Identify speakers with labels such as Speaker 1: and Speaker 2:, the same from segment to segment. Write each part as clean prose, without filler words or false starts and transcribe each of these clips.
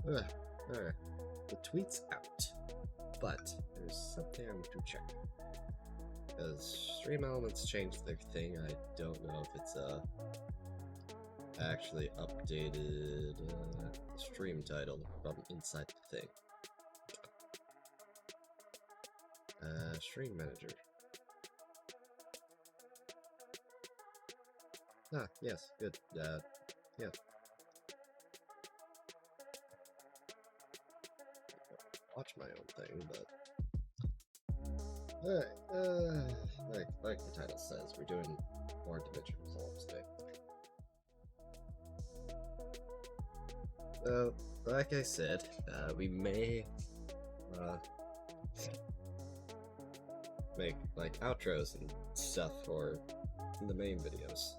Speaker 1: Alright. The tweet's out, but there's something I need to check. Because Stream Elements changed their thing, I don't know if it's actually updated the stream title from inside the thing. Stream Manager. Ah, yes, good. Yeah. Watch my own thing, but alright, like the title says, we're doing more DaVinci Resolve today. Like I said, we may make like outros and stuff for the main videos.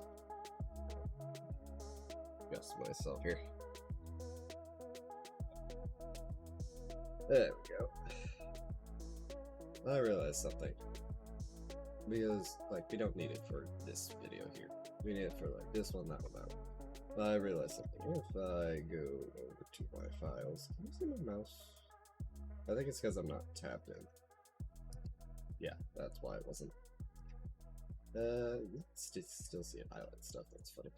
Speaker 1: Adjust myself here. There we go. I realized something. Because, like, we don't need it for this video here. We need it for, like, this one, that one, that one. I realized something. If I go over to my files, can you see my mouse? I think it's because I'm not tapped in. Yeah, that's why it wasn't. Still see it highlight stuff, that's funny.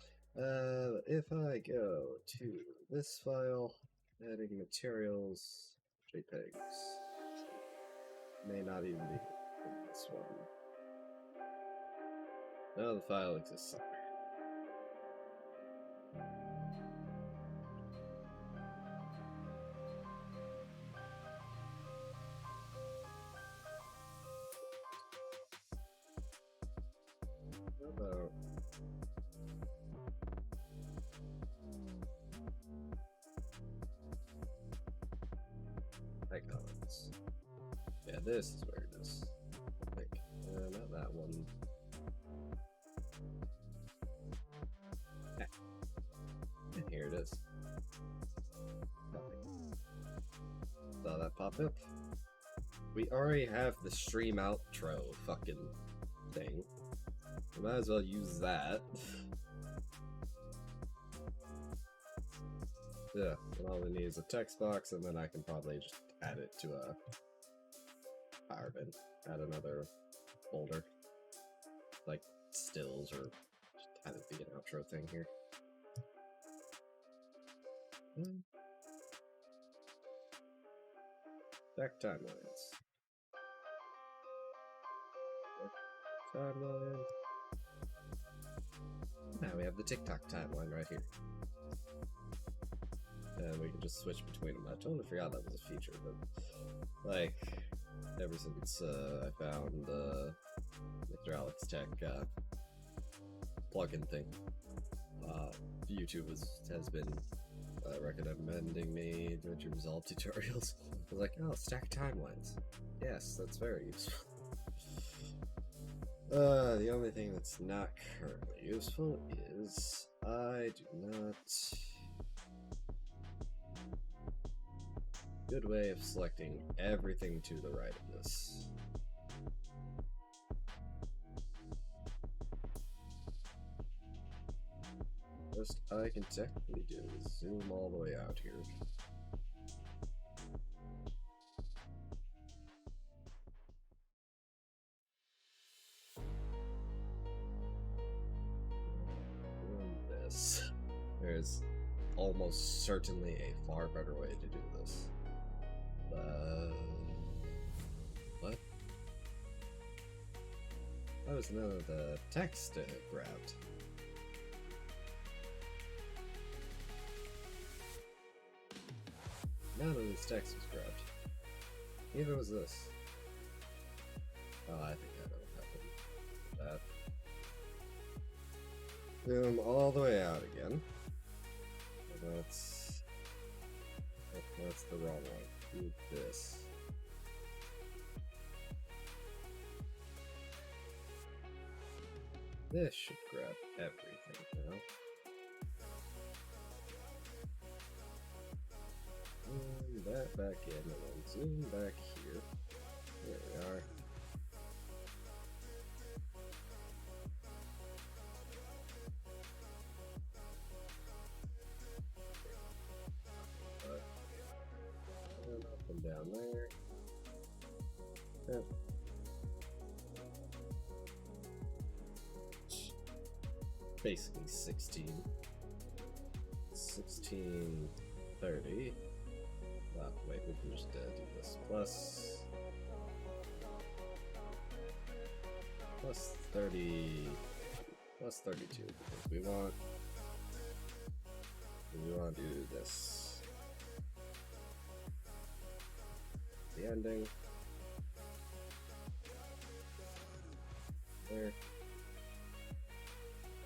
Speaker 1: If I go to this file, editing materials, JPEGs, may not even be in this one. No, the file exists somewhere. Hello. Icons. Yeah, this is where it is. I think. Not that one. And here it is. Nothing. Saw that pop up? We already have the stream outro fucking thing. We might as well use that. Yeah, and all we need is a text box, and then I can probably just add it to a Firebin. Add another folder. Like stills, or just have it be an outro thing here. Back timelines. Timeline. Now we have the TikTok timeline right here. And we can just switch between them. I totally forgot that was a feature, but like ever since I found Mr. Alex Tech plugin thing, YouTube has been recommending me DaVinci Resolve tutorials. I was like, oh, stack timelines. Yes, that's very useful. The only thing that's not currently useful is I do not. Good way of selecting everything to the right of this. First I can technically do is zoom all the way out here. Doing this. There's almost certainly a far better way to do this. What? That was none of the text grabbed. None of this text was grabbed. Neither was this. Oh, I think I know what happened with that. Zoom all the way out again. That's the wrong one. Do this. This should grab everything now. And that back in, and then zoom back here. There we are. down there. Yep. Basically 16. 1630. Oh, wait, we can just do this. Plus 30. Plus 32. We want to do this. The ending. There.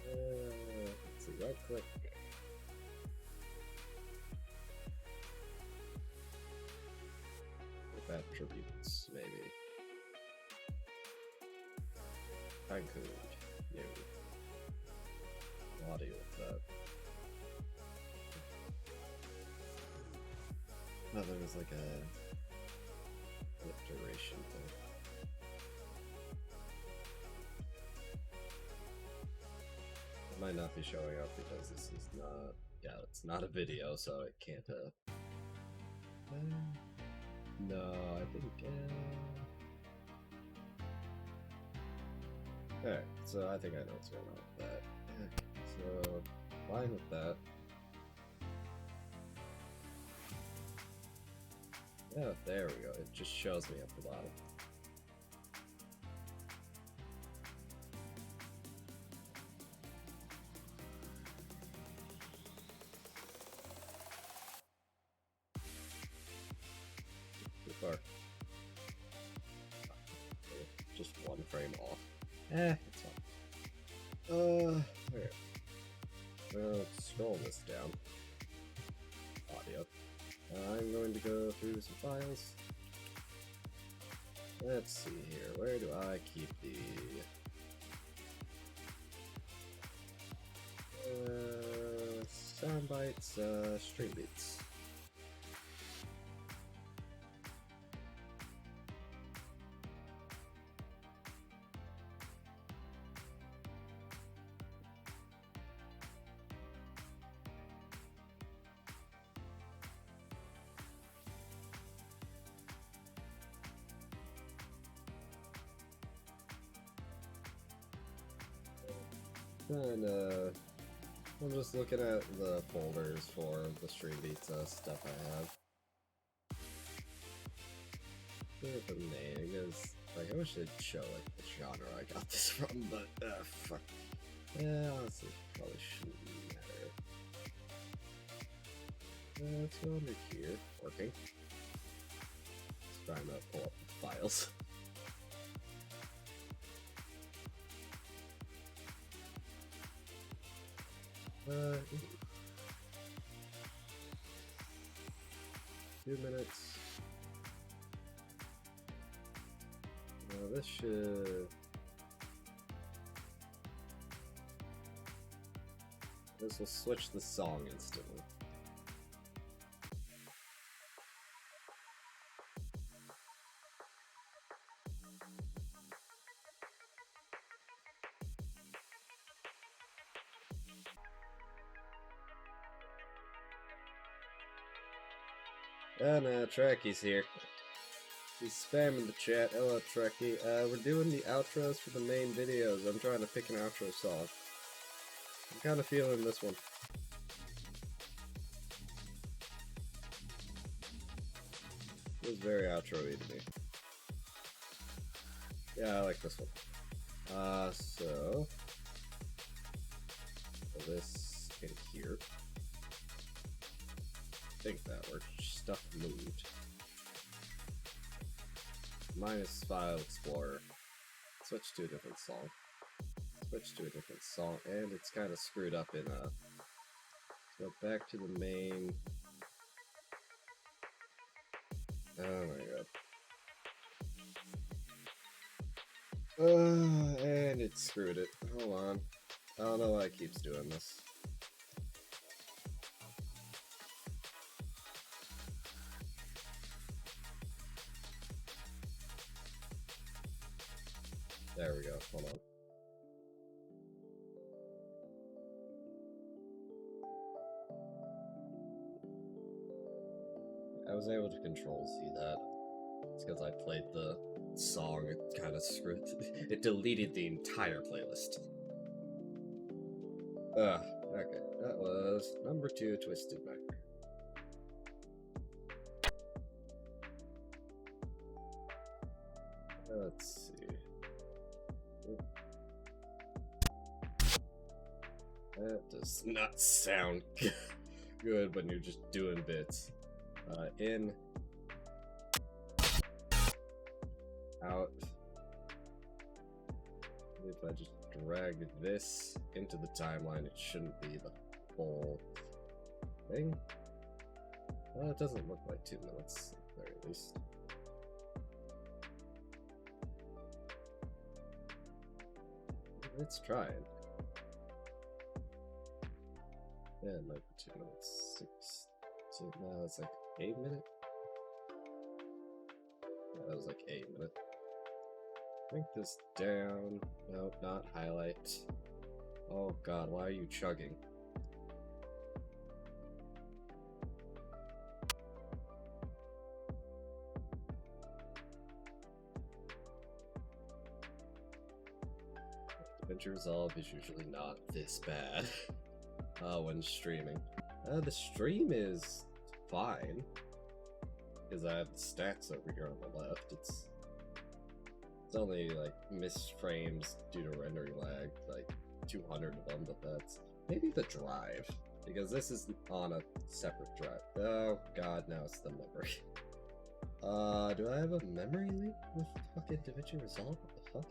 Speaker 1: Let's see, right click. With attributes, maybe. Time code. No. Audio with that. Oh, there was like a duration thing. It might not be showing up because this is not. Yeah, it's not a video, so it can't. No, I think. Alright, so I think I know what's going on with that. So, fine with that. Yeah, there we go. It just shows me up the bottom. Too far. Just one frame off. It's fine. Okay. Let's scroll this down. Audio. I'm going to go through some files. Let's see here. Where do I keep the sound bites, stream beats? And I'm just looking at the folders for the Stream Beats stuff I have. Look at the name, because like I wish it'd show like the genre I got this from, but fuck. Yeah, honestly, probably shouldn't matter. Let's go under here. Working. Let's try and pull up the files. 2 minutes. This should. This will switch the song instantly. And Trekky's here. He's spamming the chat. Hello, Trekkie. We're doing the outros for the main videos. I'm trying to pick an outro song. I'm kind of feeling this one. It was very outro-y to me. Yeah, I like this one. So this in here. I think that works. Stuff moved. Minus File Explorer. Switch to a different song. Switch to a different song, and it's kind of screwed up in go back to the main. Oh my god. And it screwed it. Hold on. I don't know why it keeps doing this. There we go. Hold on. I was able to control see that. It's because I played the song, it kind of screwed. It deleted the entire playlist. Okay, that was number 2, Twisted Nightmare. Let's see. That does not sound good when you're just doing bits. In, out. If I just drag this into the timeline, it shouldn't be the whole thing. Well, it doesn't look like 2 minutes, at the very least. Let's try it. Yeah, it might be 2 minutes. 16. No, it's like 8 minutes. Yeah, that was like 8 minutes. Bring this down. Nope, not highlight. Oh god, why are you chugging? DaVinci Resolve is usually not this bad when streaming. The stream is fine because I have the stats over here on the left. It's only like missed frames due to rendering lag, like 200 of them, but that's maybe the drive because this is on a separate drive. Oh god, now it's the memory. Do I have a memory leak with fucking DaVinci Resolve? What the fuck?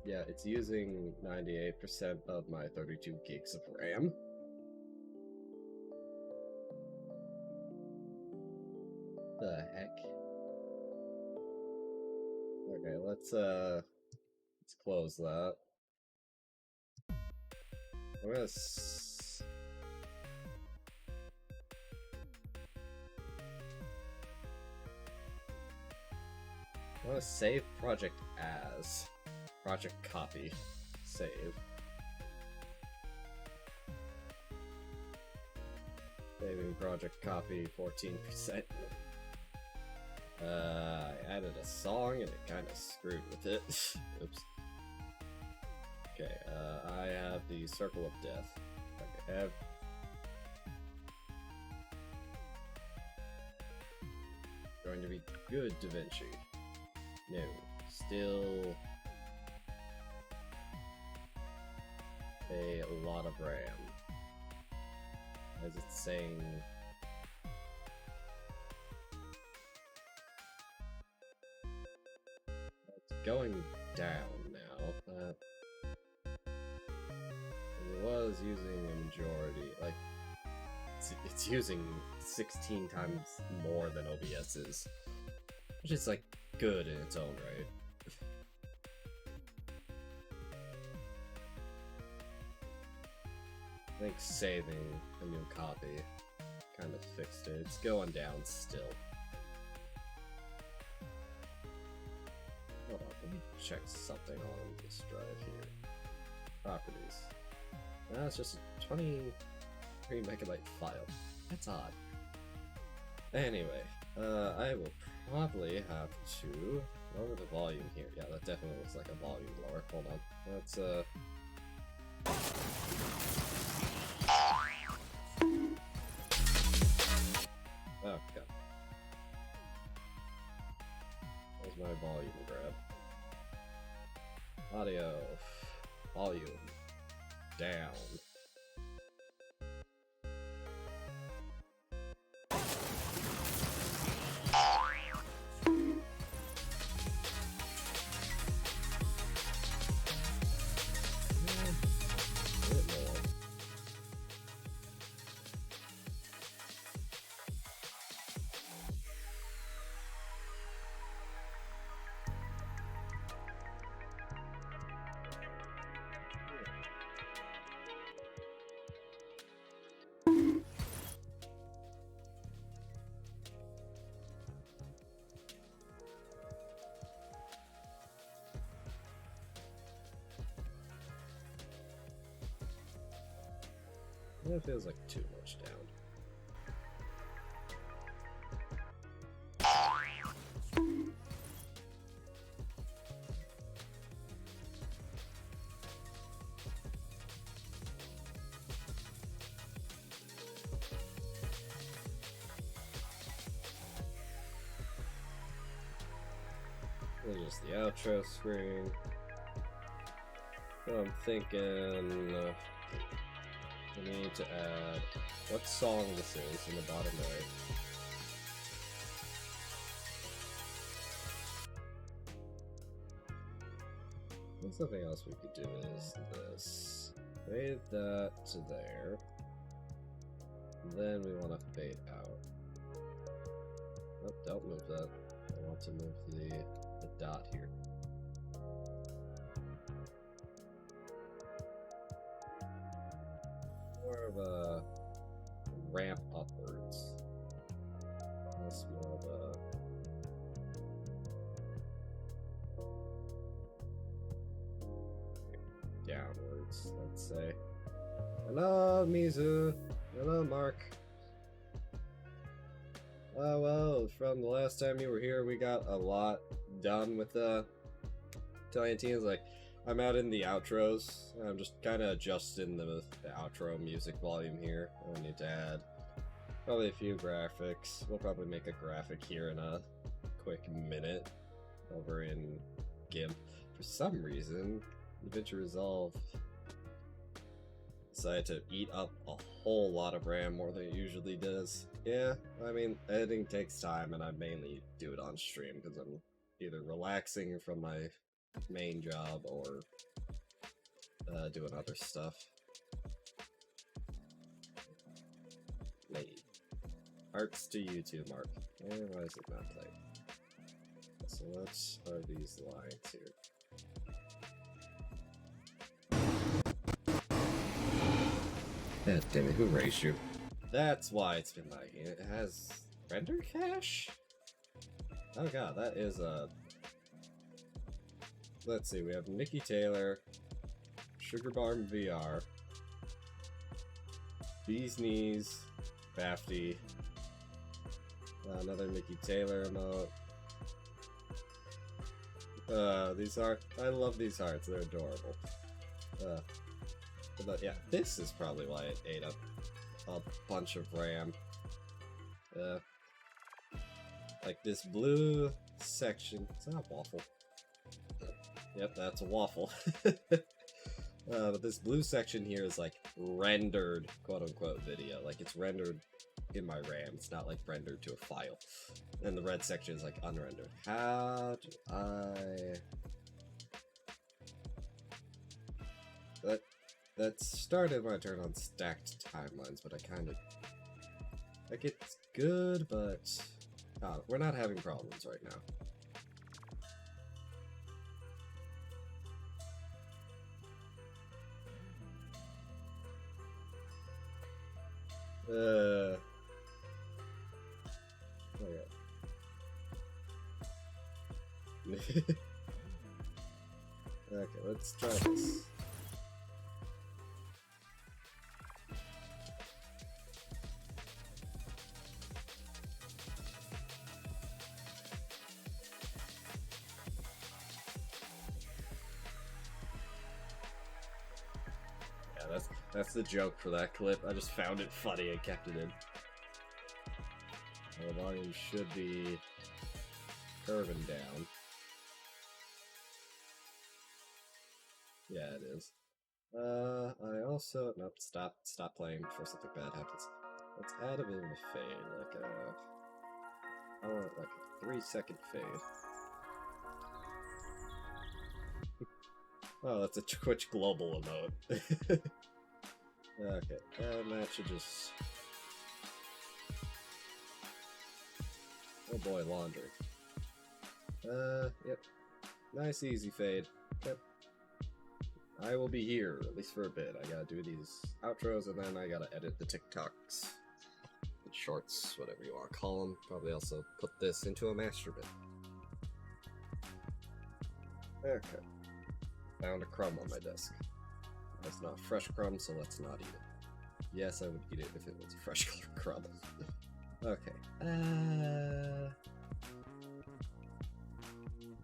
Speaker 1: Yeah, it's using 98% of my 32 gigs of RAM. The heck? Okay, let's close that. I'm gonna save project as project copy save. Saving project copy 14%. I added a song and it kind of screwed with it. Oops. Okay, I have the Circle of Death. Okay, going to be good, DaVinci. No, still a lot of RAM. As it's saying, it's going down now. It was using a majority, like it's using 16 times more than OBS's, which is like good in its own right. I think saving a new copy kind of fixed it. It's going down still. Hold on, let me check something on this drive here. Properties. Now it's just a 23 megabyte file. That's odd. Anyway, I will probably have to lower the volume here. Yeah, that definitely looks like a volume lower. Hold on. Let's oh god. Where's my volume grab? Audio. Volume. Down. It feels like too much down. Just the outro screen. I'm thinking we need to add what song this is in the bottom right. And something else we could do is this. Fade that to there. Then we want to fade out. Oh, don't move that. I want to move the dot here. More of a ramp upwards. That's more of a downwards, let's say. Hello, Mizu. Hello, Mark. Oh, well, from the last time you were here, we got a lot done with the Italian teens. Like, I'm out in the outros. I'm just kind of adjusting the outro music volume here. I need to add probably a few graphics. We'll probably make a graphic here in a quick minute over in GIMP. For some reason, DaVinci Resolve decided to eat up a whole lot of RAM, more than it usually does. Yeah, I mean, editing takes time, and I mainly do it on stream because I'm either relaxing from my main job or doing other stuff. Maybe. Arts to you too, Mark. Why is it not playing? So what are these lines here? God damn it, who raised you? That's why it's been lagging. It has render cache? Oh god, that is a... Let's see, we have Nikki Taylor, Sugar Barn VR, Bee's Knees, Bafty, another Nikki Taylor emote. These are... I love these hearts, they're adorable. But yeah, this is probably why it ate up a bunch of RAM. Like this blue section. It's not a waffle. Yep, that's a waffle. But this blue section here is like rendered, quote unquote, video. Like it's rendered in my RAM. It's not like rendered to a file. And the red section is like unrendered. How do I... That started when I turned on stacked timelines, but I kind of... Like, it's good, but... we're not having problems right now. Okay. Okay, let's try this. That's the joke for that clip. I just found it funny and kept it in. The volume should be curving down. Yeah, it is. I also... Nope, stop playing before something bad happens. Let's add a bit of a fade, like a... I want like a 3-second fade. Oh, that's a Twitch global emote. Okay, and that should just... Oh boy, laundry. Yep. Nice easy fade. Yep. I will be here, at least for a bit. I gotta do these outros, and then I gotta edit the TikToks. The shorts, whatever you want to call them. Probably also put this into a master bit. Okay. Found a crumb on my desk. That's not fresh crumb, so let's not eat it. Yes, I would eat it if it was a fresh colored crumb. Okay.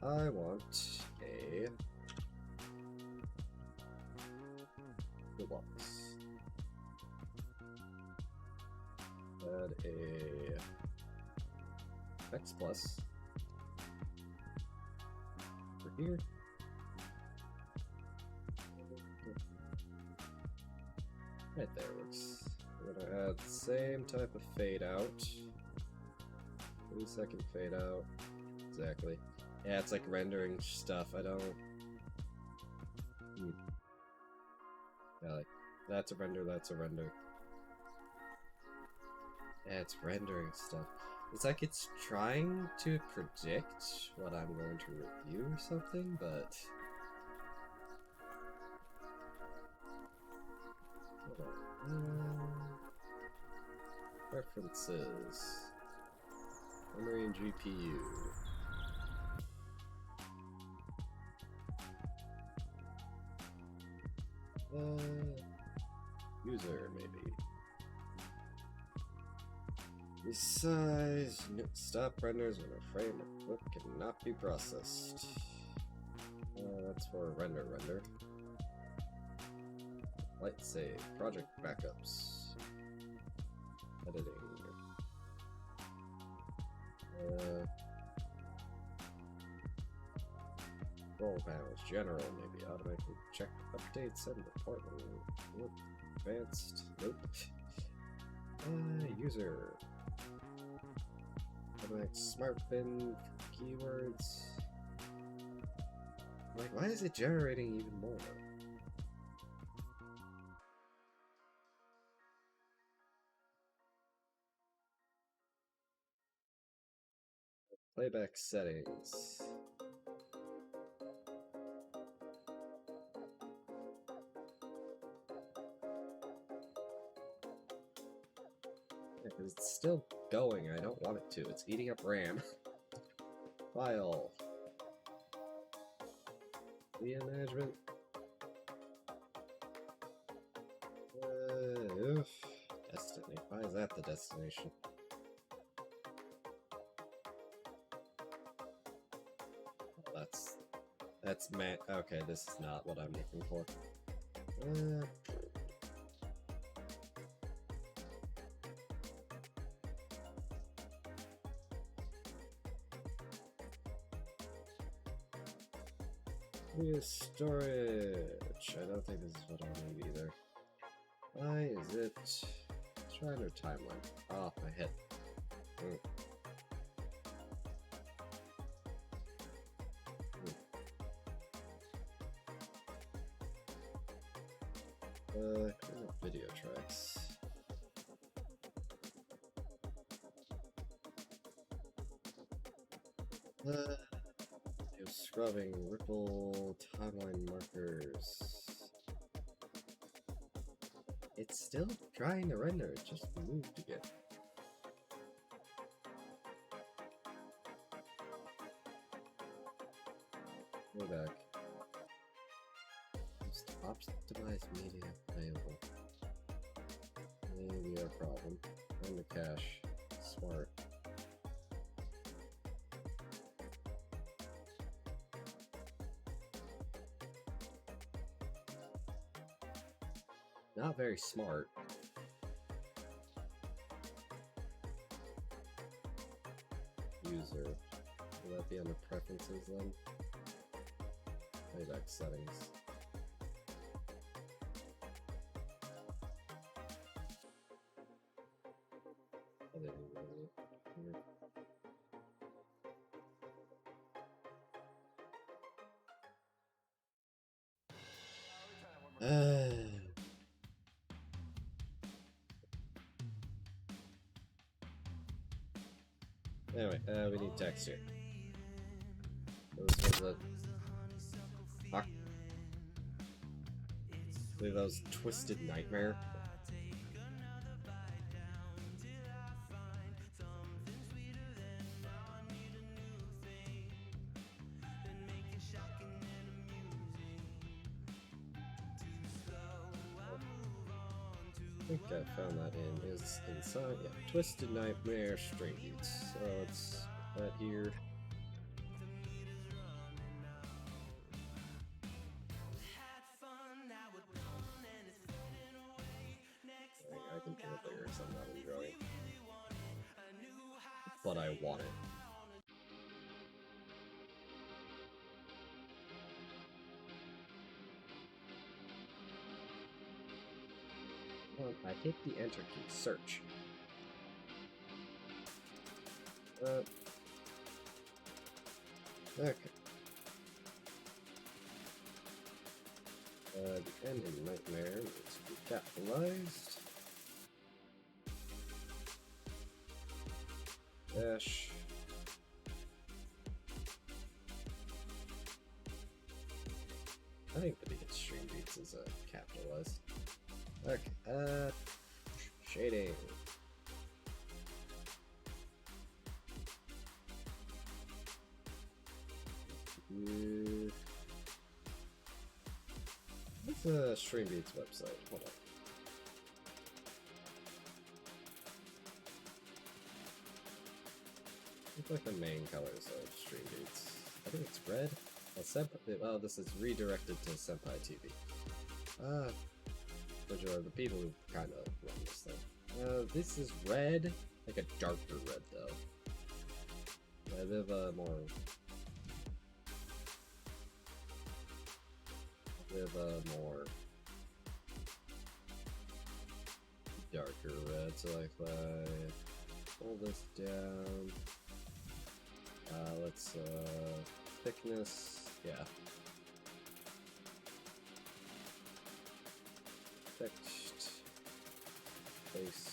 Speaker 1: I want a deluxe. Add a X plus over here. Right there works. We're gonna add the same type of fade out. 3-second fade out. Exactly. Yeah, it's like rendering stuff. I don't. Yeah, like that's a render. That's a render. Yeah, it's rendering stuff. It's like it's trying to predict what I'm going to review or something, but. Hold on. Preferences. Memory and GPU. User, maybe. Resize. Stop renders when a frame or clip cannot be processed. That's for render. Light save. Project backups. Editing. Control panels. General, maybe. Automatically check updates and department. Nope. Advanced. Nope. User. Automatic smart bin. Keywords. Like, why is it generating even more? Playback settings. Yeah, because it's still going. I don't want it to. It's eating up RAM. File. Media management. Destiny. Why is that the destination? Oh, that's man. Okay, this is not what I'm looking for. Media storage. I don't think this is what I need either. Why is it? Shriner timeline. Oh, my head. Video tracks. Scrubbing, ripple, timeline markers. It's still trying to render, it just moved again. Go back. Just optimize media available. Maybe a problem. And the cache. Smart. Not very smart. User. Will that be under preferences then? Playback settings. Anyway, we need text here. Those were the... Fuck. That was Twisted Nightmare. think I found that in is inside. Yeah, Twisted Nightmare String Beats. So let's put that here. I can hear lyrics I'm not enjoying, but I want it. I hit the enter key. Search. Okay. The end in Nightmare needs to be capitalized. Dash. I think the biggest string beats is capitalized. Okay, shading. What's String Beats website? Hold on. Looks like the main colors of String Beats. I think it's red. Well, this is redirected to Senpai TV. Which are the people who kind of run this thing. This is red, like a darker red though. A bit of a more darker red. So like if I pull this down, let's thickness, yeah. Text, place.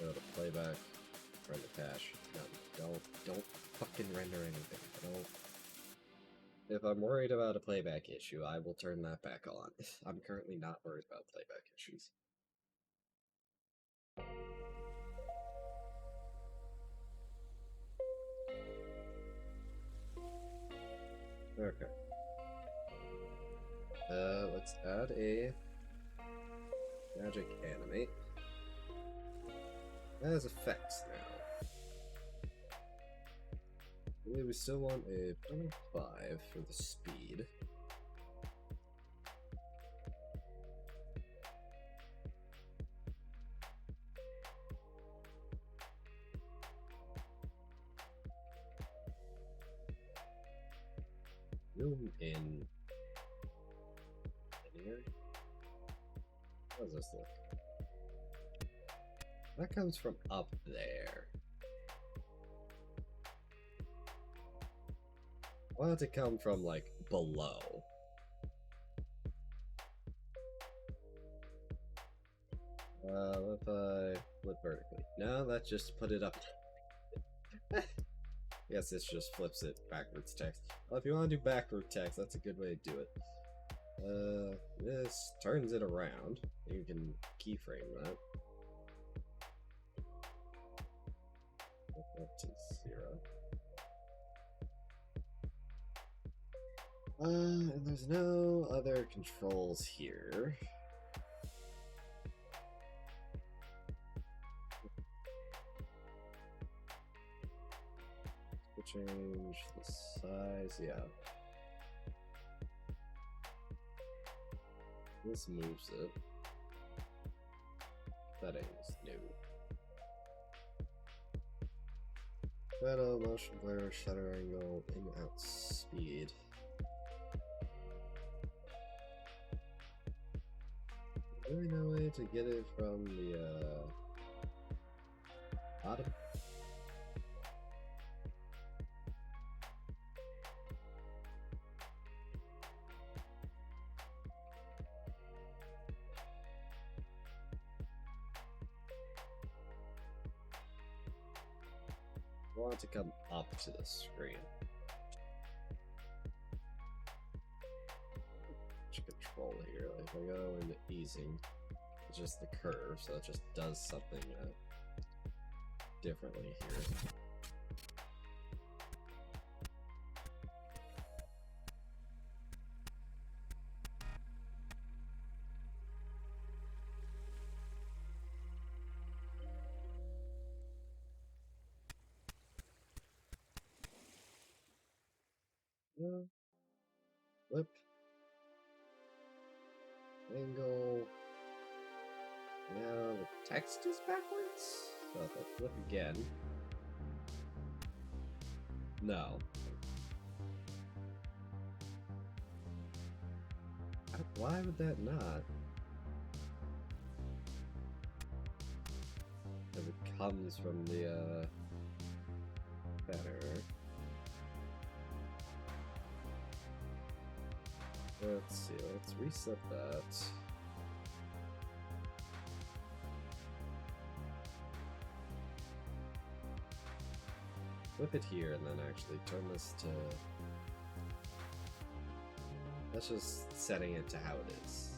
Speaker 1: Go to playback, run the cache. No, don't fucking render anything. Don't. If I'm worried about a playback issue, I will turn that back on. I'm currently not worried about playback issues. Okay. Let's add a magic animate. That has effects now. We still want a 0.5 for the speed. Zoom in linear. How does this look? That comes from up there. Why does it come from, like, below? What if I flip vertically? No, that just put it up. Yes, this just flips it backwards text. Well, if you want to do backward text, that's a good way to do it. This turns it around. You can keyframe that. Up to 0. And there's no other controls here. Change the size, yeah. This moves it. Settings, new. Shadow, motion blur, shutter angle, in out speed. Really no way to get it from the bottom. want to come up to the screen. Control here. Like if I go into easing, it's just the curve, so it just does something differently here. Flip. Angle. Now the text is backwards. So if I flip again. No. Why would that not? If it comes from the banner. Let's see, let's reset that. Flip it here and then actually turn this to... That's just setting it to how it is.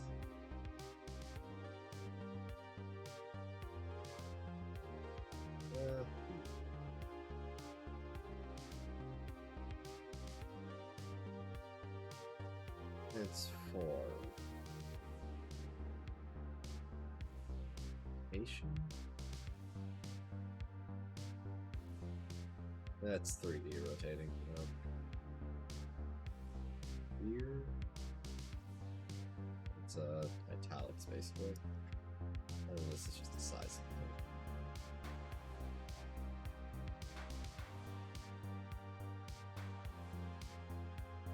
Speaker 1: It's for Asian. That's 3D rotating. Here, it's italics basically. And this is just the size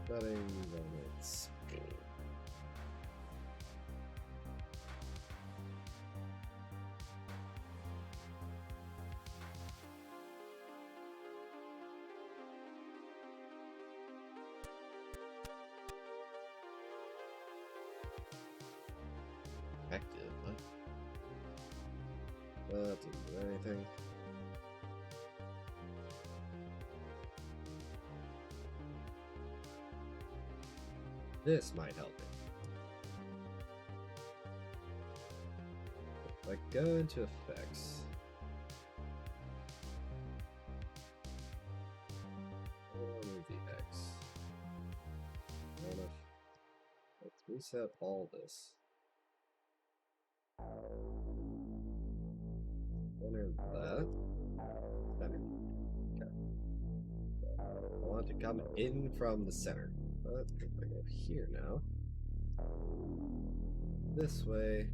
Speaker 1: of it. Settings and it's effective, what? That didn't do anything. This might help it. If I go into effects, I'll move the X. Let's reset all this. Center that. Center. Okay. I want to come in from the center. But if I go here now, this way,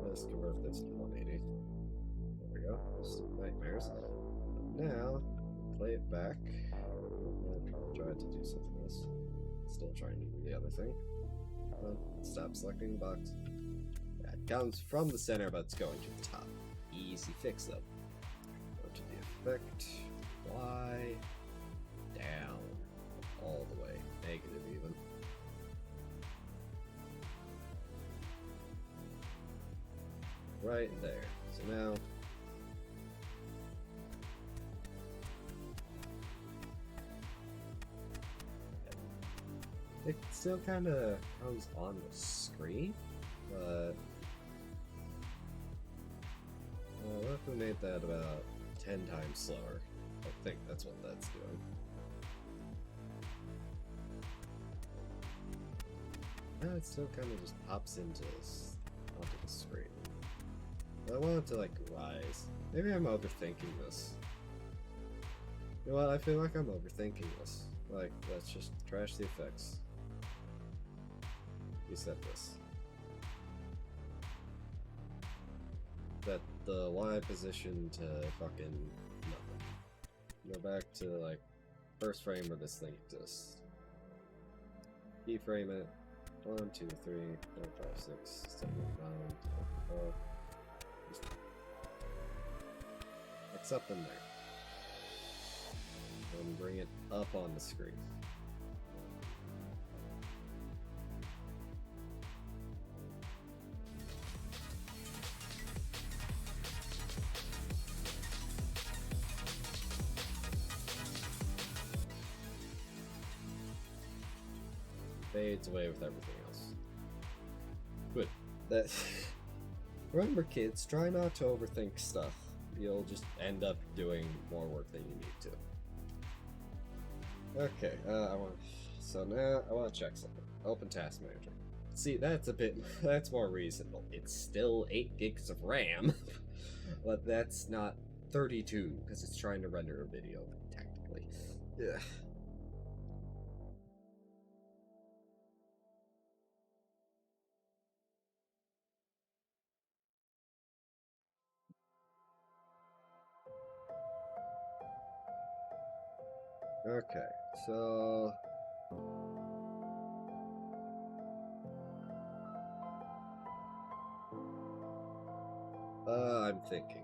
Speaker 1: let's convert this to 180. There we go. Just nightmares. Now, play it back. And try to do something else. Still trying to do the other thing. Stop selecting the box. Yeah, it comes from the center, but it's going to the top. Easy fix though. Go to the effect. Y. Down. All the way. Negative even. Right there. So now it still kind of comes on the screen, but what if we made that about 10 times slower? I think that's what that's doing. Now it still kind of just pops onto the screen. But I want it to like rise. Maybe I'm overthinking this. You know what? I feel like I'm overthinking this. Like, let's just trash the effects. Reset this. Set the Y position to fucking nothing. Go back to like first frame where this thing exists. Keyframe it. 1, 2, 3, 4, 5, 6, 7, 8, 9, 10, 12. It's up in there. And bring it up on the screen. fades away with everything else. Good. That. Remember, kids, try not to overthink stuff. You'll just end up doing more work than you need to. Okay, so now I want to check something. Open Task Manager. See, that's more reasonable. It's still 8 gigs of RAM, but that's not 32 because it's trying to render a video, technically. Yeah. Okay, so I'm thinking.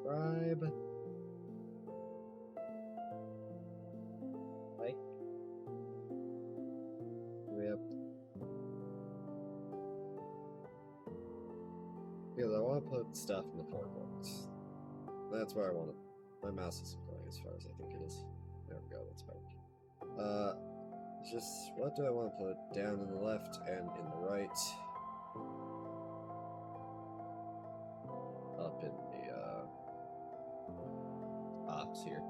Speaker 1: Subscribe. Like. Yep. Because I want to put stuff in the foregrounds. That's where I want it. My mouse isn't going as far as I think it is. There we go, that's better. Just, what do I want to put down in the left and in the right? Up in the, ops here.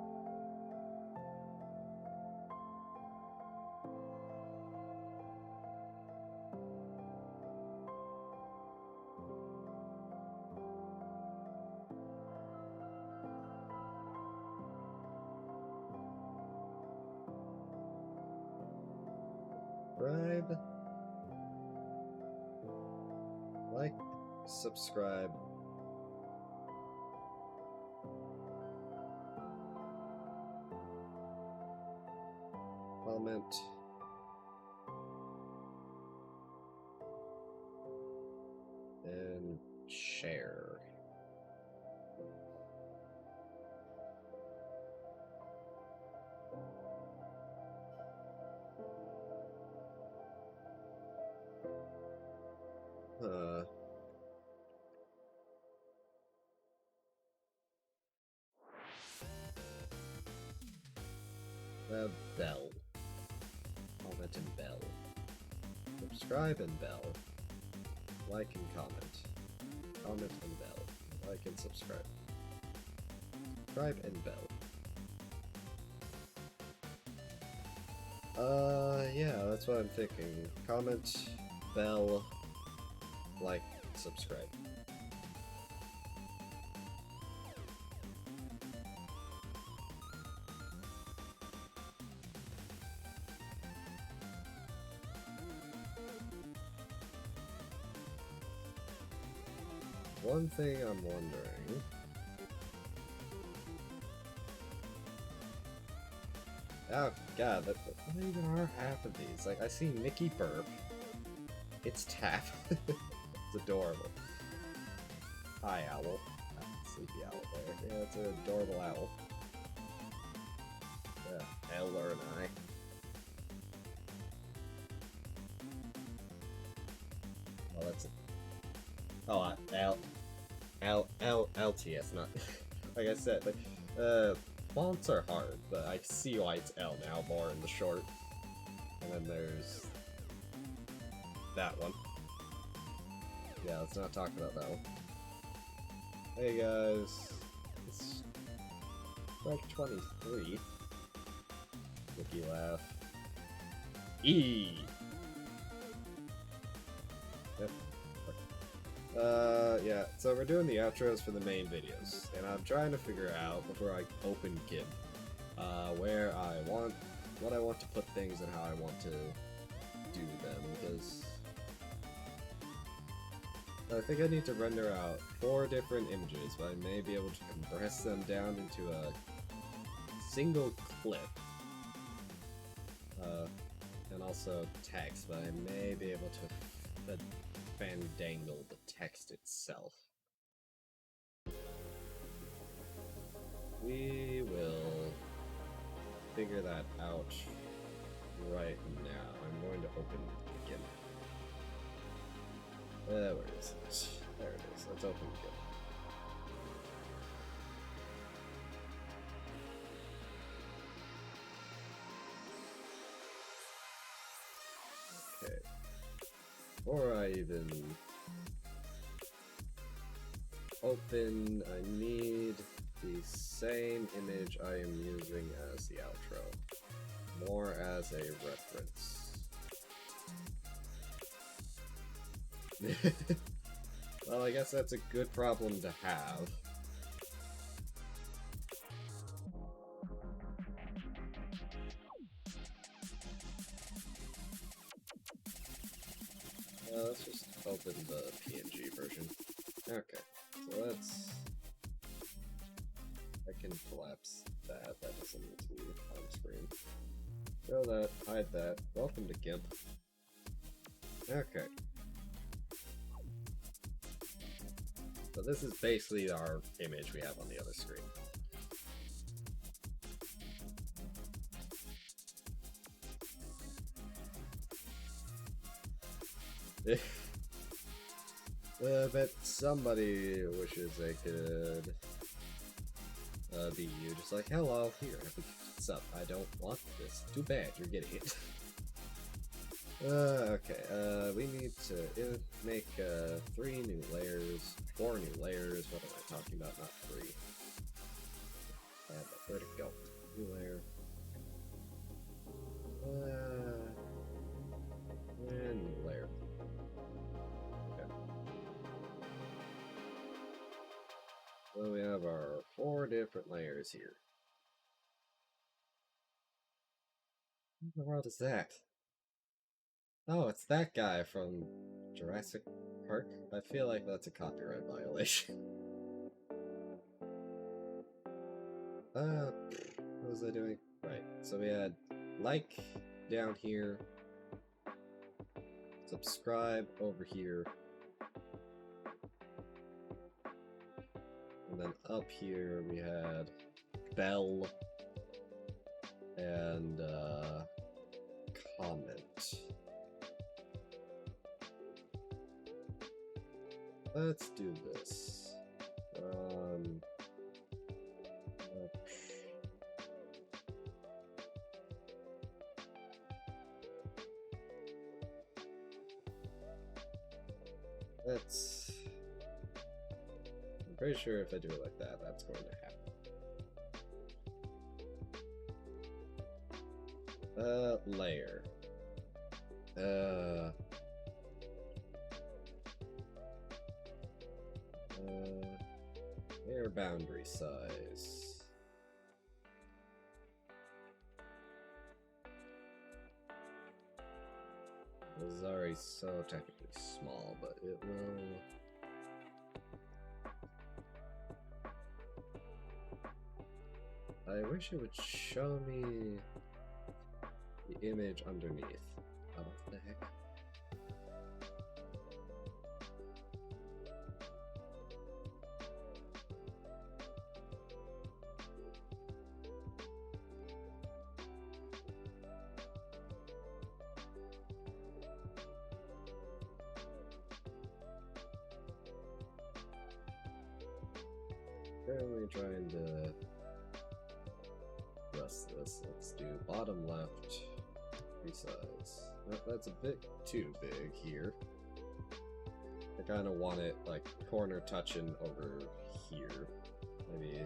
Speaker 1: Subscribe. Like, subscribe. Comment. And share. Bell. Comment and bell. Subscribe and bell. Like and comment. Comment and bell. Like and subscribe. Subscribe and bell. Yeah, that's what I'm thinking. Comment, bell, like, subscribe. One thing I'm wondering... Oh god, what even are half of these? Like, I see Mickey Burp. It's Tap. It's adorable. Hi, owl. Sleepy owl there. Yeah, it's an adorable owl. Yeah, Eller and I. Oh, that's it. Oh, LTS, not... like I said, like, fonts are hard, but I see why it's L now, more in the short. And then there's... that one. Yeah, let's not talk about that one. Hey guys, it's like 23. Wiki laugh. E! Yep. Yeah, so we're doing the outros for the main videos, and I'm trying to figure out, before I open Gimp, what I want to put things and how I want to do them, because I think I need to render out 4 different images, but I may be able to compress them down into a single clip. And also text, but I may be able to fandangle the text itself. We will figure that out right now. I'm going to open GIMP. Where is it? There it is. Let's open GIMP. Okay. Before I even open, I need the same image I am using as the outro, more as a reference. Well, I guess that's a good problem to have. Let's just open the PNG version. Okay, so let's... I can collapse that. That doesn't need to be on screen. Show that, hide that. Welcome to GIMP. Okay. So this is basically our image we have on the other screen. But somebody wishes they could be you, just like, hello, here, what's up? I don't want this. Too bad, you're getting it. Okay, we need to make 3 new layers, 4 new layers. What am I talking about? Not 3. Where'd it go? New layer. And new layer. Okay. So we have our 4 different layers here. What in the world is that? Oh, it's that guy from Jurassic Park? I feel like that's a copyright violation. What was I doing? Right, so we had like down here, subscribe over here, and then up here we had bell and comment. Let's do this. I'm pretty sure if I do it like that, that's going to happen. Layer. Layer boundary size. This is already so technically small, but it will... I wish it would show me the image underneath. Oh, what the heck? Currently trying to adjust this. Let's do bottom left resize. Well, that's a bit too big here. I kind of want it like corner touching over here. Maybe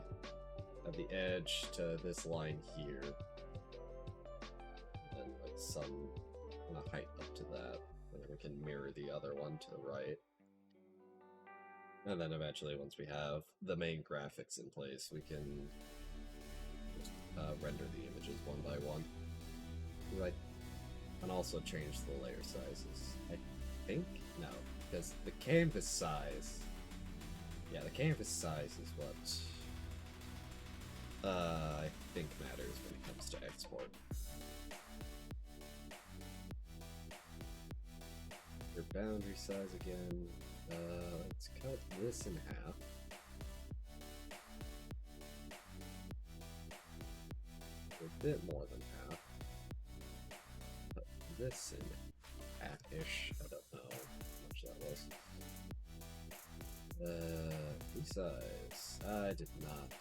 Speaker 1: at the edge to this line here. And like some kind of height up to that. And then we can mirror the other one to the right. And then eventually, once we have the main graphics in place, we can just render the images one by one. Right. And also change the layer sizes. I think? No. because the canvas size, yeah, the canvas size is what I think matters when it comes to export. Your boundary size again. Let's cut this in half. A bit more than half. Cut this in half-ish. I don't know how much that was. Resize. I did not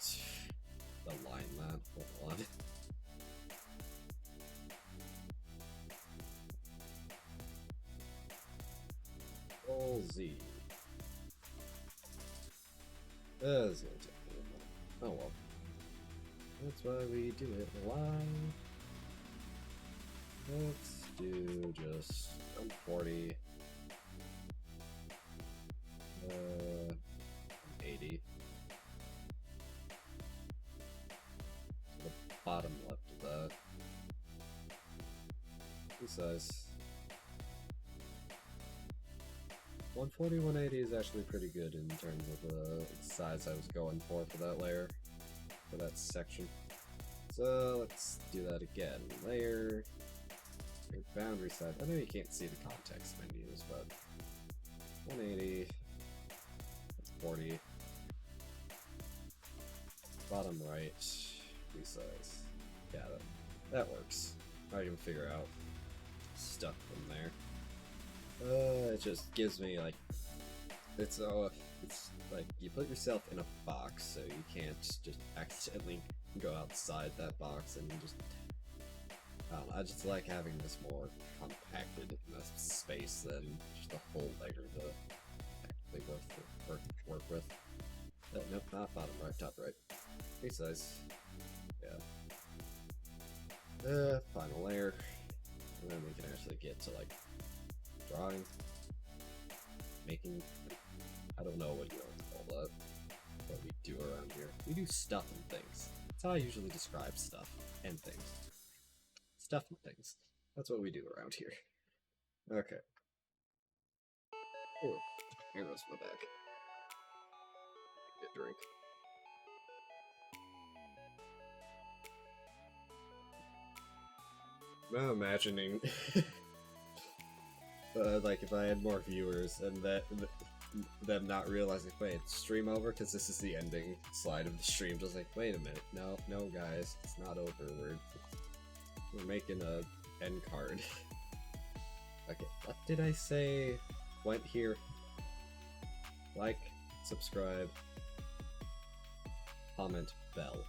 Speaker 1: align that. Hold on. Control Z. That's gonna take a little more. Oh well. That's why we do it live. Let's do just 140. 80. The bottom left of that. Resize. 140, 180 is actually pretty good in terms of the size I was going for that layer, for that section. So let's do that again. Layer, your boundary size. I know you can't see the context menus, but 180, that's 40. Bottom right, resize. Yeah, that works. I can figure out stuff from there. It just gives me like it's like you put yourself in a box, so you can't just accidentally go outside that box and just. I don't know, I just like having this more compacted in a space than just a whole layer to actually work with. Nope, not bottom right, top right. Resize. Yeah. Final layer, and then we can actually get to like drawing, making, I don't know what you want to call that, what we do around here. We do stuff and things. That's how I usually describe stuff and things. Stuff and things. That's what we do around here. Okay. Ooh, here goes my back. Get a drink. I'm imagining like if I had more viewers and them not realizing, wait, stream over because this is the ending slide of the stream. Just like, wait a minute, no guys, it's not over. We're making a end card. Okay, what did I say? Went here. Like, subscribe, comment, bell.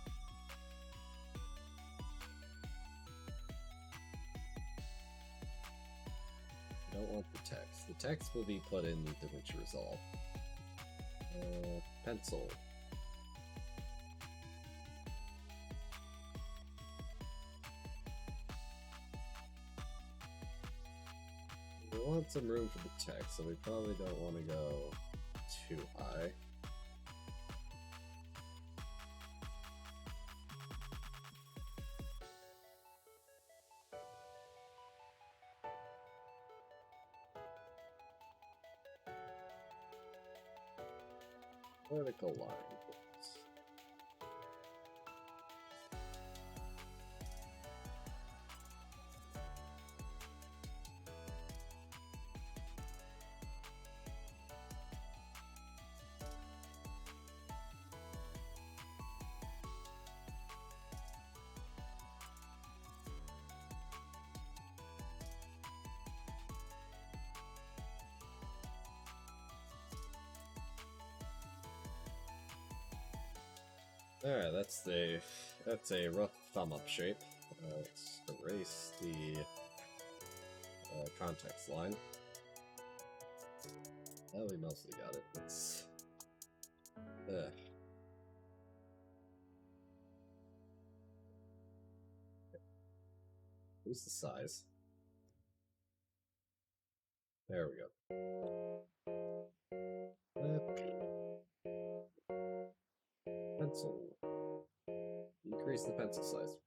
Speaker 1: I don't want the text. The text will be put in DaVinci Resolve. Pencil. We want some room for the text, so we probably don't want to go too high. Vertical line. Alright, that's a rough thumb up shape. Let's erase the context line. Well, we mostly got it. Let's who's the size? There we go. Pencil. Increase the pencil size.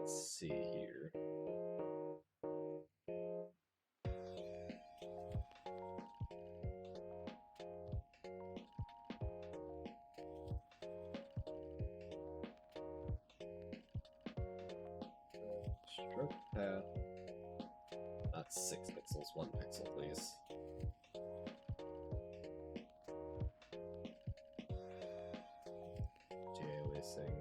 Speaker 1: let's see here. Stroke path. Not 6 pixels, 1 pixel, please. J-Lacing.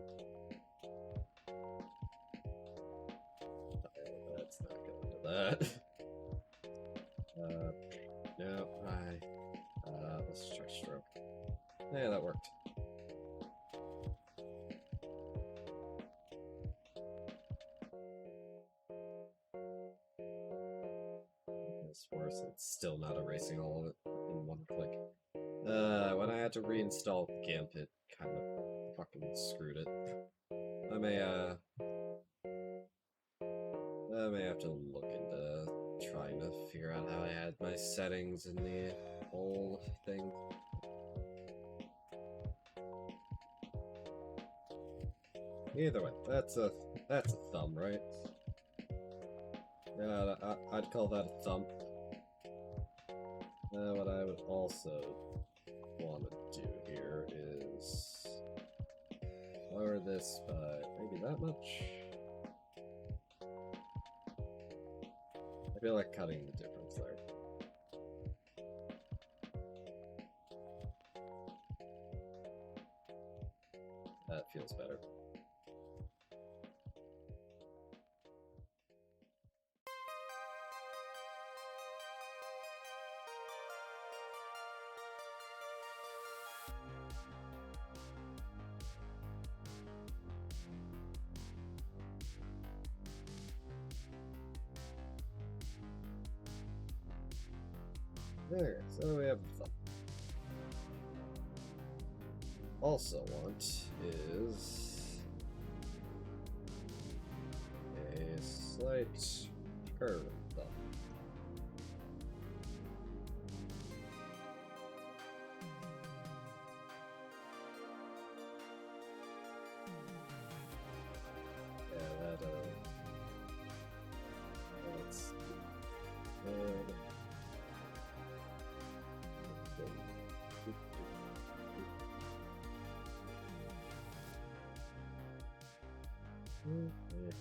Speaker 1: Oh, that's not going to that. No, let's try stroke. Yeah, that worked. It's worse, it's still not erasing all of it in one click. When I had to reinstall GIMP, it kind of fucking screwed it. I may have to look into trying to figure out how I had my settings in the whole thing. Either way, that's a thumb, right? Yeah, I'd call that a thumb. What I would also want to do here is lower this by maybe that much. I feel like cutting the difference there. That feels better. There, so we have the thumb. Also want is a slight curve thumb. Yeah, that's good. Okay.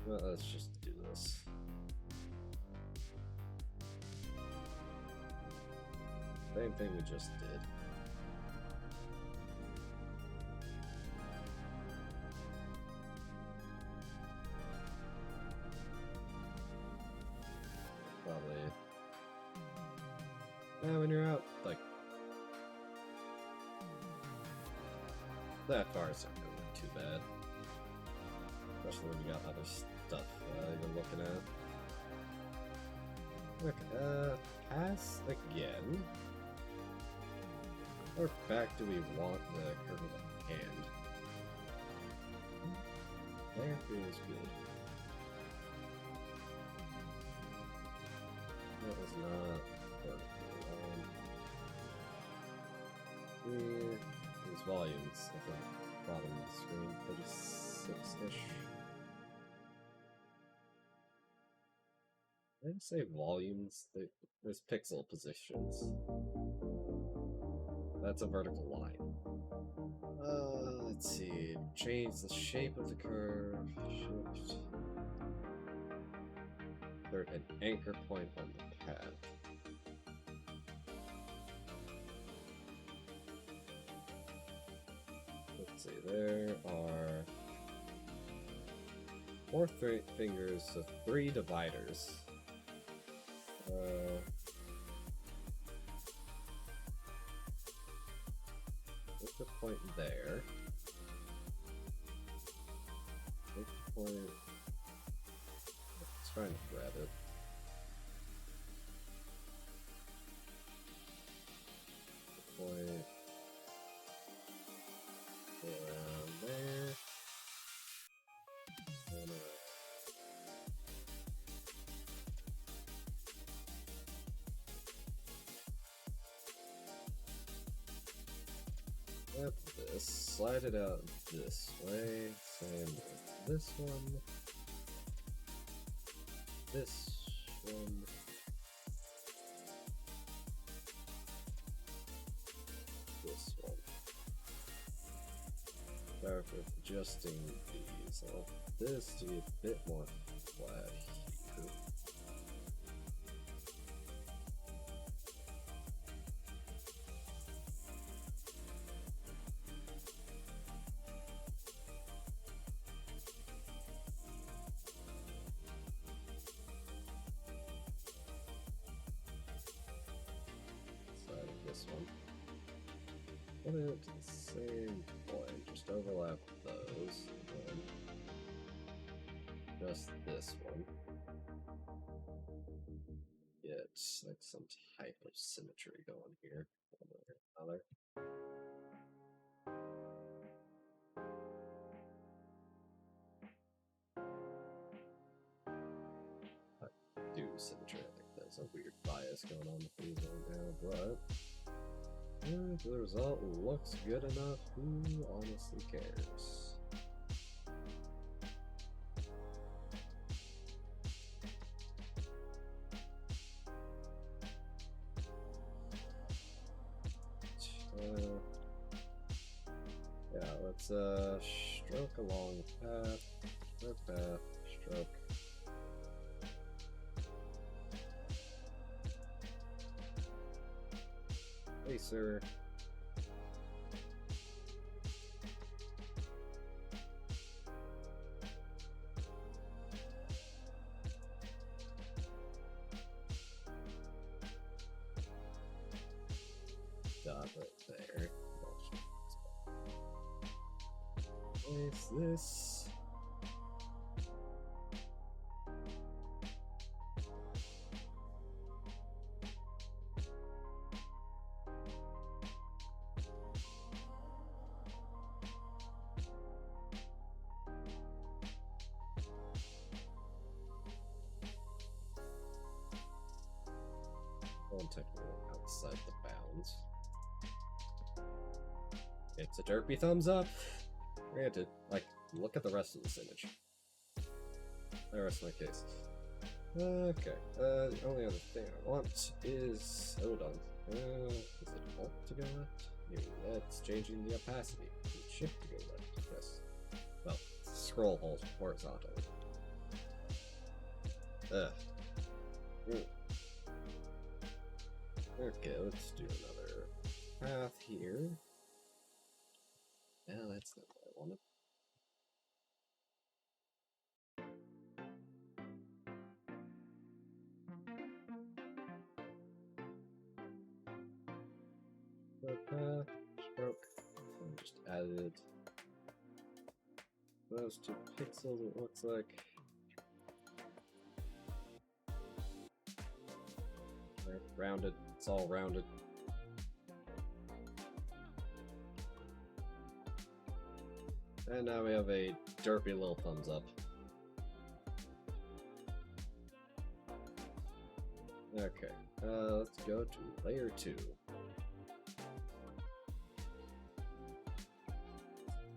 Speaker 1: Well, let's just do this. Same thing we just did. Probably. Yeah, when you're out, like, that far, it's not gonna look too bad. Especially when you got other stuff you're looking at. Okay, pass again. Or back do we want the curve of the hand? There feels good. That is not vertical. These volumes at the bottom of the screen, 36-ish. Did I say volumes? There's pixel positions. That's a vertical line. Let's see. Change the shape of the curve. Shift. Insert an anchor point on the path. Let's see. There are 4 fingers, so 3 dividers. Make a point there. Make a point. Let's try and grab it. Point. Go around there. And, Grab this, slide it out this way, same with this one, this one, this one. Start with adjusting these. I want this to be a bit more flat here. This one. Put it to the same point, just overlap those, and then just this one. Get like some type of symmetry going here, one way or another. I do symmetry, I think there's a weird bias going on with these right now, but if the result looks good enough, who honestly cares? Yeah, let's stroke along the path, stroke. Hey, sir. Stop right there. Place this. Well, technically outside the bounds. It's a derpy thumbs up. Granted, like, look at the rest of this image. The rest of my case. Okay, the only other thing I want is... Hold on. Is it Alt to go left? No, that's changing the opacity. Shift to go left, yes. Well, scroll horizontally. Okay, let's do another path here. Yeah, that's not what I wanted. Path, stroke, and just added those 2 pixels, it looks like. They're rounded, it's all rounded. And now we have a derpy little thumbs up. Okay, let's go to layer 2.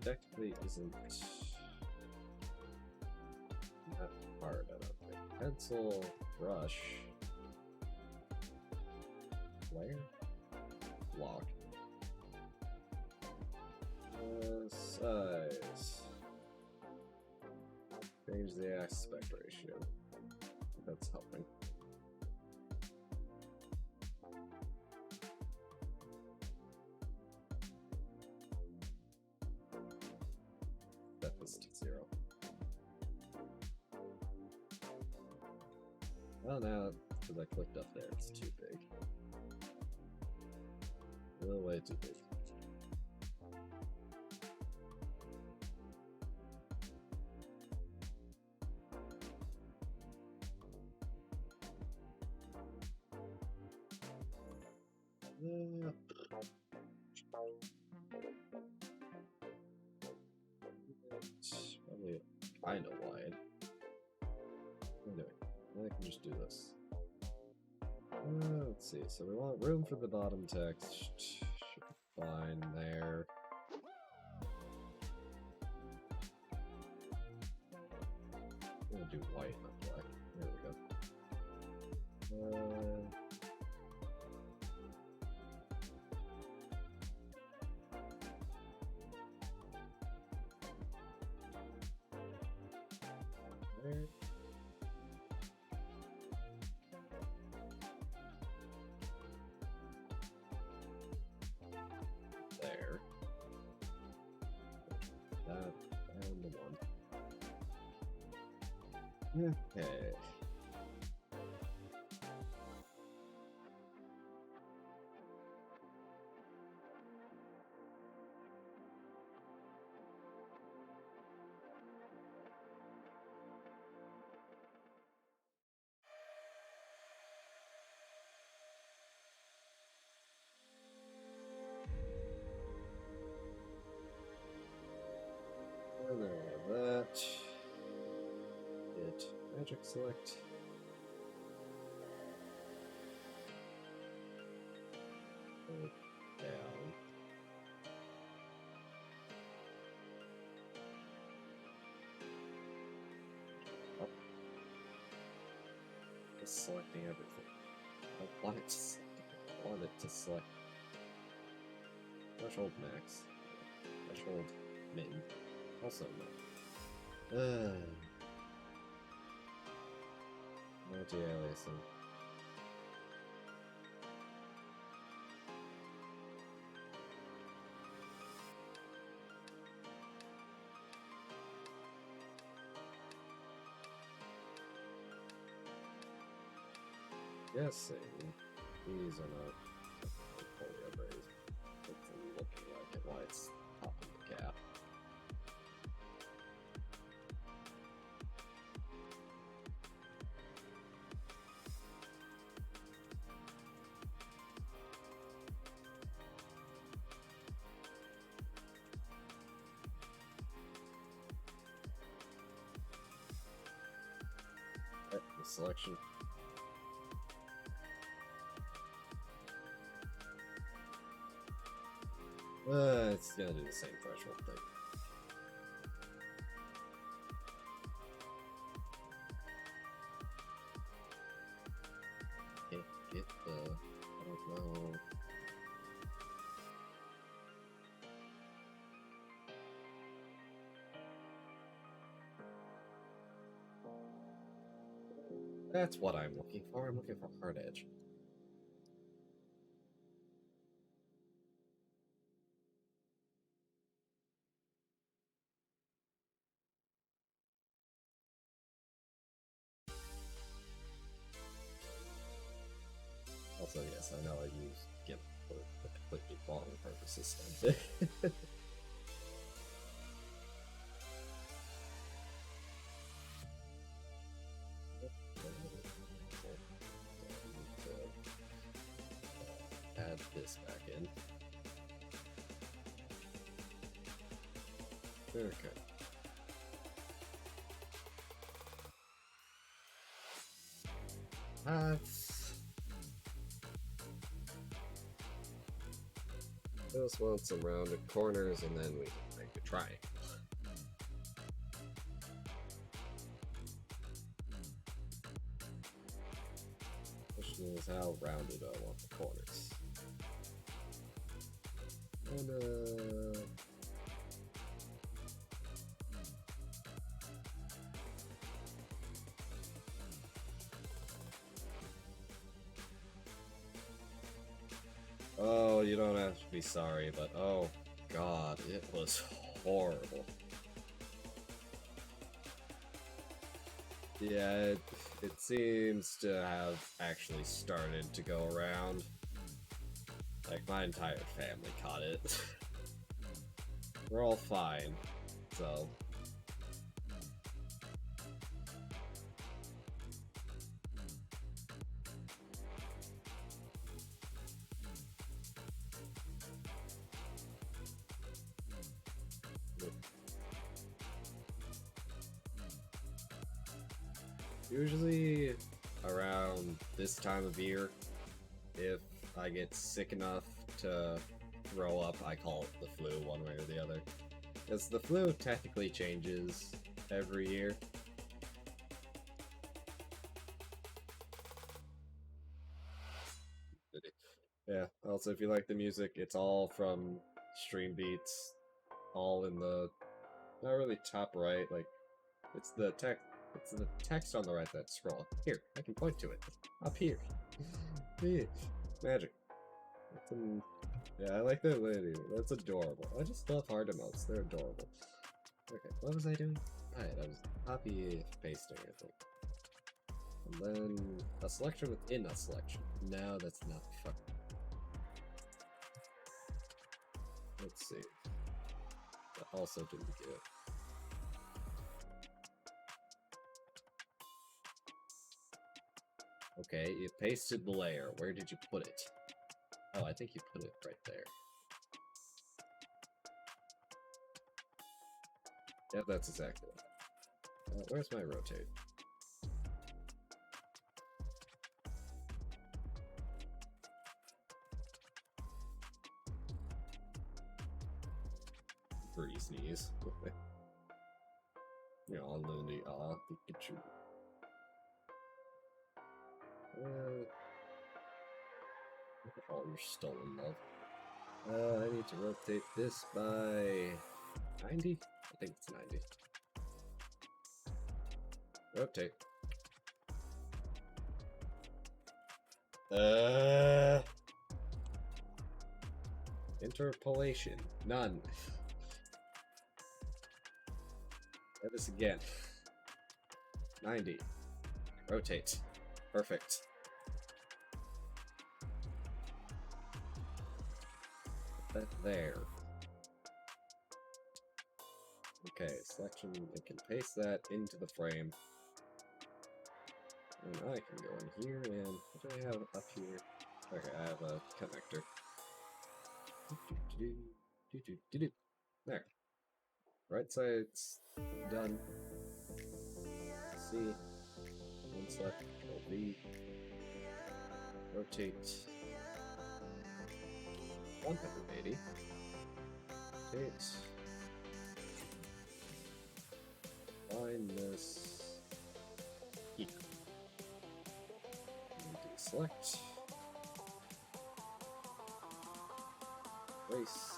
Speaker 1: Technically isn't that hard, I don't think. Pencil, brush, layer, block, size, change the aspect ratio, that's helping. That was to 0. Well, now, because I clicked up there, it's too big. A little way too big. Probably kind of wide. Anyway, I can just do this. Let's see. So we want room for the bottom text. Should be fine there. We'll do white, not black. There we go. There. There. That and the one. Okay. And then that. Hit magic select. Hold down. Up. Just selecting everything. I want it to select. I want it to select. Threshold max. Threshold min. Also no. Multi-aliasing. Guessing these are not fully erased. It's looking like it while it's popping the cap. Right, the selection. It's gonna do the same threshold thing. Can't get the... I don't know... That's what I'm looking for. I'm looking for hard edge. Also, yes, I know I use GIMP for completely wrong purposes. Add this back in. Okay. Just want some rounded corners, and then we can make a triangle. Question is, how rounded do I want the corners? And oh, you don't have to be sorry, but oh god, it was horrible. Yeah, it seems to have actually started to go around. Like, my entire family caught it. We're all fine, so... Usually around this time of year, if I get sick enough to throw up, I call it the flu one way or the other. Because the flu technically changes every year. Yeah, also if you like the music, it's all from Stream Beats, all in the, not really top right, like, it's the text on the right that's scroll. Here, I can point to it. Up here. Yeah, magic. Yeah, I like that lady. That's adorable. I just love hard emotes. They're adorable. Okay, what was I doing? Alright, I was copy pasting, I think. And then a selection within a selection. No, that's not fuck. Let's see. That also didn't get it. Okay, you pasted the layer. Where did you put it? Oh, I think you put it right there. Yep, that's exactly it. Where's my rotate? Pretty sneeze. You know, Lindy, Pikachu. All your stolen love. I need to rotate this by 90? I think it's 90. Rotate. Interpolation. None. Try this again. 90. Rotate. Perfect. Put that there. Okay, selection, it can paste that into the frame. And I can go in here and what do I have up here? Okay, I have a connector. There. Right side's done. C. One select, Control V. Rotate 180. Rotate. Find this here. Select. Race.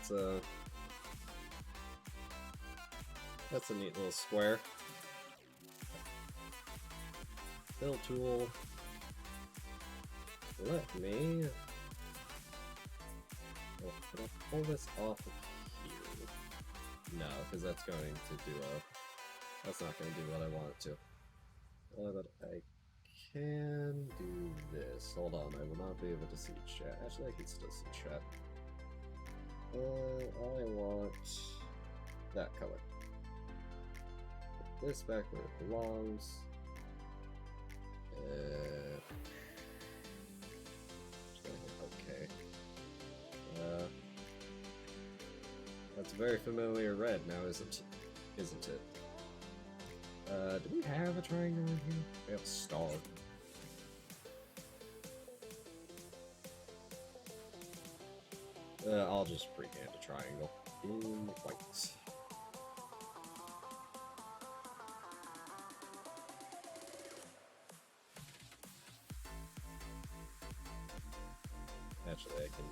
Speaker 1: There, that's a neat little square. Fill tool. Let me. Oh, can I pull this off of here? No, because that's going to do a. That's not going to do what I want it to. But I can do this. Hold on, I will not be able to see chat. Actually, I can still see chat. I want that color. Put this back where it belongs. Okay. That's a very familiar red now, isn't it? Do we have a triangle in here? We have a star. I'll just freehand a triangle in white. Actually, I can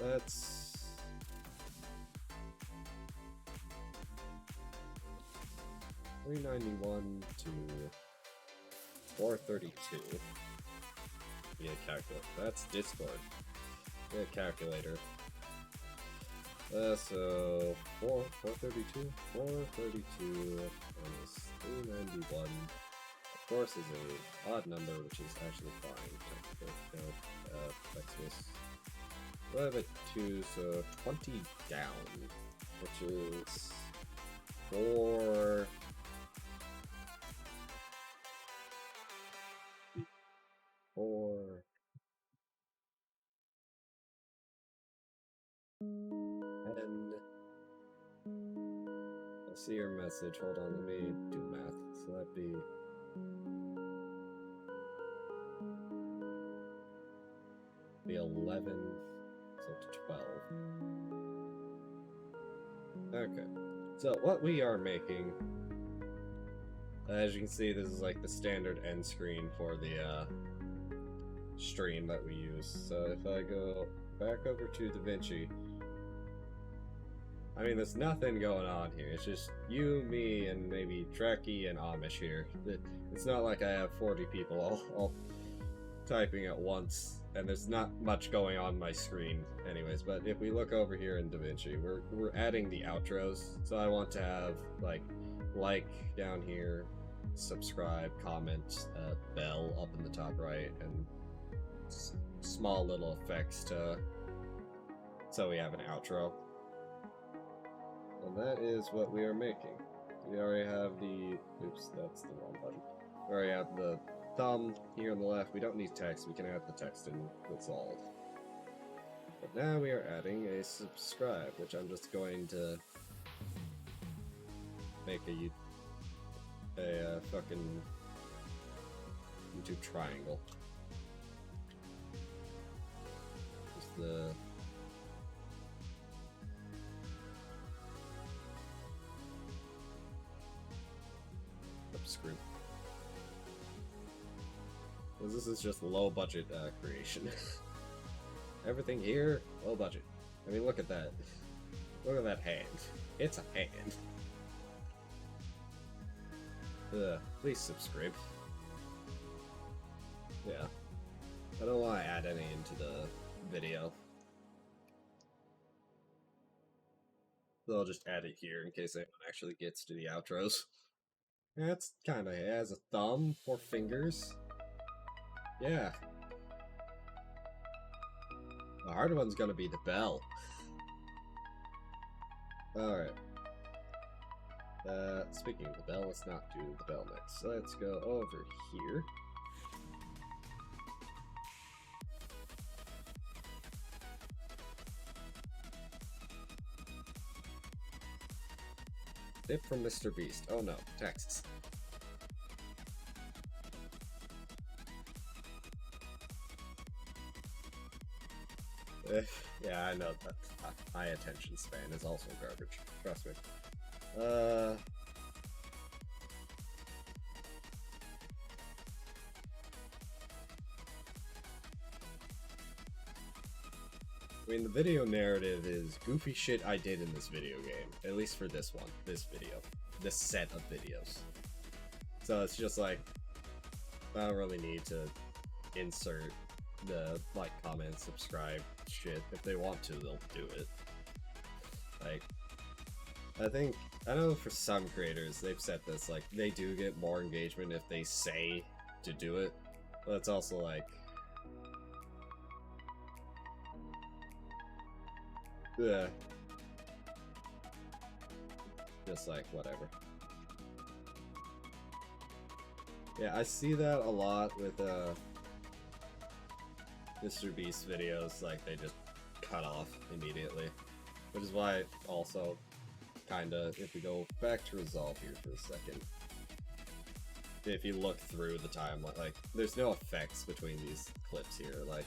Speaker 1: let's 391 to 432. Get a calculator. That's Discord. Get a calculator. So 432 minus 391. Of course, is a odd number, which is actually fine. Xmas. I have it 2, so 20 down, which is 4. And I see your message. Hold on, let me do math. So that'd be 11. to 12. Okay, so what we are making, as you can see, this is like the standard end screen for the stream that we use. So if I go back over to DaVinci, I mean, there's nothing going on here. It's just you, me, and maybe Trekkie and Amish here. It's not like I have 40 people all typing at once, and there's not much going on my screen anyways. But if we look over here in DaVinci, we're adding the outros. So I want to have like down here, subscribe, comment, bell up in the top right, and small little effects so we have an outro. And that is what we are making. We already have the, oops, that's the wrong button. We already have the thumb here on the left. We don't need text, we can add the text in Resolve. But now we are adding a subscribe, which I'm just going to make a fucking YouTube triangle. Just the screw. Because this is just low budget creation. Everything here, low budget. I mean, look at that. Look at that hand. It's a hand. Please subscribe. Yeah. I don't want to add any into the video. So I'll just add it here in case anyone actually gets to the outros. Yeah, it's kinda, it has a thumb, 4 fingers. Yeah. The hard one's gonna be the bell. Alright. Speaking of the bell, let's not do the bell next. Let's go over here. Tip from Mr. Beast. Oh no, Texas. Yeah, I know that my attention span is also garbage. Trust me. I mean, the video narrative is goofy shit I did in this video game. At least for this one. This video. This set of videos. So it's just like, I don't really need to insert the like, comment, subscribe shit. If they want to, they'll do it. Like, I know for some creators, they've said this, like, they do get more engagement if they say to do it. But it's also like, yeah. Just like, whatever. Yeah, I see that a lot with Mr. Beast videos, like they just cut off immediately. Which is why also kinda, if we go back to Resolve here for a second, if you look through the timeline, like there's no effects between these clips here, like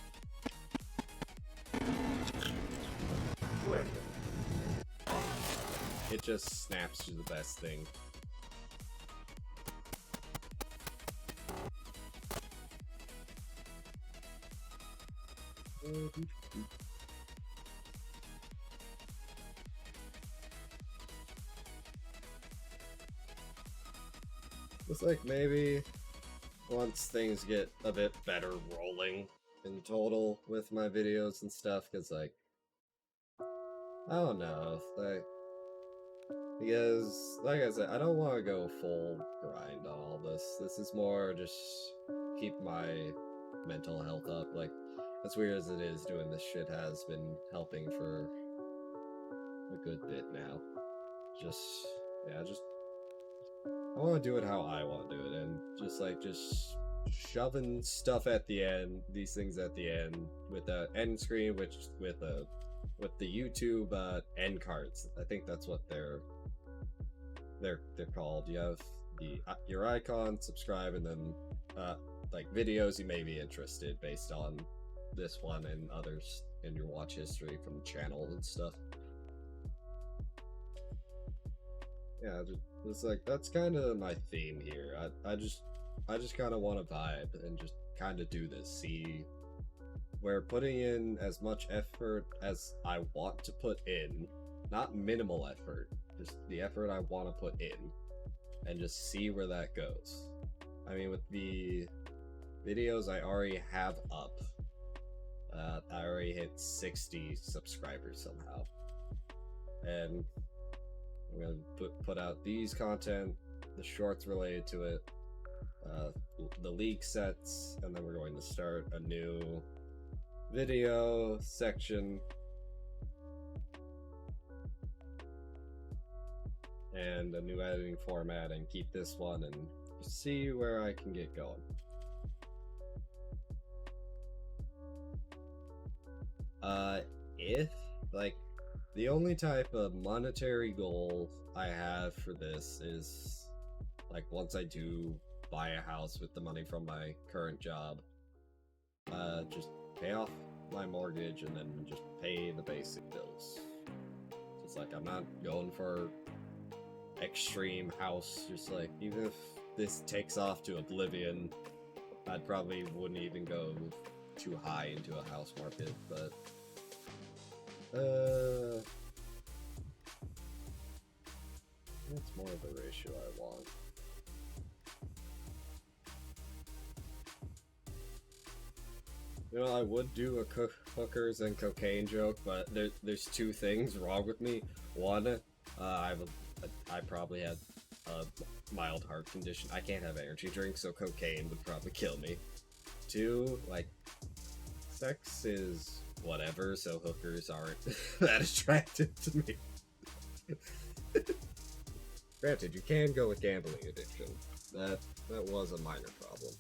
Speaker 1: it just snaps to the best thing. Looks like maybe once things get a bit better rolling in total with my videos and stuff, because like, I don't know, like, because like I said, I don't want to go full grind on all this. This is more just keep my mental health up. Like, as weird as it is, doing this shit has been helping for a good bit now. Just, yeah, just, I want to do it how I want to do it, and just shoving stuff at the end, these things at the end, with the end screen, which, with the YouTube, end cards. I think that's what they're called. You have your icon, subscribe, and then, like, videos you may be interested based on this one and others in your watch history from the channel and stuff. Yeah, it's like that's kind of my theme here. I just kind of want to vibe and just kind of do this. See, we're putting in as much effort as I want to put in, not minimal effort, just the effort I want to put in, and just see where that goes. I mean, with the videos I already have up, I already hit 60 subscribers somehow, and I'm gonna put out these content, the shorts related to it, the league sets, and then we're going to start a new video section and a new editing format, and keep this one and see where I can get going. If like the only type of monetary goal I have for this is like once I do buy a house with the money from my current job, just pay off my mortgage and then just pay the basic bills. It's like I'm not going for extreme house, just like even if this takes off to oblivion, I probably wouldn't even go too high into a house market, but that's more of the ratio I want. You know, I would do a hookers and cocaine joke, but there's two things wrong with me. One, I probably had a mild heart condition. I can't have energy drinks, so cocaine would probably kill me. Two, like, sex is whatever, so hookers aren't that attractive to me. Granted, you can go with gambling addiction. That was a minor problem.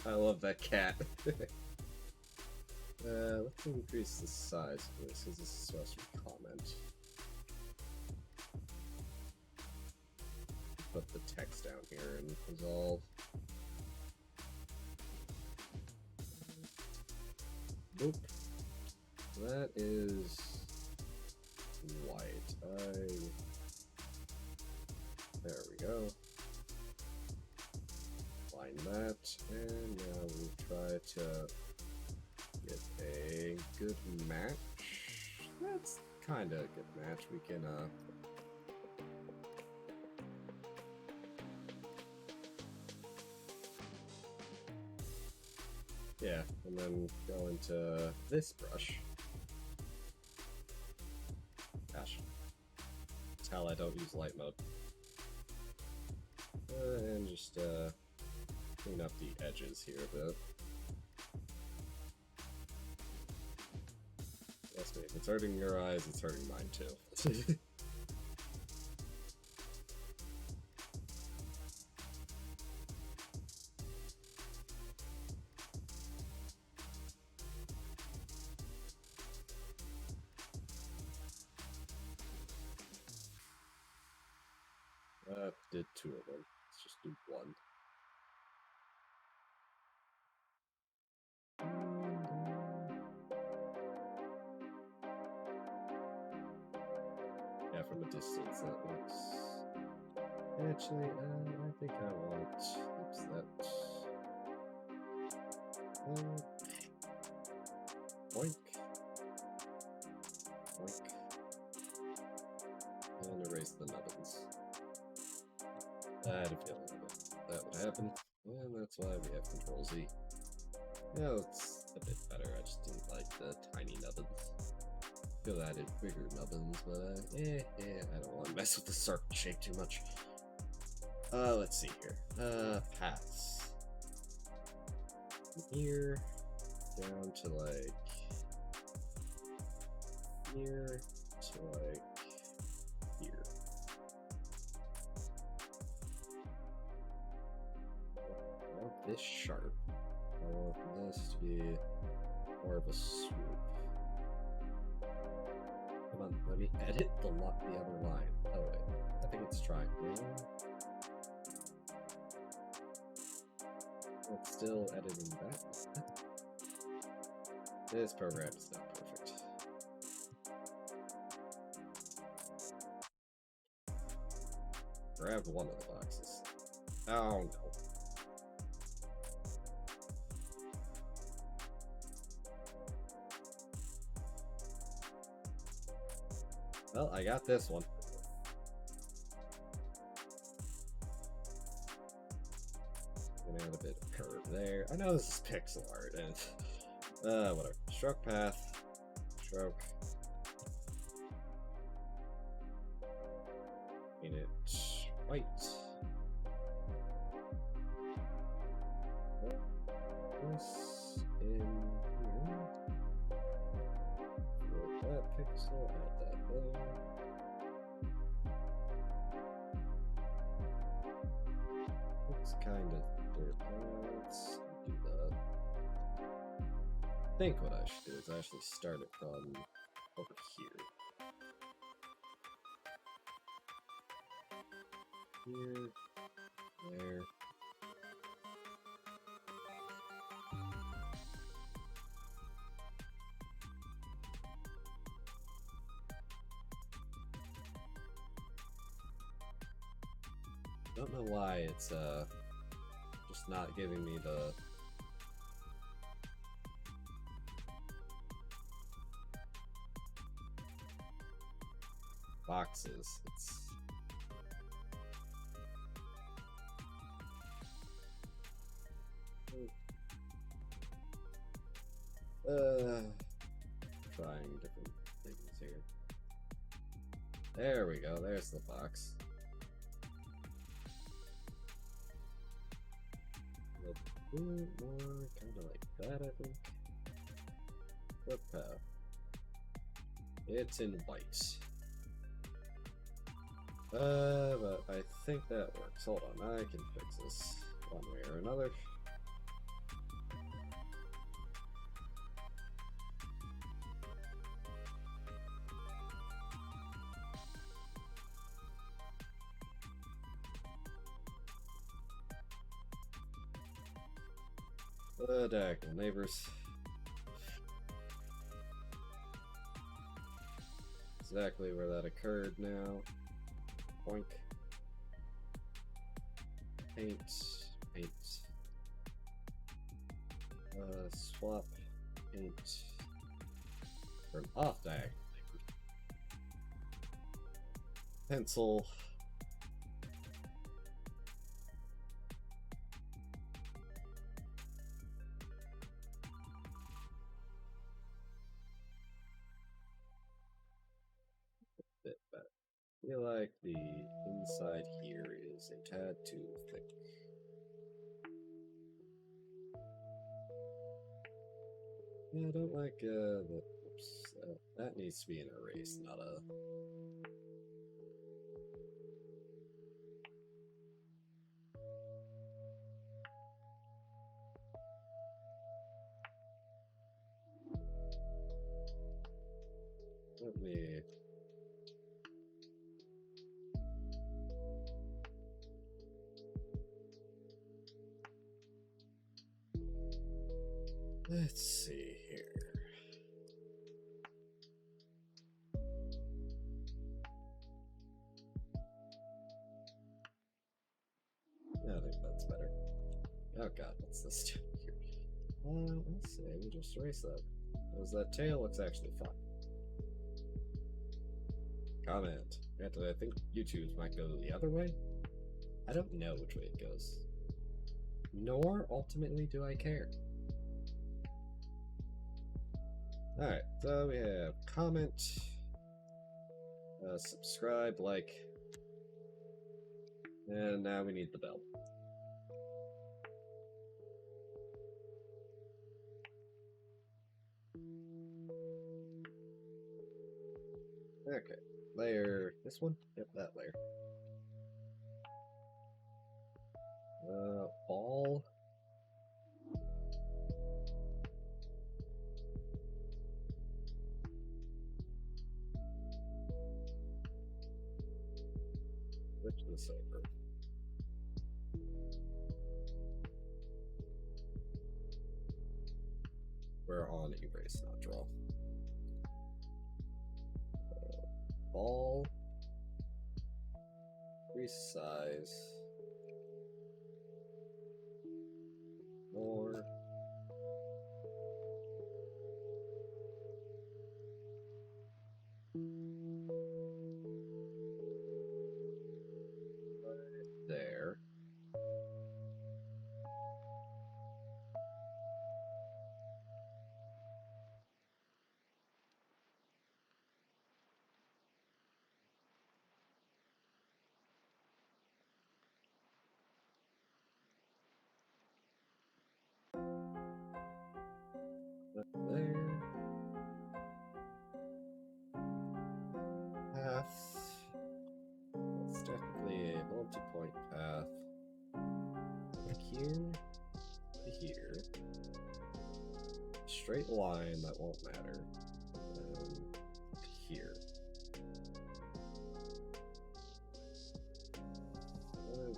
Speaker 1: I love that cat. Let's increase the size of this, because this is supposed to be comment. Put the text down here and resolve. Boop. That is white. There we go. Line that, and now we try to get a good match. That's kind of a good match. We can yeah, and then go into this brush. Gosh, tell I don't use light mode. And just clean up the edges here a bit. Trust me, if it's hurting your eyes, it's hurting mine too. Did two of them. Let's just do one. Yeah, from a distance that looks... Actually, I think I want... Oops, that... Boink. Boink. And erase the nubbins. I had a feeling that would happen, and that's why we have Control Z. Yeah, it's a bit better. I just didn't like the tiny nubbins. Could have added bigger nubbins, but I don't want to mess with the circle shape too much. Let's see here. Paths. From here down to like here to like here. I want this sharp. I want this to be more of a swoop. Come on, Let me edit the other line. Oh wait, I think it's trying. It's still editing that. This program is not perfect. Grab one of the boxes. Oh no. Well, I got this one. Gonna add a bit of curve there. I know this is pixel art and whatever. Stroke path. Stroke. Paint it white. This in here. With that pixel, add that there. Looks kind of dirt. Let's do that. I think what I should do is actually start it from over here. Here, there. Don't know why it's just not giving me the boxes. It's trying different things here. There we go, there's the box. A bit more, kind of like that, I think. Flip path. It's in white. But I think that works. Hold on, I can fix this one way or another. Diagonal neighbors. Exactly where that occurred now. Boink. Paint. Paint. Swap. Paint. From off diagonal neighbors. Pencil. Bit better. I feel like the inside here is a tad too thick. Yeah, I don't like the. Oops, that needs to be an erase, not a. Let me. Let's see here. Yeah, I think that's better. Oh god, what's this doing here? Let's see, we just erase that. Because that tail looks actually fun. Comment. Granted, I think YouTube's might go the other way. I don't know which way it goes. Nor, ultimately, do I care. Alright, so we have comment, subscribe, like, and now we need the bell. Okay, layer, this one? Yep, that layer. Ball. Switch this over. We're on erase, not draw. Ball. Resize. More. Right there. There. Path. It's technically a multi-point path. Like here to here. Straight line that won't matter. And here. I want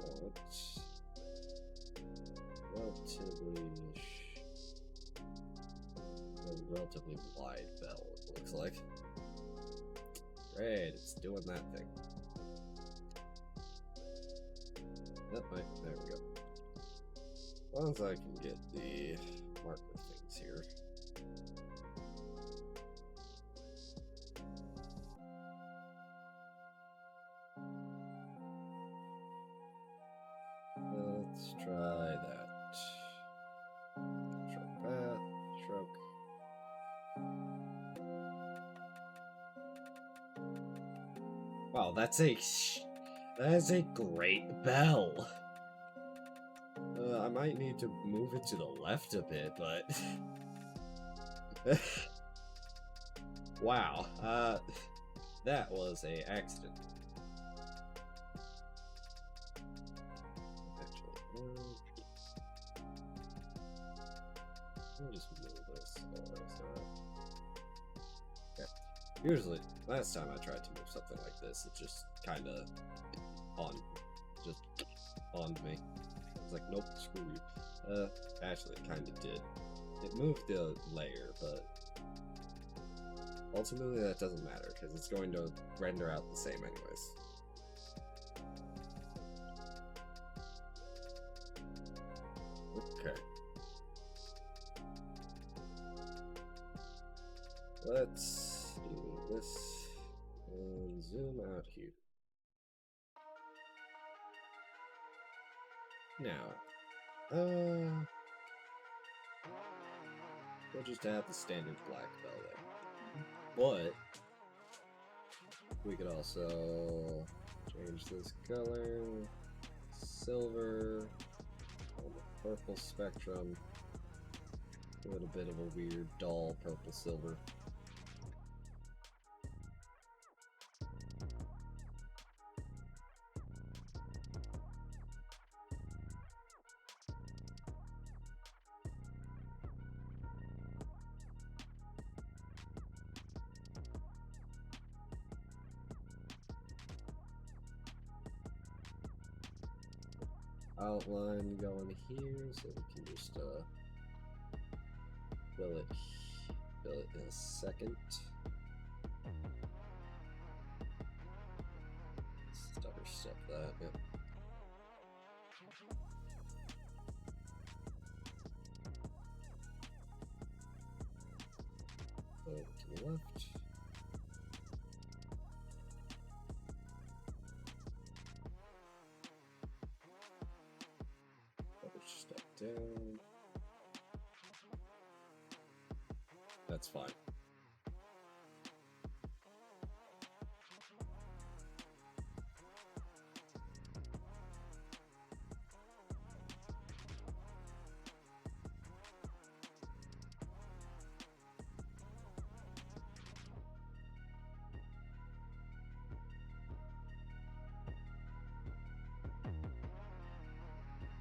Speaker 1: relatively wide bell, it looks like. Great, it's doing that thing. That might, there we go. As long as I can get the marker things here. Let's try that. Stroke path, stroke. Wow, that is a great bell. I might need to move it to the left a bit, but wow, that was a accident. Actually, let me just move this. Okay. Usually, last time I tried to move something like this, it just kind of on me. I was like, nope, screw you. Actually, it kind of did. It moved the layer, but ultimately that doesn't matter because it's going to render out the same anyways. Okay. Let's do this and zoom out here. Now, we'll just have the standard black bell there. But we could also change this color, silver, on the purple spectrum, give it a bit of a weird dull purple silver. Outline going here, so we can just fill it in a second. Stutter step that, yep. Over to the left. Step down. That's fine.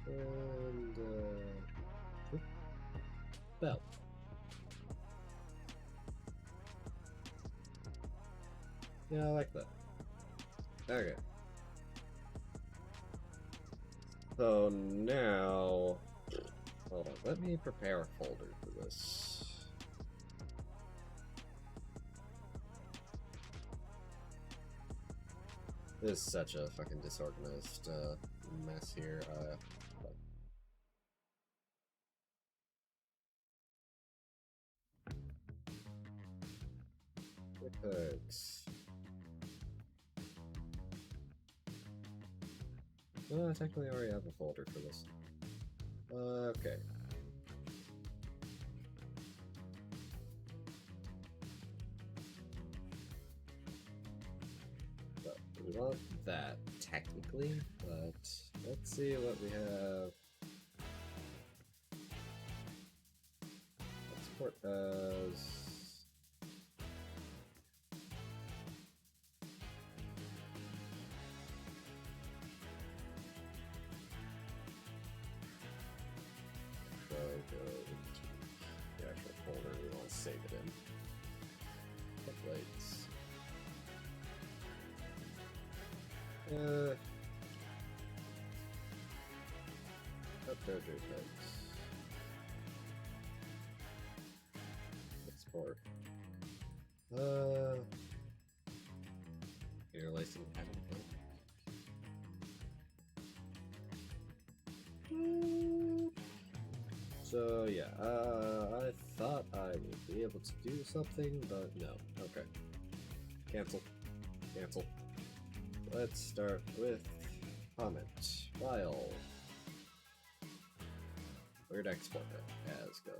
Speaker 1: And bell. Yeah, I like that. Okay. So now, hold on, let me prepare a folder for this. This is such a fucking disorganized mess here. Thanks. Well, I technically already have a folder for this. Okay. So, we want that, technically, but let's see what we have. Export as... go to the actual folder we want to save it in. Templates. Upload JPEGs. Export. Interlacing pattern code. So yeah, I thought I would be able to do something, but no. Okay. Cancel. Cancel. Let's start with comment. File. Where'd export as go?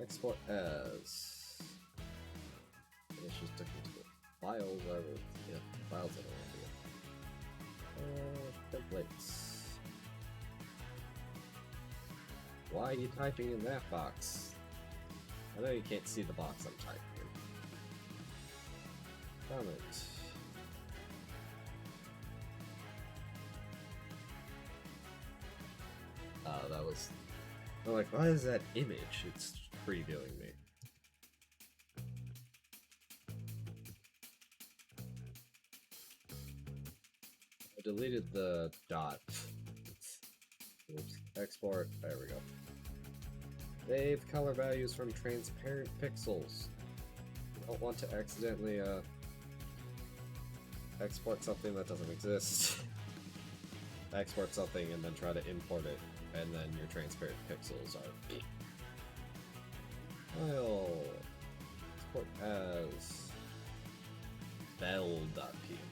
Speaker 1: Export as. Let's just took me to the files. Yeah, files I don't want to. Templates. Why are you typing in that box? I know you can't see the box I'm typing in. Comment. That was... I'm like, why is that image? It's previewing me. I deleted the dot. Oops. Export. There we go. Save color values from transparent pixels. You don't want to accidentally export something that doesn't exist. Export something and then try to import it, and then your transparent pixels are file. Export as bell.png.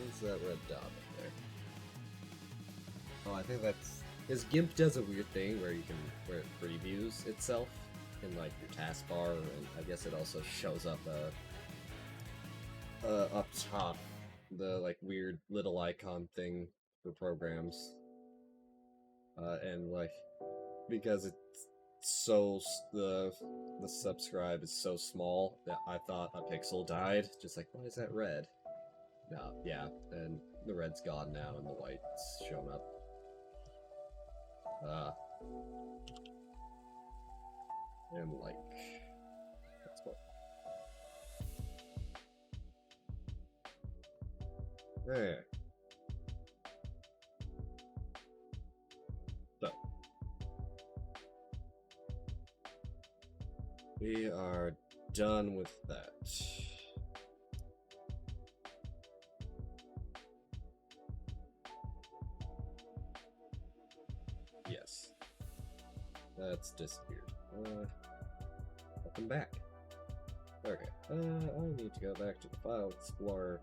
Speaker 1: What's that red dot up there? Oh, I think that's... Because GIMP does a weird thing where it previews itself in like your taskbar, and I guess it also shows up up top, the like weird little icon thing for programs. And like, because it's so the subscribe is so small that I thought a pixel died. Just like, why is that red? No, yeah, and the red's gone now and the white's shown up. And like, that's what. There. So. We are done with that. Yes. That's disappeared. Welcome back. Okay. I need to go back to the File Explorer.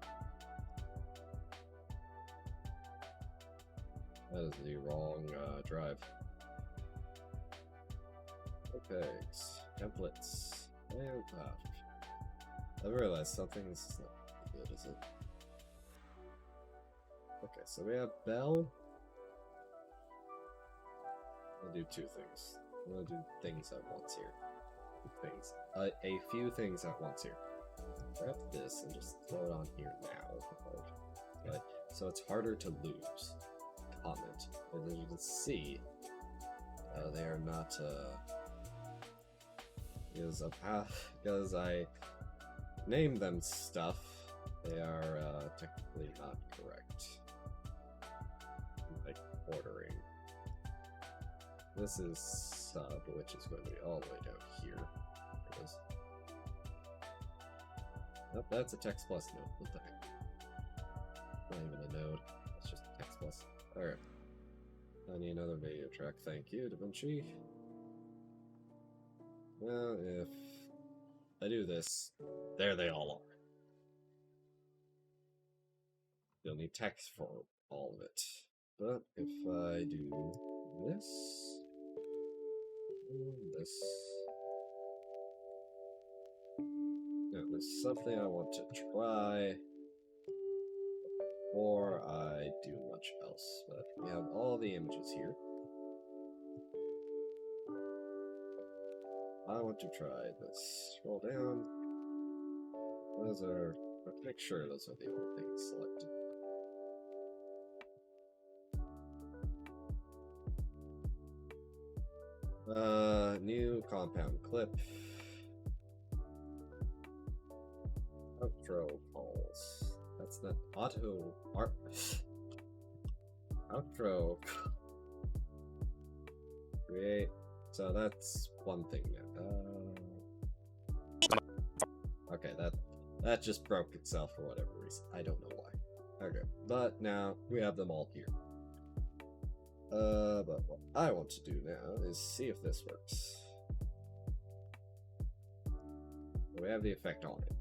Speaker 1: That is the wrong drive. Okay. Templates. And I realized something. This is not good, is it? Okay, so we have Bell. I'll do two things. I'm gonna do things at once here. Things. A few things at once here. Grab this and just throw it on here now. Right? So it's harder to lose. Comment. And as you can see, they are not because I named them stuff. They are technically not correct. Like ordering. This is sub, which is going to be all the way down here. There it is. Nope, that's a text plus node. What the heck? Not even a node. It's just text plus. Alright. I need another video track. Thank you, DaVinci. Well, if I do this, there they all are. You'll need text for all of it. But if I do this, and this, now there's something I want to try before I do much else. But we have all the images here. I want to try this. Scroll down. Those are. Let's make sure those are the only things selected. New compound clip. Outro calls. That's the auto art. Outro. Create. So that's one thing now. Okay, that just broke itself for whatever reason. I don't know why. Okay, but now we have them all here. But what I want to do now is see if this works. We have the effect on it.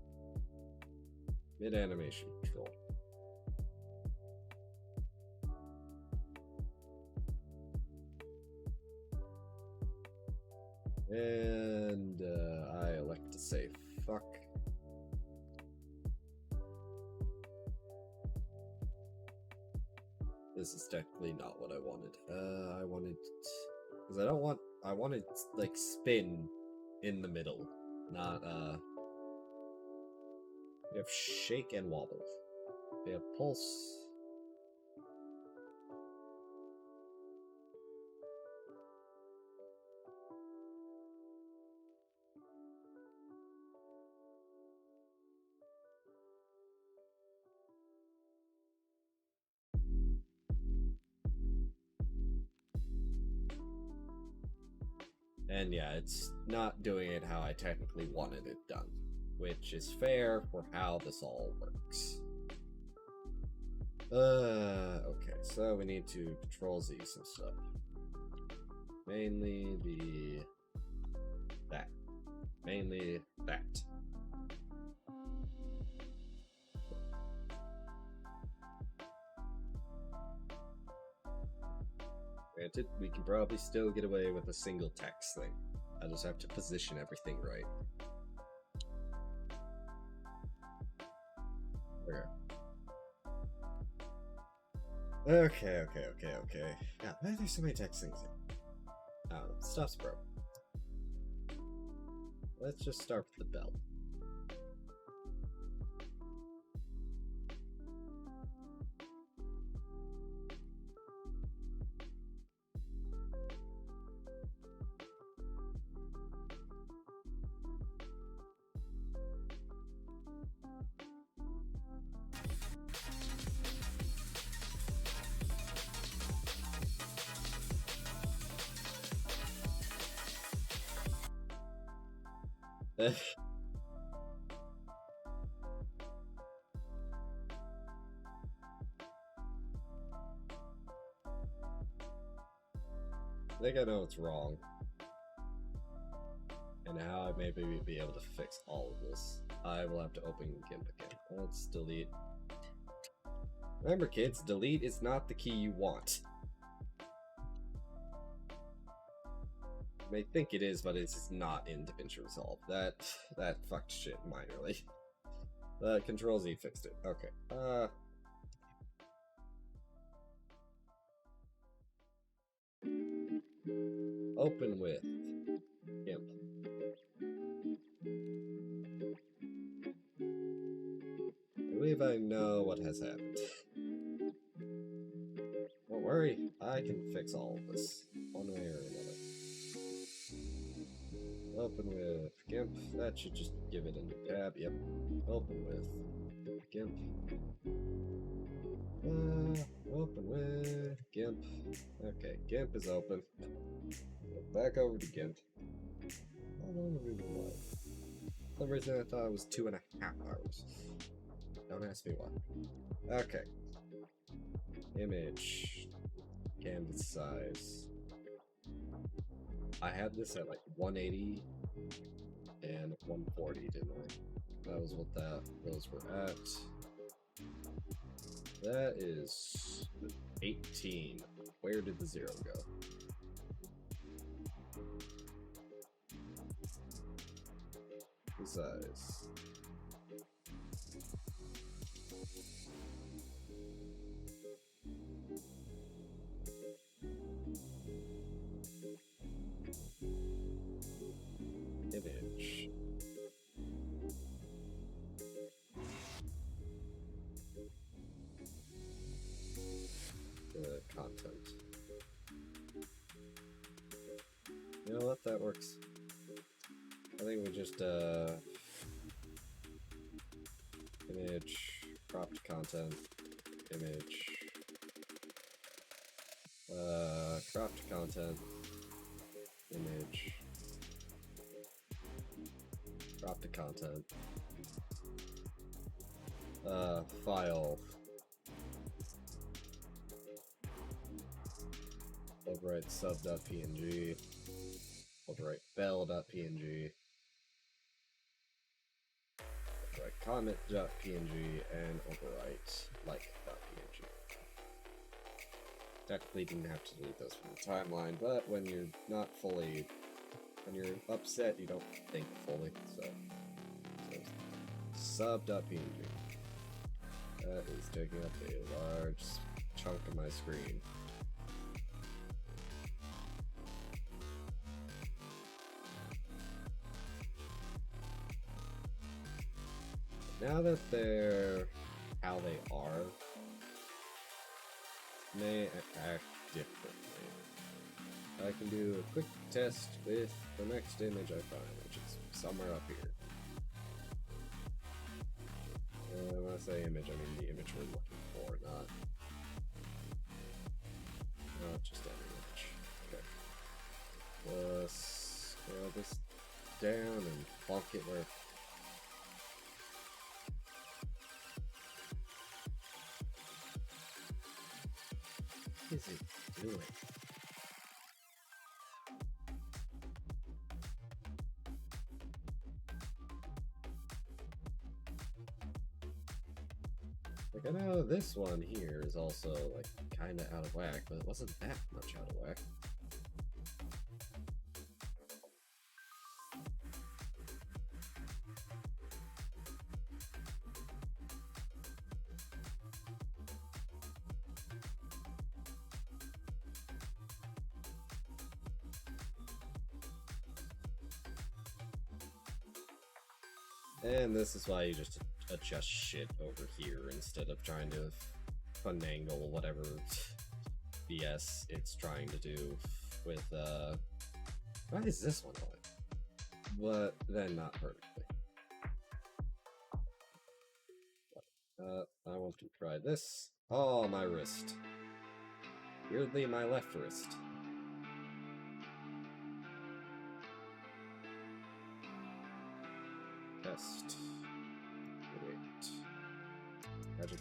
Speaker 1: Mid-animation control. And I elect to say fuck. This is technically not what I wanted. I wanted, because I wanted like spin in the middle, not we have shake and wobble. We have pulse. And yeah, it's not doing it how I technically wanted it done, which is fair for how this all works. Okay, so we need to Control Z some stuff. Mainly that. Granted, we can probably still get away with a single text thing. I just have to position everything right. Okay. Yeah, why are there so many text things in? Stuff's broke. Let's just start with the belt. I think I know what's wrong. And how I may be able to fix all of this. I will have to open GIMP again. Let's delete. Remember kids, delete is not the key you want. You may think it is, but it's not in DaVinci Resolve. That fucked shit minorly. Control Z fixed it. Okay. Open with GIMP. I believe I know what has happened. Don't worry, I can fix all of this, one way or another. Open with GIMP. That should just give it a new tab. Yep. Open with GIMP. Open with GIMP. Okay, GIMP is open. Go back over to GIMP. How long have we been live? For some reason I thought it was 2.5 hours. Don't ask me why. Okay. Image. Canvas size. I had this at like 180 and 140, didn't I? That was what those were at. That is 18. Where did the 0 go? The size. Image. The content. You know what? That works. I think we just image, cropped content, image, cropped content, image, cropped content, file, overwrite sub.png, overwrite bell.png, overwrite comment.png, and overwrite like.png. Technically didn't have to delete those from the timeline, but when you're not fully, when you're upset, you don't think fully, so sub.png. That is taking up a large chunk of my screen. Now that they're how they are, may act differently. I can do a quick test with the next image I find, which is somewhere up here. When I say image, I mean the image we're looking for, not just any image. Okay. Let's scale this down and plonk it where. What is it doing? Like, I know this one here is also, like, kinda out of whack, but it wasn't that much out of whack. And this is why you just adjust shit over here instead of trying to finagle whatever BS it's trying to do with, why is this one on? But then not perfectly. I want to try this. Oh, my wrist. Weirdly, my left wrist. Test. Wait. Magic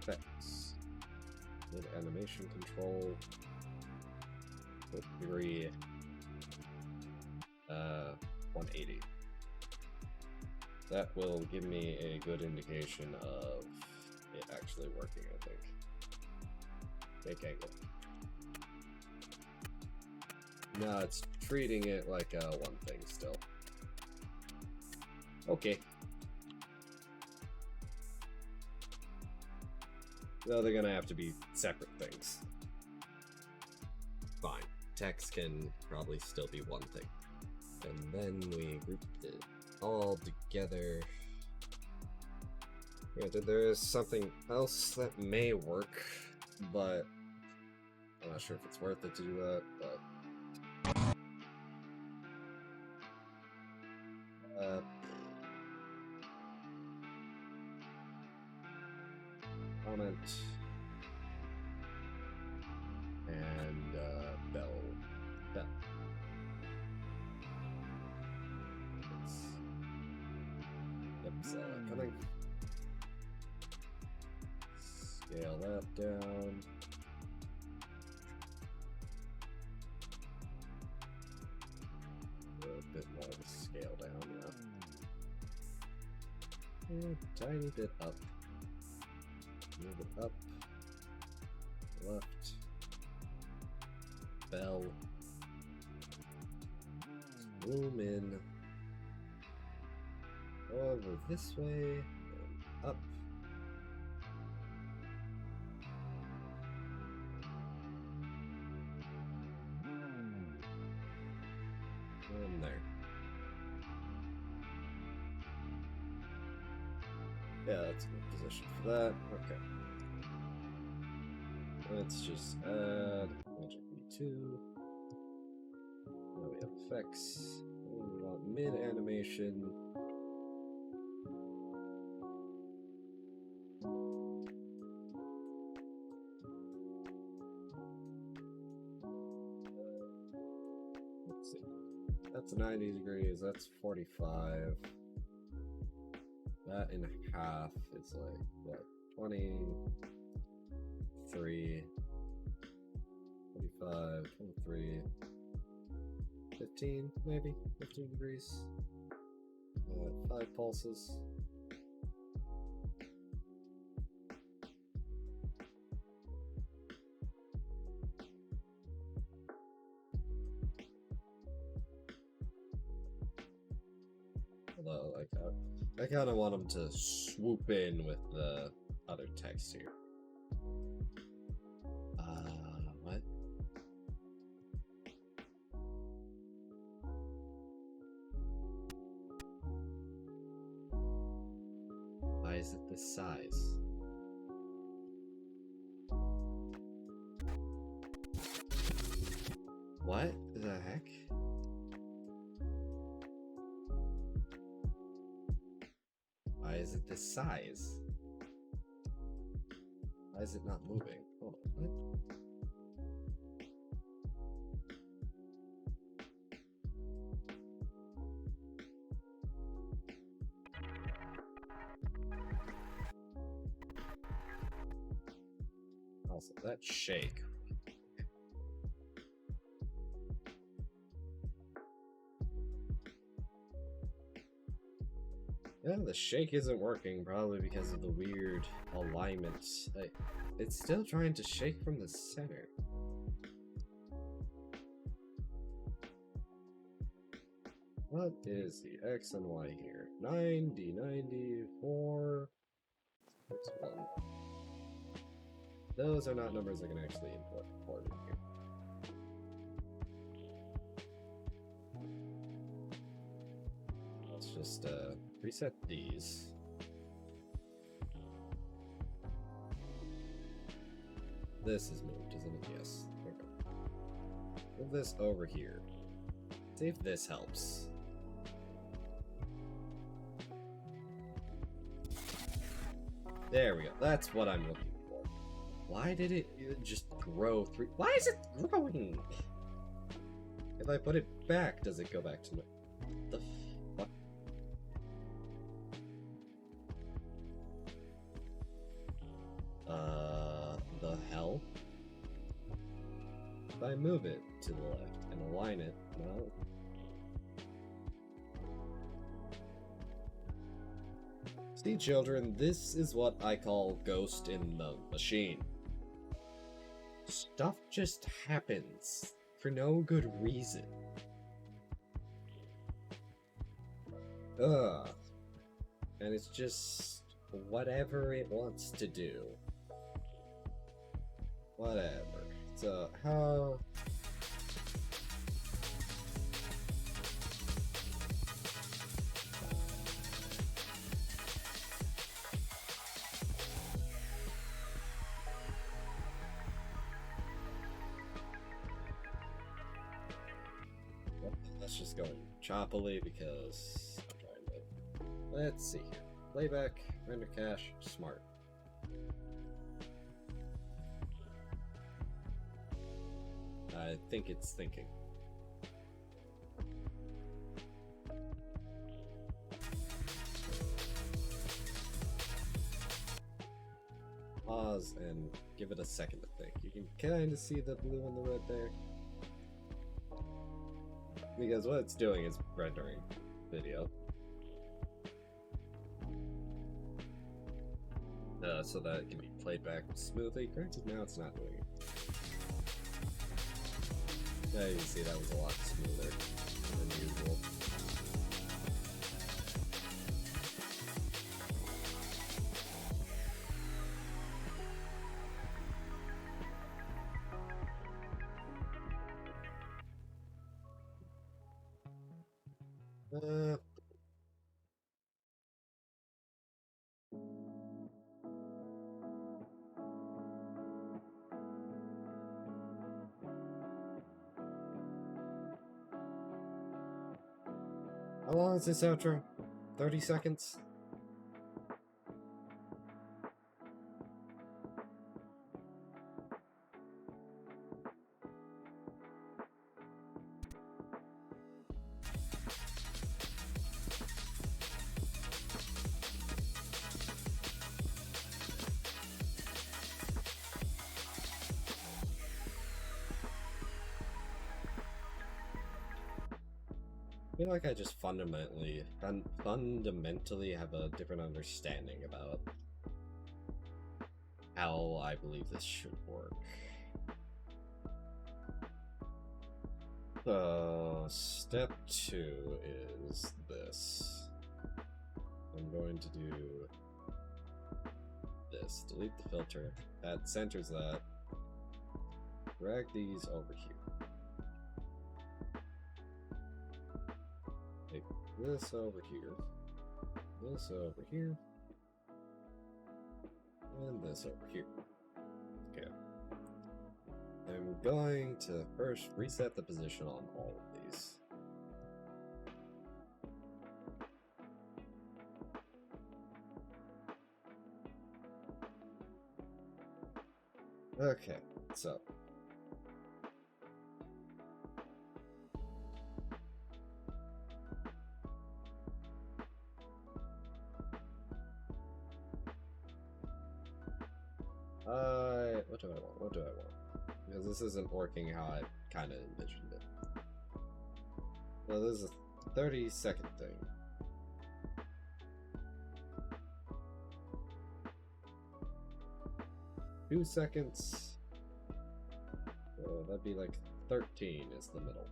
Speaker 1: effects. Mid animation control. With degree 180. That will give me a good indication of it actually working, I think. Make angle. No, it's treating it like one thing still. Okay. No, they're gonna have to be separate things. Fine. Text can probably still be one thing. And then we group it all together. Granted, there is something else that may work, but not sure if it's worth it to do that, but comment and bell. Yep, saw that coming. Scale that down. A bit more of a scale down, yeah. Tiny bit up. Move it up. Left. Bell. Zoom in. Over this way. And up. And there. Yeah, that's a good position for that. Okay. Let's just add Magic V2. Now we have effects. We want mid animation. Let's see. That's 90 degrees. That's 45. That in half is like what? 23, 25, 23, 15 maybe? 15 degrees. 5 pulses. Although, like, I kind of want them to swoop in with the other text here. What? Why is it this size? What the heck? Why is it this size? Why is it not moving? Oh, what? Also, that shake. Yeah, the shake isn't working, probably because of the weird alignment. It's still trying to shake from the center. What is the X and Y here? 90, 94, 61. Those are not numbers I can actually input for me here. Let's just reset these. This is moved, isn't it? Yes. There we go. Move this over here. See if this helps. There we go. That's what I'm looking for. Why did it just grow through? Why is it growing? If I put it back, does it go back to the fuck? The hell? If I move it to the left and align it, no. See, children, this is what I call ghost in the machine. Stuff just happens for no good reason. Ugh. And it's just whatever it wants to do. Whatever. So, how... Let's just go choppily because I'm trying to. Let's see here. Playback, render cache, smart. I think it's thinking. Pause and give it a second to think. You can kind of see the blue and the red there. Because what it's doing is rendering video. So that it can be played back smoothly. Granted, now it's not doing it. Yeah, you can see that was a lot smoother than usual. How long is this outro? 30 seconds? I feel like I just fundamentally have a different understanding about how I believe this should work. So, step 2 is this. I'm going to do this. Delete the filter. That centers that. Drag these over here. Take this over here. This over here. And this over here. Okay. I'm going to first reset the position on all of these. Okay, so. What do I want? What do I want? Because this isn't working how I kind of envisioned it. So this is a 30-second thing. Two seconds. So that'd be like 13 is the middle.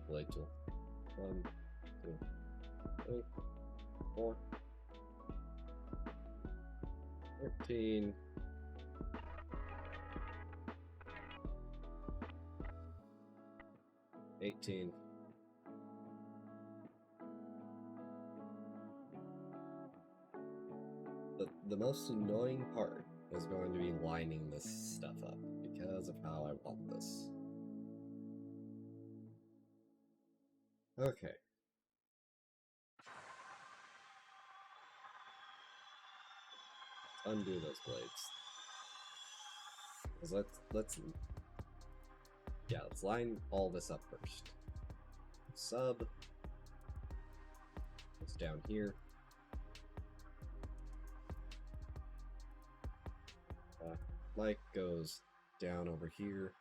Speaker 1: Blade tool. 1, 2, 3, 4, 13. $18. The most annoying part is going to be lining this stuff up because of how I want this. Okay. Undo those blades. Let's line all this up first. Sub goes down here. Like goes down over here.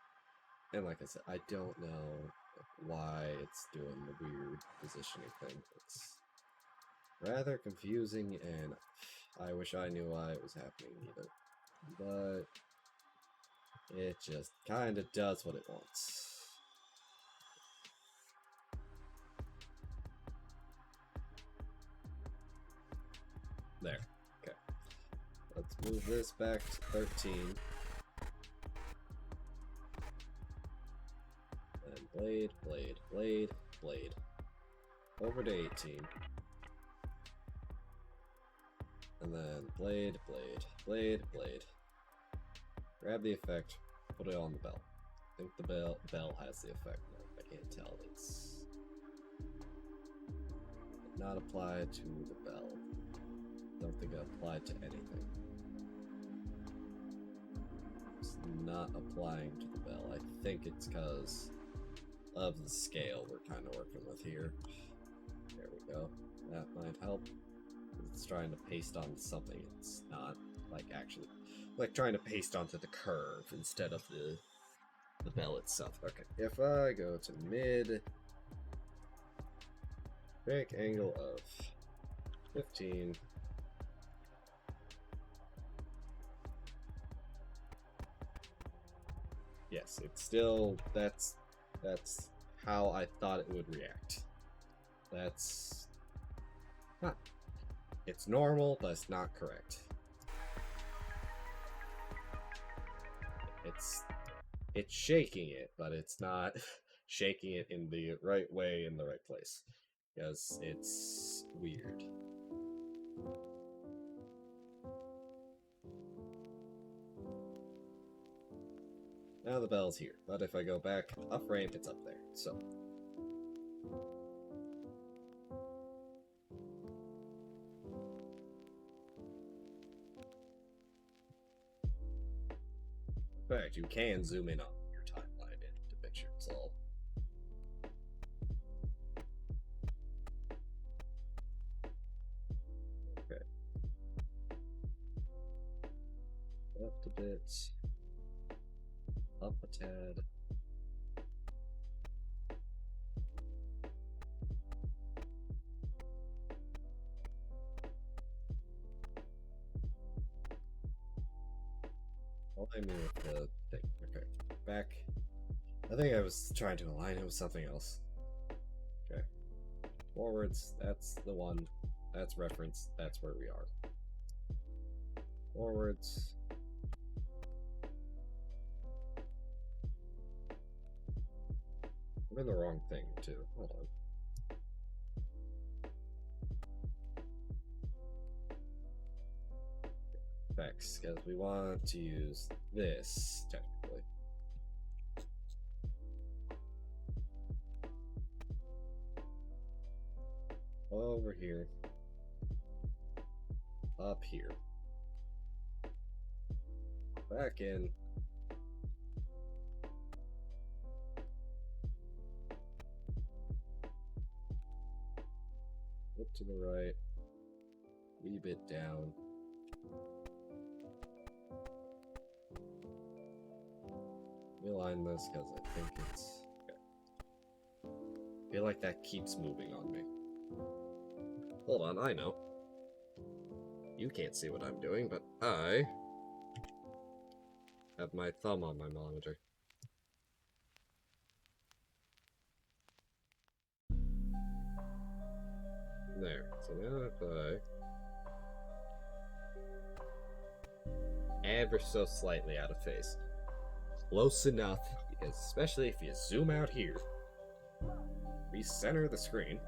Speaker 1: And like I said, I don't know why it's doing the weird positioning thing. It's rather confusing, and I wish I knew why it was happening either. But it just kind of does what it wants. There. Okay. Let's move this back to 13. And blade, blade, blade, blade. Over to 18. And then blade, blade, blade, blade. Grab the effect, put it on the bell. I think the bell has the effect. No, I can't tell. It's not applied to the bell. Don't think it applied to anything. It's not applying to the bell. I think it's because of the scale we're kind of working with here. There we go. That might help. It's trying to paste on something. It's not like actually like trying to paste onto the curve instead of the bell itself. Okay, if I go to mid, break angle of 15. Yes, it's still, that's how I thought it would react. That's not, it's normal, but it's not correct. It's shaking it, but it's not shaking it in the right way in the right place, because it's weird. Now the bell's here, but if I go back up ramp, it's up there, so. In fact, you can zoom in on your timeline into pictures all. Okay. Left a bit. Up a tad. Align me with the thing. Okay. Back. I think I was trying to align it with something else. Okay. Forwards, that's the one. That's reference. That's where we are. Forwards. I'm in the wrong thing, too. Hold on. Effects, because we want to use this, technically. Over here. Up here. Back in. Up to the right. Wee bit down. Realign this because I think it's okay. I feel like that keeps moving on me. Hold on, I know. You can't see what I'm doing, but I have my thumb on my monitor. There. So now if I ever so slightly out of phase. Close enough, because especially if you zoom out here, recenter the screen.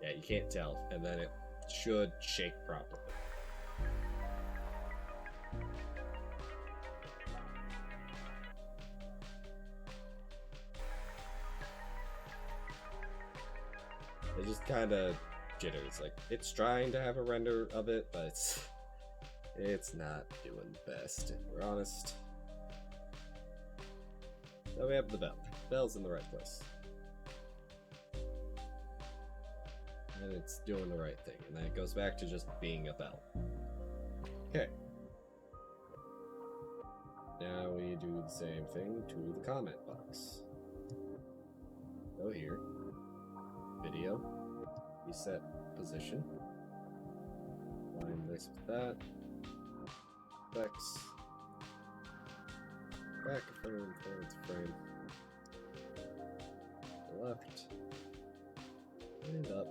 Speaker 1: Yeah, you can't tell, and then it should shake properly. It just kind of jitters. Like, it's trying to have a render of it, but it's not doing the best, if we're honest. So we have the bell. Bell's in the right place. And it's doing the right thing, and then it goes back to just being a bell. Okay. Now we do the same thing to the comment box. Go here. Video. Reset position. Line this with that. Effects. Back a frame, forward frame. Left. And up.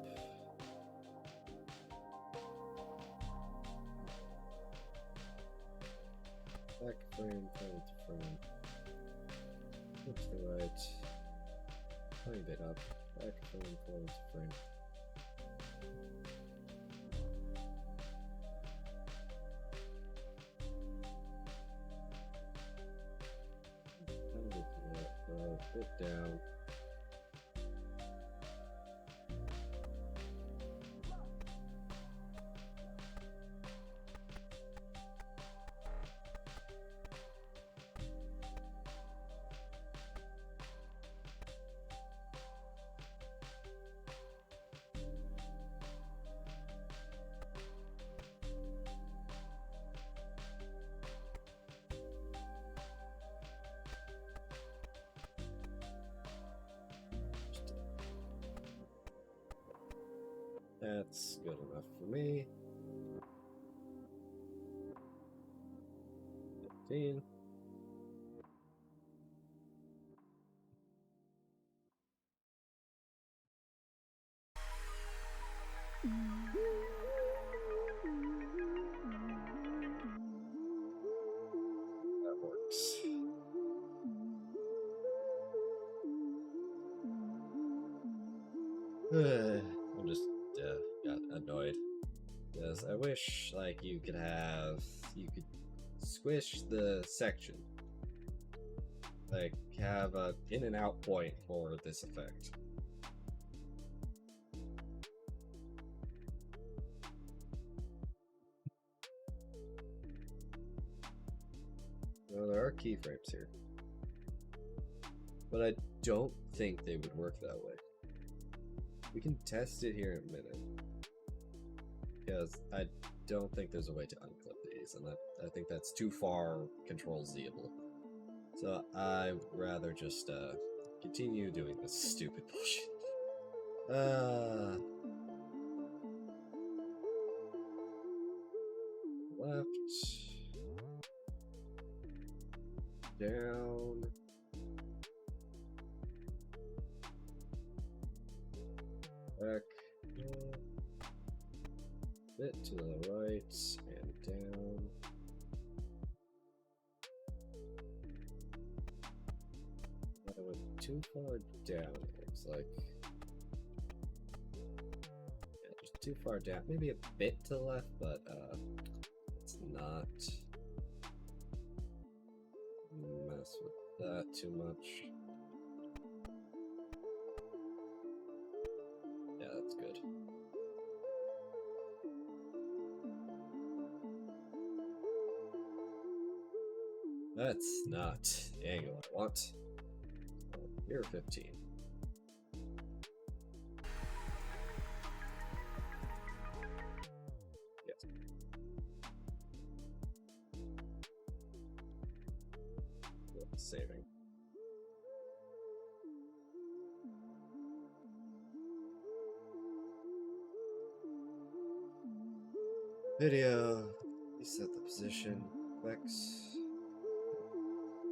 Speaker 1: Back frame, forward frame. Up to the right. Tiny bit up. Back frame, forward frame. down. That's good enough for me. 15. That works. I'm just got annoyed because I wish like you could squish the section, like have a in and out point for this effect. Well, there are keyframes here, but I don't think they would work that way. We can test it here in a minute, because I don't think there's a way to unclip these, and I think that's too far Control-Z-able. So I'd rather just continue doing this stupid bullshit. Left, down, back, bit to the right, and down. I went too far down, it looks like. Yeah, just too far down. Maybe a bit to the left, but it's not. Mess with that too much. Yeah, that's good. That's not the angle I want. So here, 15. Yes. Saving. Video. Reset the position. X.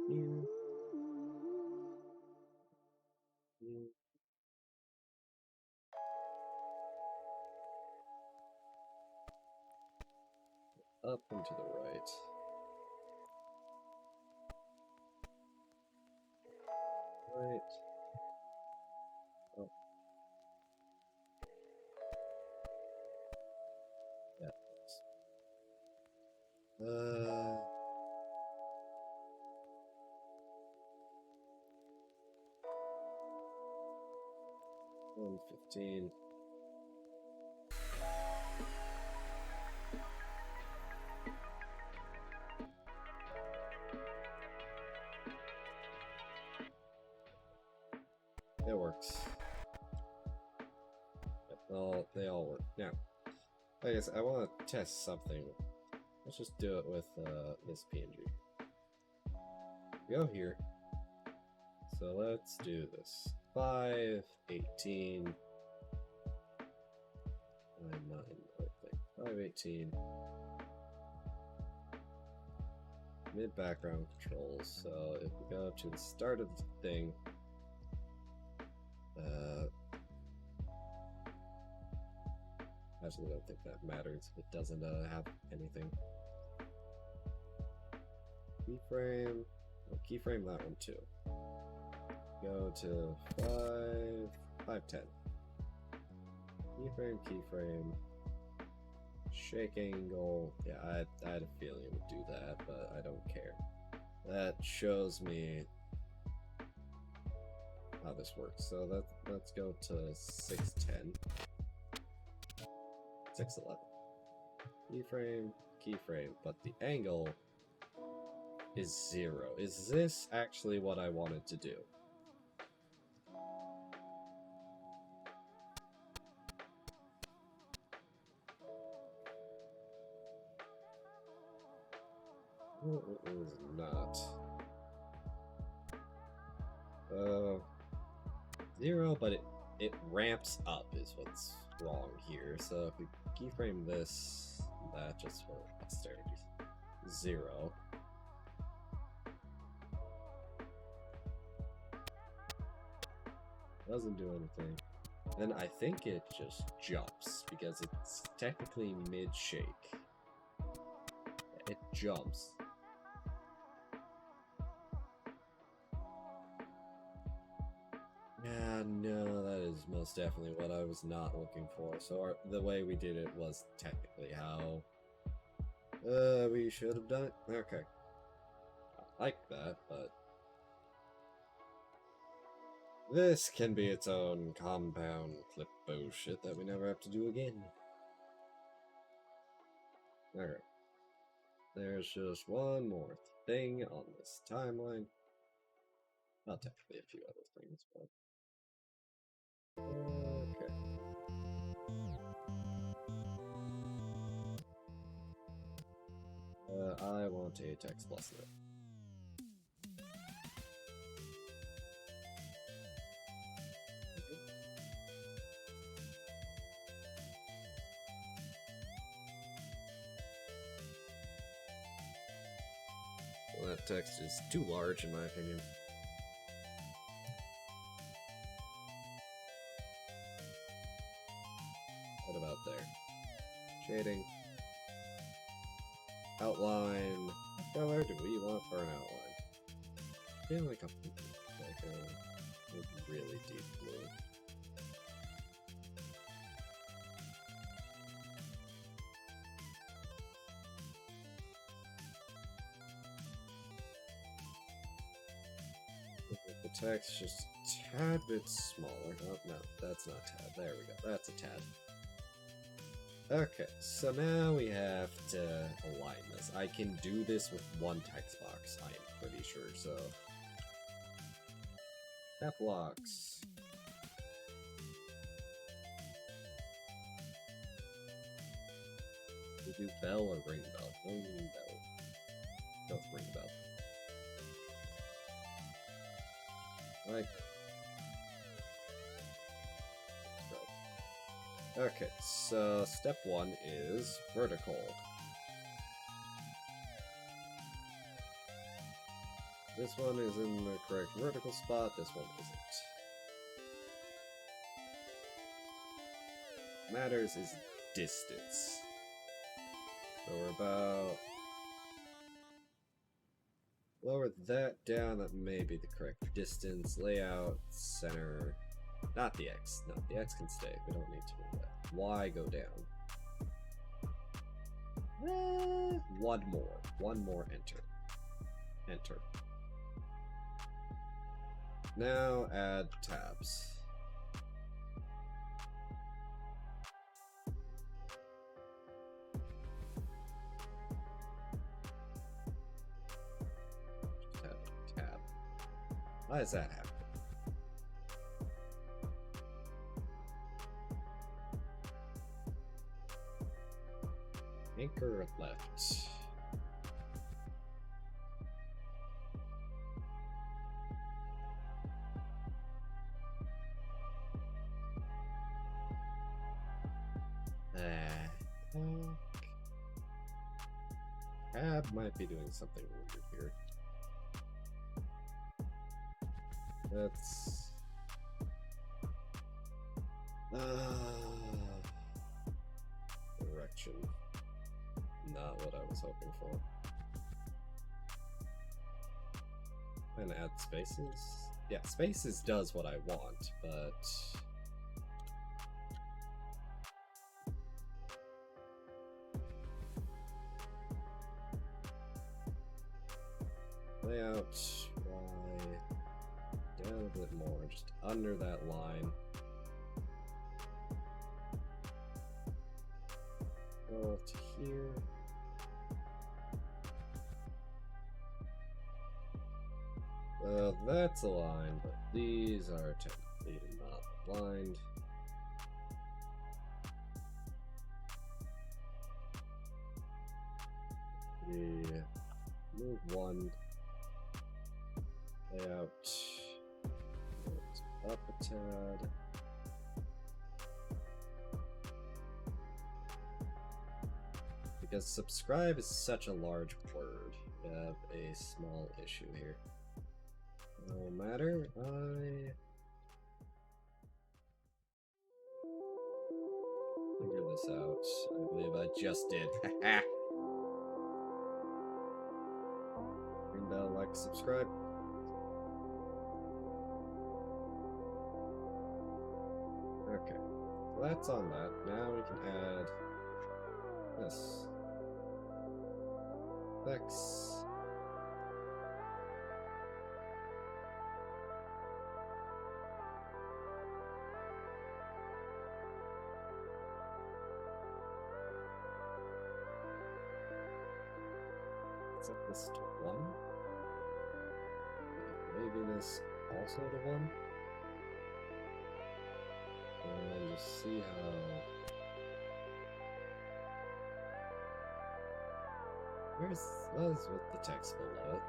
Speaker 1: Here. Here. Up and to the right. Right. Oh. Yeah. 115. It works. Yep, they all work. Now, I guess I want to test something. Let's just do it with this PNG. Go here. So let's do this. 5, 18, 9, I think. 5, 18. Mid background controls. So if we go to the start of the thing, actually, I don't think that matters. It doesn't have anything. Keyframe. Oh, keyframe that one too. Go to 510. Keyframe. Shake angle. Yeah, I had a feeling it would do that, but I don't care. That shows me how this works. So let's go to 610. 611. Keyframe, keyframe, but the angle is 0. Is this actually what I wanted to do? No, it is not. 0, but it ramps up is what's wrong here. So if we keyframe this, that just for posterity. 0. Doesn't do anything. Then I think it just jumps because it's technically mid-shake. It jumps. Yeah, no, that is most definitely what I was not looking for. So the way we did it was technically how we should have done it. Okay. I like that, but this can be its own compound clip bullshit that we never have to do again. Alright. There's just one more thing on this timeline. Well, technically a few other things, but... Okay. I want a text plus it. Well, that text is too large in my opinion. What about there? Shading. Outline. What color do we want for an outline? I feel like a really deep blue. The text just a tad bit smaller. Oh, no, that's not tad. There we go. That's a tad. Okay, so now we have to align this. I can do this with one text box, I am pretty sure, so... Cap locks. We do bell or ring bell? Ring bell. Go with ring bell. Like... Okay, so step 1 is vertical. This one is in the correct vertical spot, this one isn't. What matters is distance. So we're about... Lower that down, that may be the correct distance. Layout, center... Not the X. No, the X can stay. We don't need to move that. Y go down. One more. One more enter. Enter. Now add tabs. Just add a tab. Why does that happen? Anchor left. Tab might be doing something weird here. That's... Direction. Not what I was hoping for. And add spaces? Yeah, spaces does what I want, but... Layout, Y, down a bit more, just under that line. Go to here. That's a line, but these are technically not aligned. We move one layout up a tad. Because subscribe is such a large word, we have a small issue here. No matter, I figure this out. I believe I just did. Green bell, like, subscribe. Okay, so that's on that. Now we can add this. X. Set this to 1. Maybe this also to 1. And just see how. Where's with the text below it?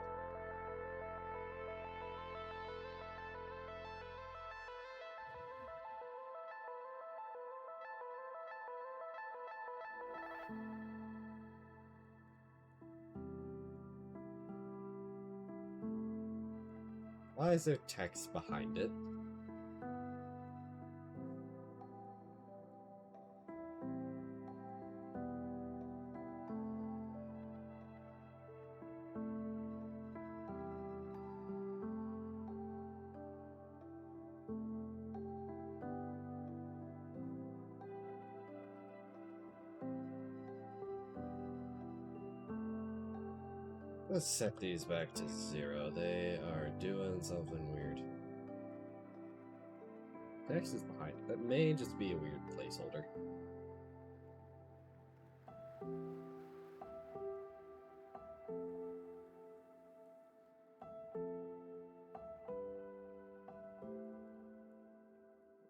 Speaker 1: Why is there text behind it? Let's set these back to 0. They are doing something weird. Text is behind it. That may just be a weird placeholder.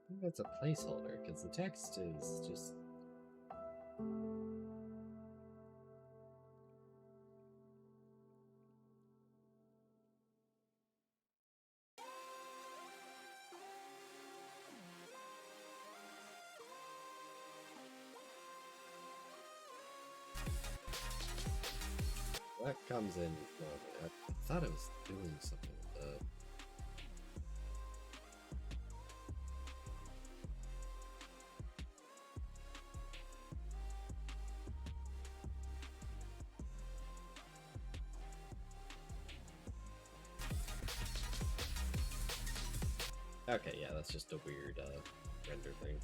Speaker 1: I think that's a placeholder, because the text is just... That comes in normally. I thought it was doing something with that. Okay, yeah, that's just a weird render thing.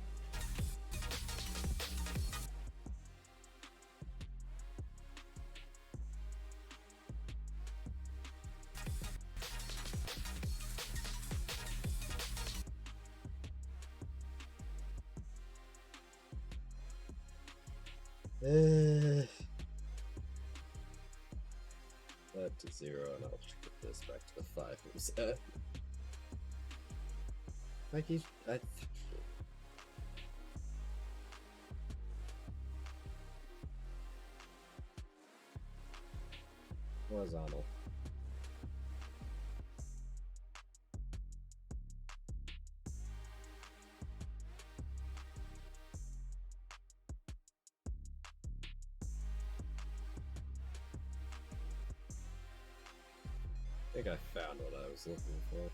Speaker 1: That to 0, and I'll just put this back to the 5 it was at. Like he's... Horizontal. I think I found what I was looking for.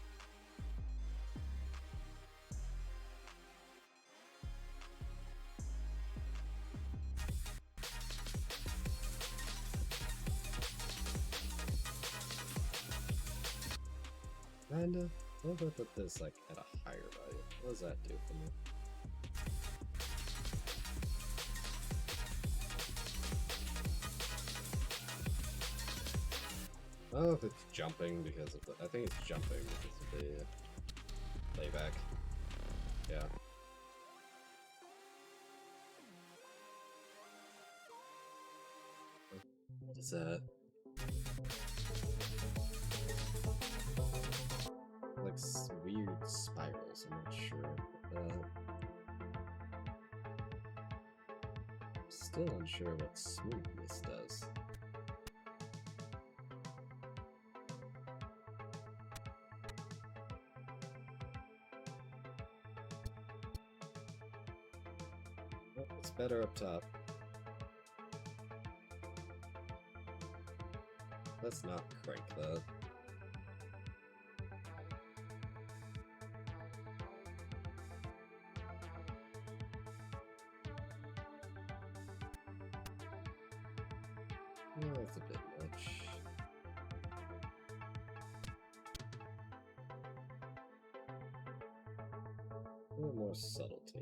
Speaker 1: Kinda. What if I put this like at a higher value? What does that do for me? I don't know if it's jumping because of the... I think it's jumping because of the... playback. Yeah. What is that? Like weird spirals, I'm not sure. Still unsure what smoothness does. Oh, it's better up top. Let's not crank that. Oh, that's a bit much. A little more subtlety.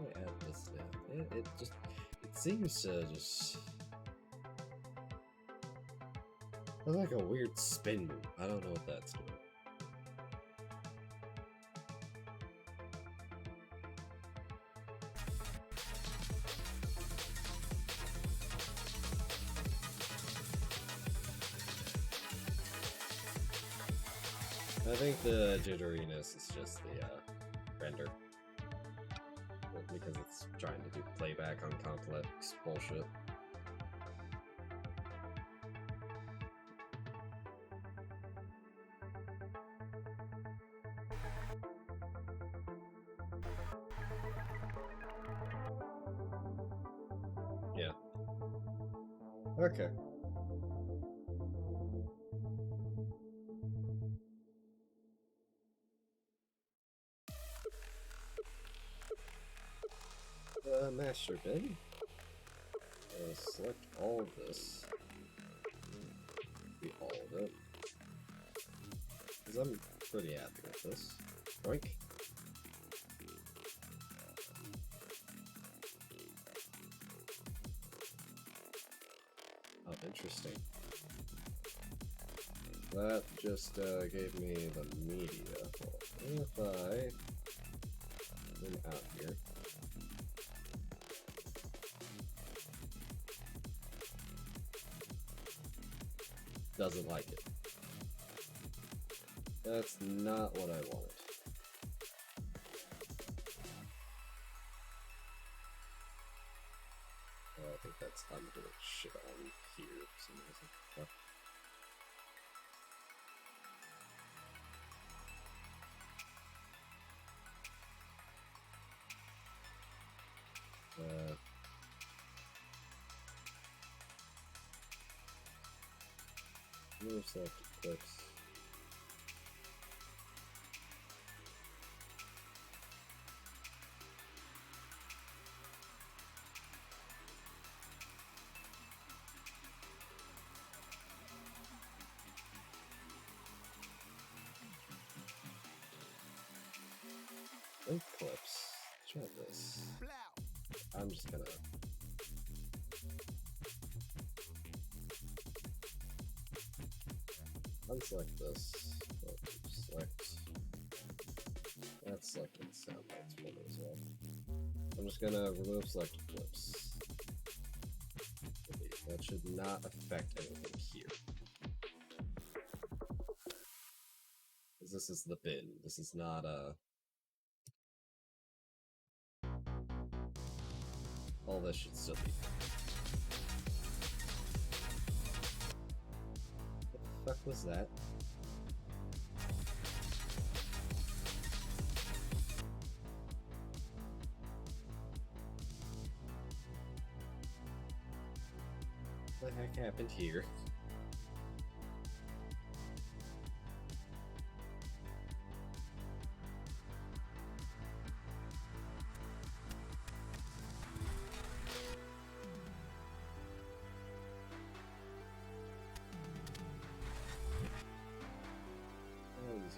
Speaker 1: I add this now. It seems to just. It's like a weird spin move. I don't know what that's doing. I think the jitteriness is just the render. Well, because it's trying to do playback on complex bullshit. Yeah. Okay. Master bin. Select all of this. Be all of it. Because I'm pretty happy with this. Boink. Oh, interesting. That just gave me the media. Well, if I zoom out here. Doesn't like it. That's not what I wanted. I think that's I'm doing shit on here for some reason. What? Move select clips. Link clips. Try this. I'm just gonna. Unselect this. Select. That's selected sound bites folder as well. I'm just gonna remove selected clips. That should not affect anything here. Because this is the bin. This is not a. All this should still be. What the fuck was that? What the heck happened here?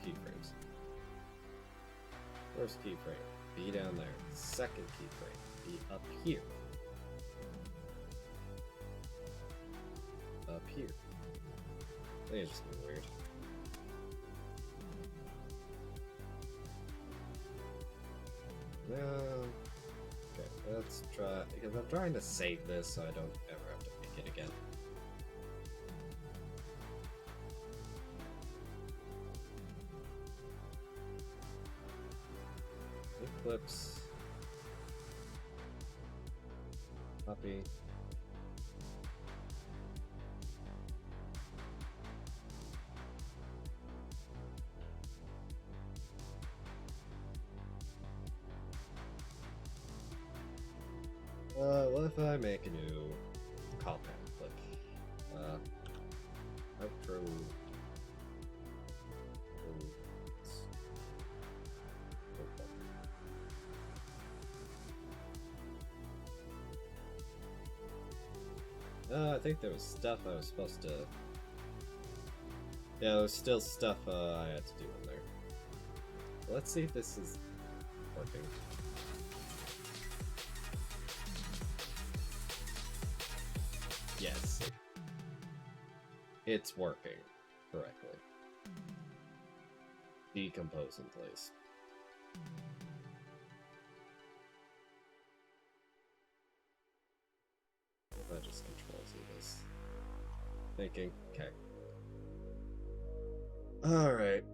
Speaker 1: Keyframes. First keyframe, be down there. Second keyframe, be up here. up here. I think it's just gonna be weird. No. Okay, let's try, because I'm trying to save this so I don't ever have to make it again. Eclipse. Copy. What if I make a new compound? Like, outro. I think there was stuff I was supposed to. Yeah, there was still stuff I had to do in there. Let's see if this is working. Yes, it's working correctly. Decompose in place. That just controls this. Thinking. Okay. Alright.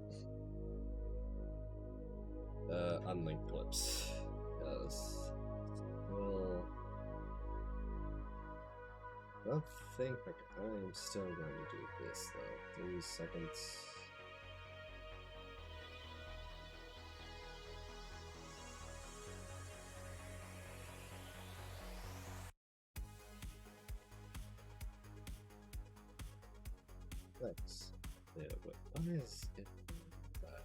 Speaker 1: Unlink clips. Because. Well. I don't think I'm still going to do this though. 3 seconds. Thanks. Yeah, but why is it that?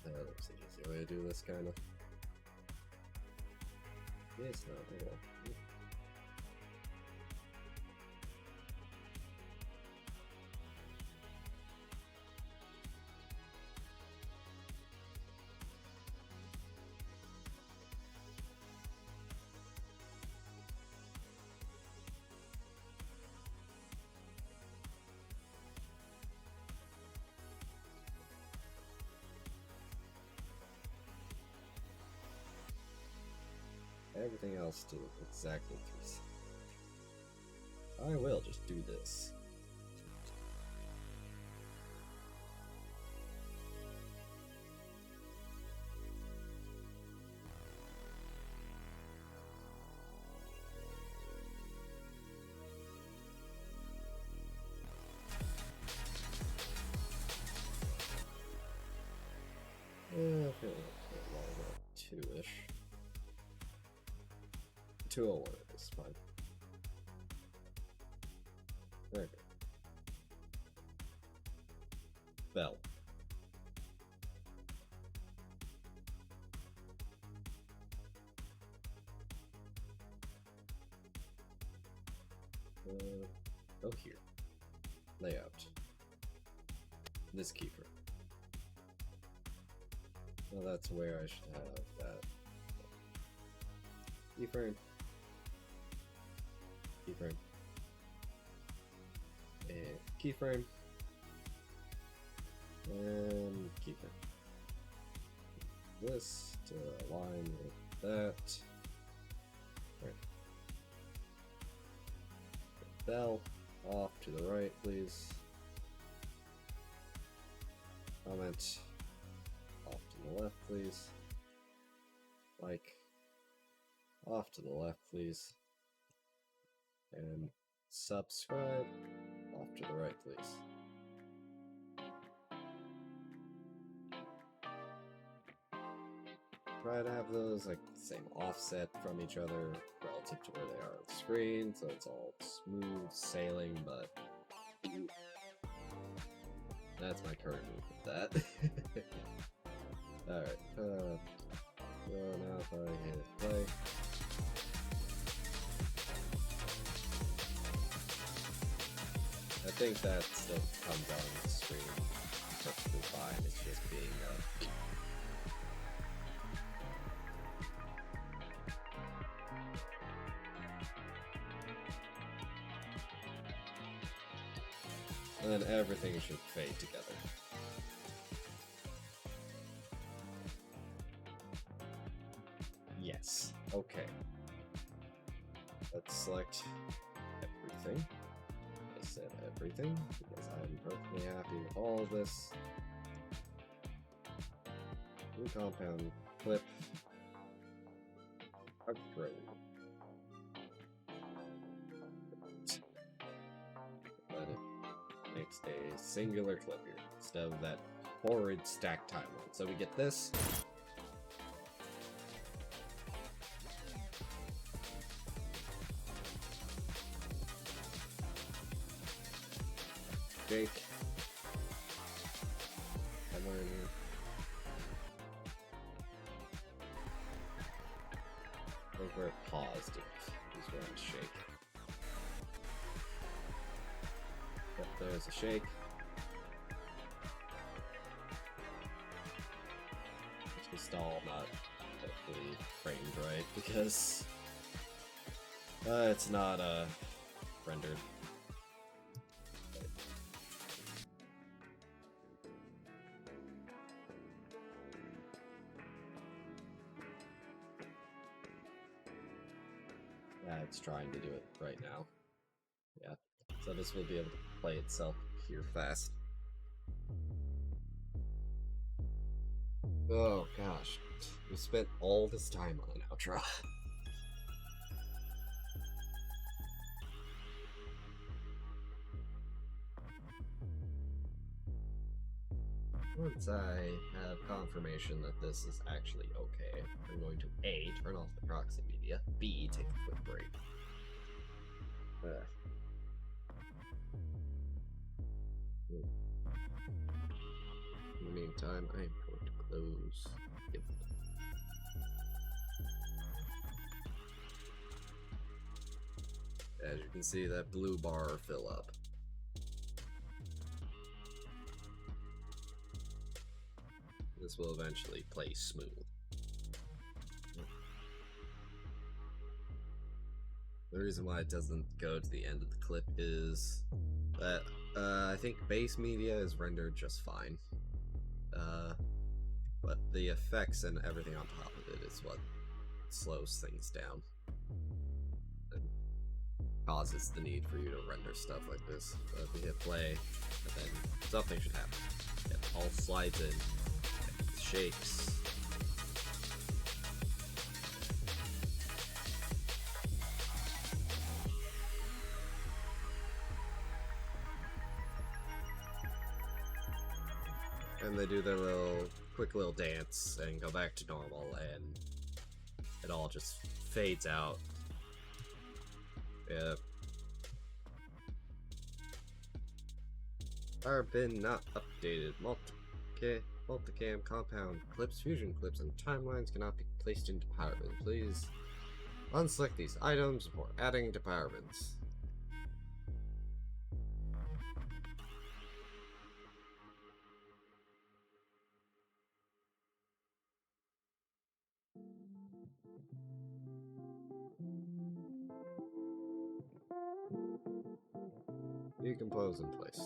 Speaker 1: There's an easier way to do this, kind of. It's not real. Everything else to exactly 3 seconds. I will just do this. I feel like 2-ish. 201 is fine. There we go. Bell. Go here. Layout. This keyframe. Well, that's where I should have that. Keyframe. Keyframe. And keyframe. And keyframe. This to align with that. Right. Bell off to the right, please. Comment off to the left, please. Like off to the left, please. And subscribe off to the right, please. Try to have those like the same offset from each other relative to where they are on the screen, so it's all smooth sailing, but that's my current move with that. Alright, so now if I hit play, think that still comes out on the screen perfectly fine. It's just being and then everything should fade together. Yes. Okay. Let's select everything. I said everything because I'm perfectly happy with all of this. New compound clip. Upgrade. But it makes a singular clip here instead of that horrid stack timeline. So we get this. Jake. And then I think we're paused is where I'm shake. Yep, there's a shake. It's still not hopefully framed right because it's not rendered. It's trying to do it right now. Yeah, so this will be able to play itself here fast. Oh gosh, we spent all this time on an outro. Once I have confirmation that this is actually okay, I'm going to A, turn off the proxy media, B, take a quick break. In the meantime, I am going to close. Yep. As you can see, that blue bar fill up. This will eventually play smooth. The reason why it doesn't go to the end of the clip is that I think base media is rendered just fine. But the effects and everything on top of it is what slows things down and causes the need for you to render stuff like this. So if we hit play, and then something should happen. It all slides in, it shakes. And they do their quick little dance and go back to normal, and it all just fades out. Yeah. Power bin not updated. Multicam compound clips, fusion clips, and timelines cannot be placed into power bin. Please unselect these items before adding to power bins. Decompose in place.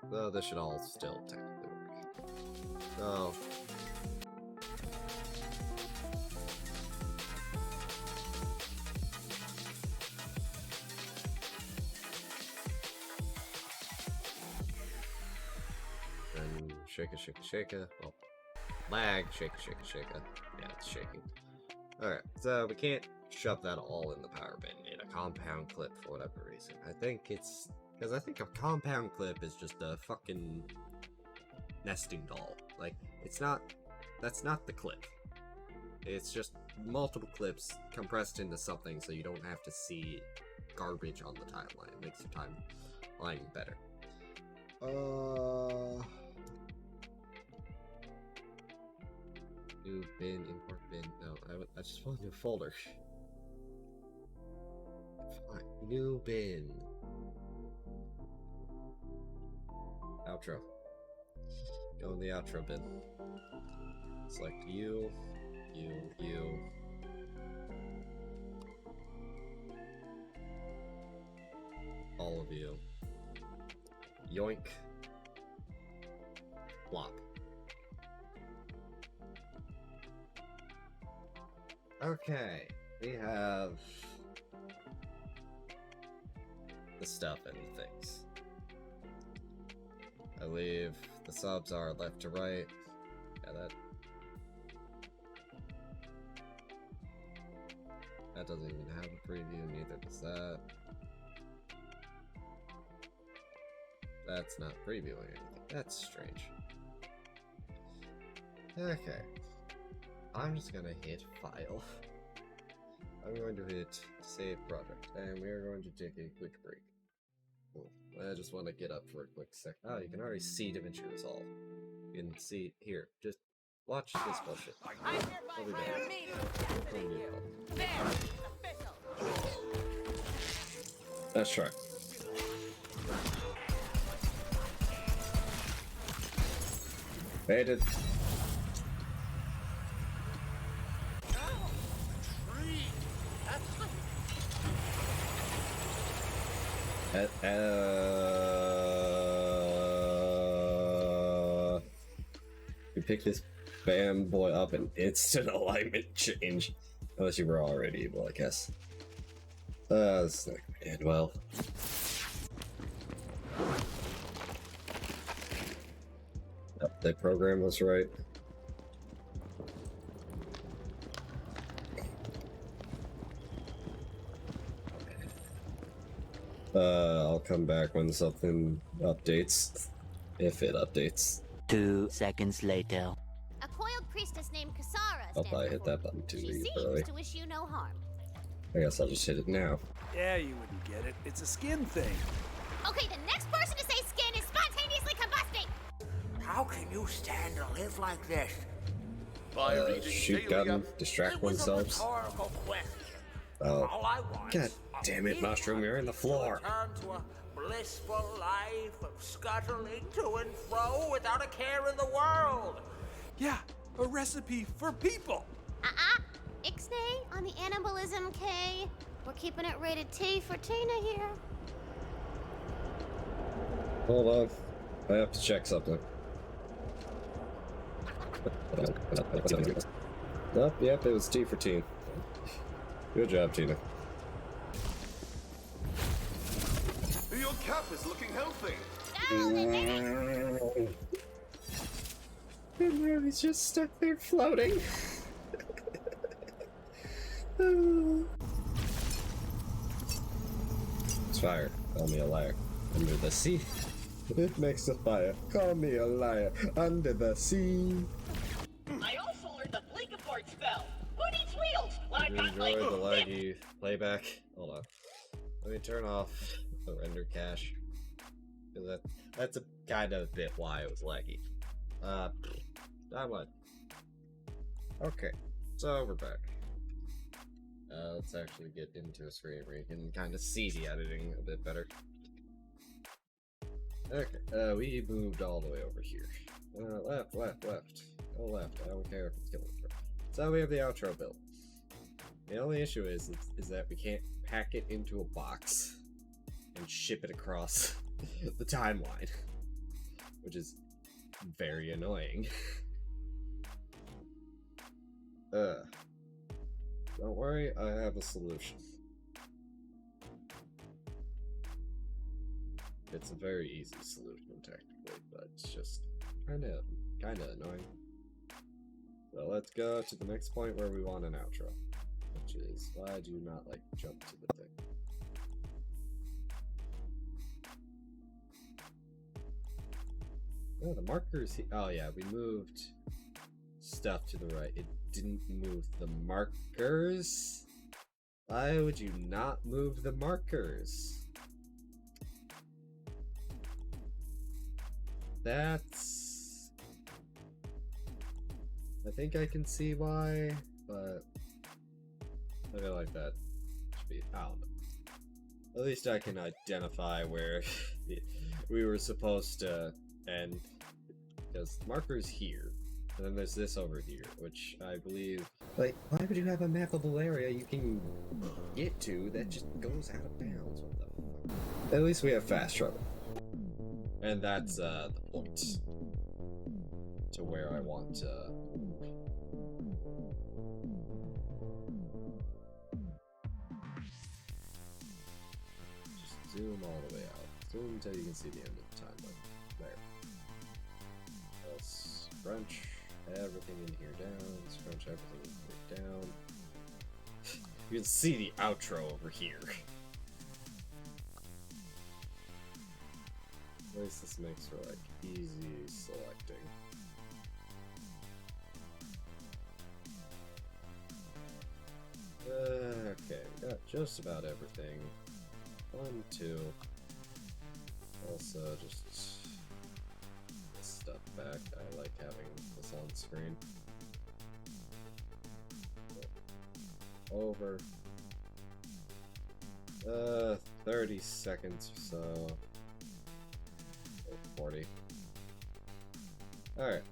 Speaker 1: So this should all still technically work. So and shake a. Well, lag, shake a. Yeah, it's shaking. Alright, so we can't shove that all in the power bin in a compound clip for whatever reason. I think it's because I think a compound clip is just a fucking nesting doll. Like, it's not, that's not the clip. It's just multiple clips compressed into something so you don't have to see garbage on the timeline. It makes your timeline better. New bin, import bin. No, I just want a new folder. Fine. New bin. Outro. Go in the outro bin. Select you. All of you. Yoink. Plop. Okay, we have the stuff and the things. I believe the subs are left to right. Yeah, that doesn't even have a preview, neither does that. That's not previewing anything. That's strange. Okay. I'm just gonna hit file. I'm going to hit save project, and we are going to take a quick break. Cool. I just want to get up for a quick sec. Oh, you can already see DaVinci Resolve. You can see here. Just watch this bullshit.
Speaker 2: I hereby hire me to assassinate you. There, official.
Speaker 1: Let's try. Baited. We pick this bam boy up and instant alignment change. Unless you were already able, I guess. It's not gonna end well. Yep, the program was right. I'll come back when something updates. If it updates.
Speaker 3: 2 seconds later.
Speaker 4: A coiled priestess named Kasara.
Speaker 1: I'll probably hit that button too
Speaker 4: She
Speaker 1: early.
Speaker 4: seems to wish you no harm.
Speaker 1: I guess I'll just hit it now.
Speaker 5: Yeah, you wouldn't get it. It's a skin thing.
Speaker 4: Okay, the next person to say skin is spontaneously combusting.
Speaker 6: How can you stand to live like this?
Speaker 1: Shoot gun, distract themselves.
Speaker 6: Rhetorical question.
Speaker 1: Oh,
Speaker 6: All I want
Speaker 1: God damn it, Mushroom, you're in the floor.
Speaker 6: Return to a blissful life of scuttling to and fro without a care in the world.
Speaker 5: Yeah, a recipe for people.
Speaker 4: Ixnay on the Annibalism K. We're keeping it rated T for Tina here.
Speaker 1: Hold on. I have to check something. Nope, yep, it was T for teen. Good job, Tina.
Speaker 7: Your cap is looking healthy.
Speaker 4: Oh, they made it.
Speaker 1: And he's just stuck there floating. It's fire. Call me a liar. Under the sea. It makes a fire. Call me a liar. Under the sea.
Speaker 2: I also learned the blink abort spell. Who needs wheels when I've got
Speaker 1: Enjoy
Speaker 2: like
Speaker 1: the laggy playback. Hold on. Let me turn off the render cache. Because that's a kind of bit why it was laggy. Not much. Okay, so we're back. Let's actually get into a screen where you can kind of see the editing a bit better. Okay, we moved all the way over here. Left. Go left. I don't care if it's going left. So we have the outro built. The only issue is that we can't pack it into a box and ship it across the timeline, which is very annoying. Don't worry, I have a solution. It's a very easy solution technically, but it's just kinda annoying. So let's go to the next point where we want an outro, which is why I do not like to jump to the thing. Oh, the markers. Oh yeah, we moved stuff to the right. It didn't move the markers. Why would you not move the markers? That's... I think I can see why, but I feel like that should be... I don't know. At least I can identify where we were supposed to end. Because the marker's here. And then there's this over here, which I believe... Like, why would you have a mappable area you can get to that just goes out of bounds? What the fuck? At least we have fast travel. And that's, the point. To where I want to... Just zoom all the way out. Zoom until you can see the end of the timeline. There. Let's scrunch everything in here down. Scrunch everything in here down. You can see the outro over here. At least this makes for like easy selecting. Okay, we got just about everything. 1, 2. Also, just this stuff back. I like having this on screen. Over. 30 seconds or so. 40. Alright.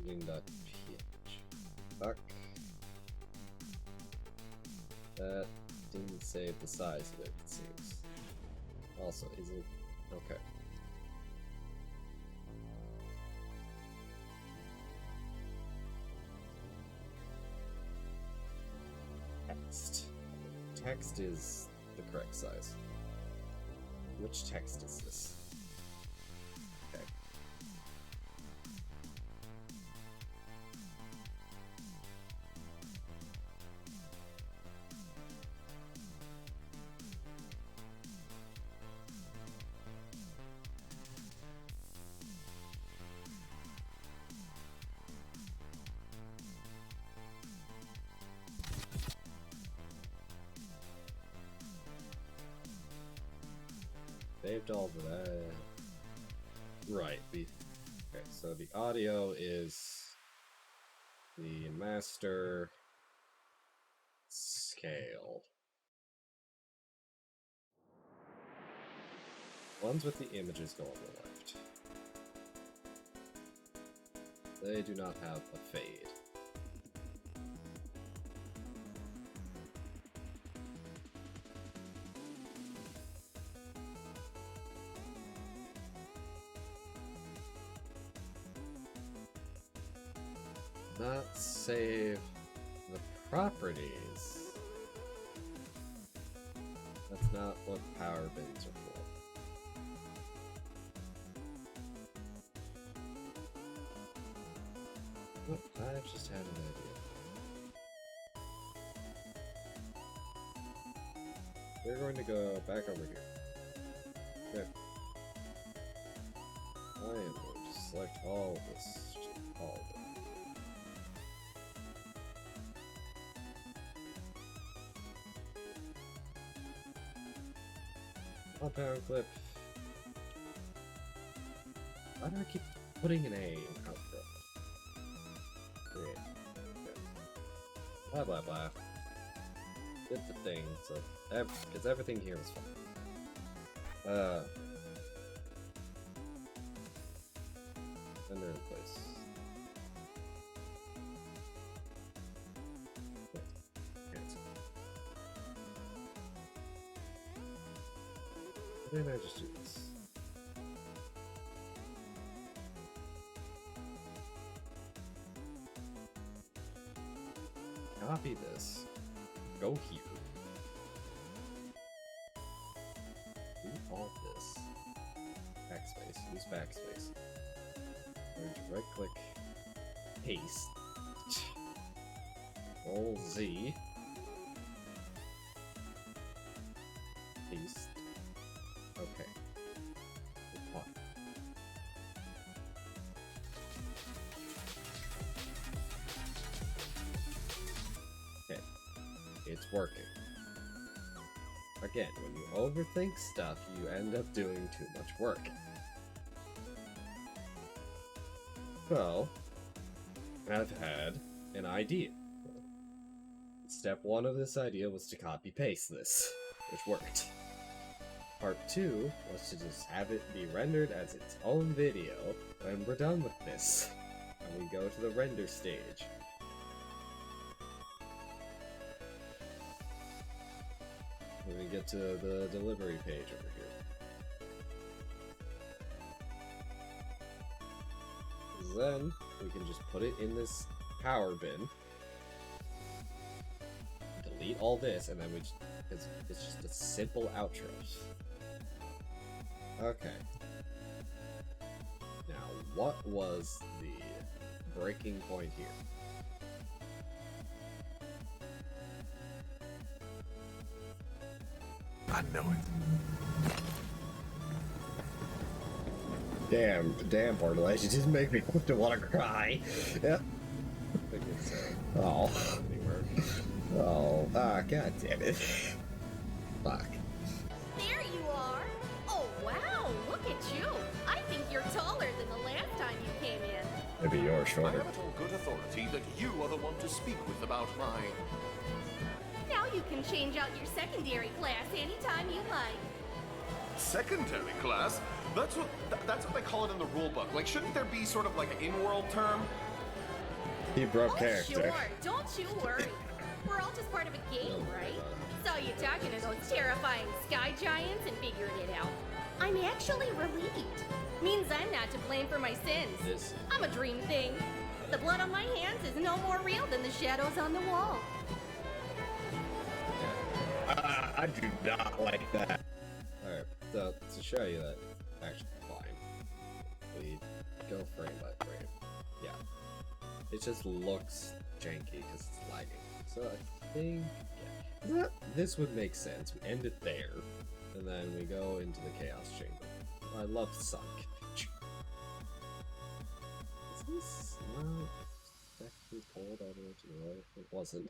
Speaker 1: .ph. Fuck. That didn't save the size of it, it seems. Also, is it? Okay. Text. Text is the correct size. Which text is this? Okay. Saved all of that. Right. Okay, so the audio is the master scale. Ones with the images go on the left. They do not have a fade. Not save the properties. That's not what power bins are for. Oh, I've just had an idea. We're going to go back over here. Okay. I am going to select all of this. All of it. Compound clip. Why do I keep putting an A in outro? Create. Okay. Blah blah blah. Get the thing, so because everything here is fine. Render in place. Cancel. Then I just do this. Copy this. Go here. Do all this. Backspace. Use backspace. Right click. Paste. Roll Z. Paste. Okay. Apply. Okay. It's working. Again, when you overthink stuff, you end up doing too much work. So, I've had an idea. Step 1 of this idea was to copy paste this, which worked. Part 2 was to just have it be rendered as its own video when we're done with this. And we go to the render stage. When we get to the delivery page over here. Then we can just put it in this power bin. Delete all this, and then we just, it's just a simple outro. Okay. Now, what was the breaking point here?
Speaker 7: I know it.
Speaker 1: Damn, Portalage, you just make me want to cry. Yep. I think it's, god damn it. Fuck.
Speaker 8: There you are! Oh wow, look at you! I think you're taller than the last time you came in.
Speaker 1: Maybe you're
Speaker 7: I
Speaker 1: shorter.
Speaker 7: have it on good authority that you are the one to speak with about my...
Speaker 8: Now you can change out your secondary class anytime you like.
Speaker 7: secondary class? That's what they call it in the rule book. Like, shouldn't there be sort of like an in-world term?
Speaker 1: He broke
Speaker 8: Oh
Speaker 1: character.
Speaker 8: sure, don't you worry. We're all just part of a game, right? Saw you talking to those terrifying sky giants and figured it out. I'm actually relieved. Means I'm not to blame for my sins.
Speaker 1: This.
Speaker 8: I'm a dream thing. The blood on my hands is no more real than the shadows on the wall.
Speaker 1: I do not like that. Alright, so to show you that it's actually fine, we go frame by frame. Yeah. It just looks janky because it's lagging. So I think yeah, this would make sense. We end it there, and then we go into the Chaos Chamber. I love Sunk. Is this not exactly pulled all the way to the right? It wasn't.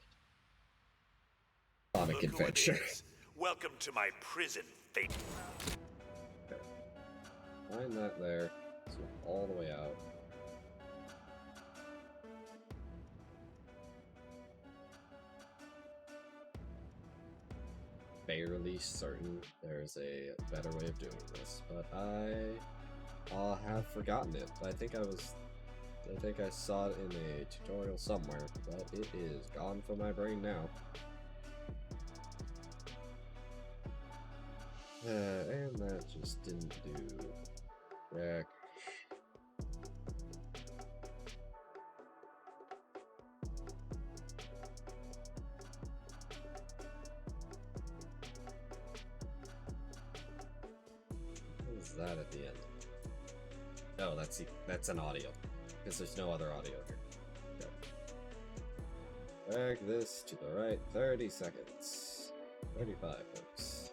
Speaker 1: Sonic
Speaker 9: Look who it
Speaker 1: Adventure.
Speaker 9: is. Welcome to my prison, fate.
Speaker 1: Okay. Find that there. So all the way out. Barely certain there's a better way of doing this, but I have forgotten it. I think I saw it in a tutorial somewhere, but it is gone from my brain now. And that just didn't do jack. What is that at the end? Oh, that's an audio, because there's no other audio here. Okay. Drag this to the right 30 seconds. 35, folks.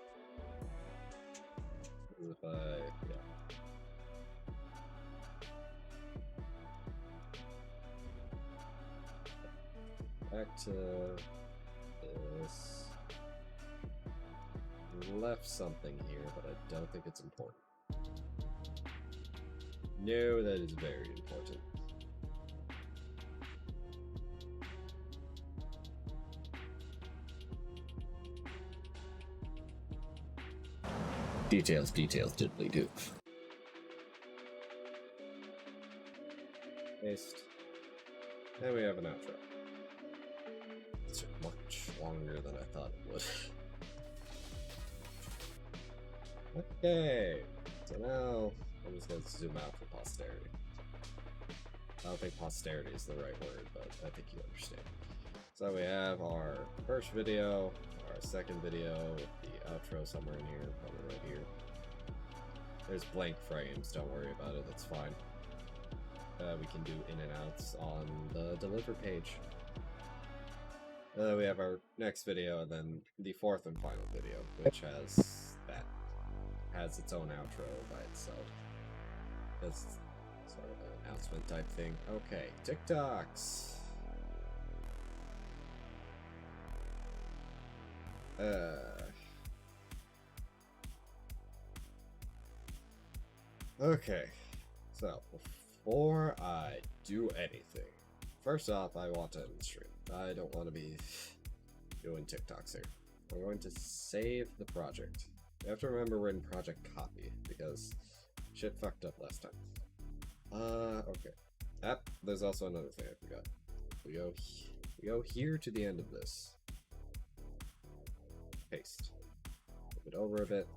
Speaker 1: If yeah. Back to this. Left something here, but I don't think it's important. No, that is very important. Details, diddly do. Paste. And we have an outro. It's much longer than I thought it would. Okay. So now I'm just going to zoom out for posterity. I don't think posterity is the right word, but I think you understand. So we have our first video, our second video, with the outro somewhere in here, probably right here. There's blank frames, don't worry about it, that's fine. We can do in and outs on the deliver page. We have our next video, and then the fourth and final video, which has its own outro by itself. It's sort of an announcement type thing. Okay, TikToks. Okay, so before I do anything, first off, I want to end the stream. I don't want to be doing TikToks here. We're going to save the project. You have to remember we're in project copy because shit fucked up last time. Okay. There's also another thing I forgot. We go here to the end of this. Paste. Move it over a bit.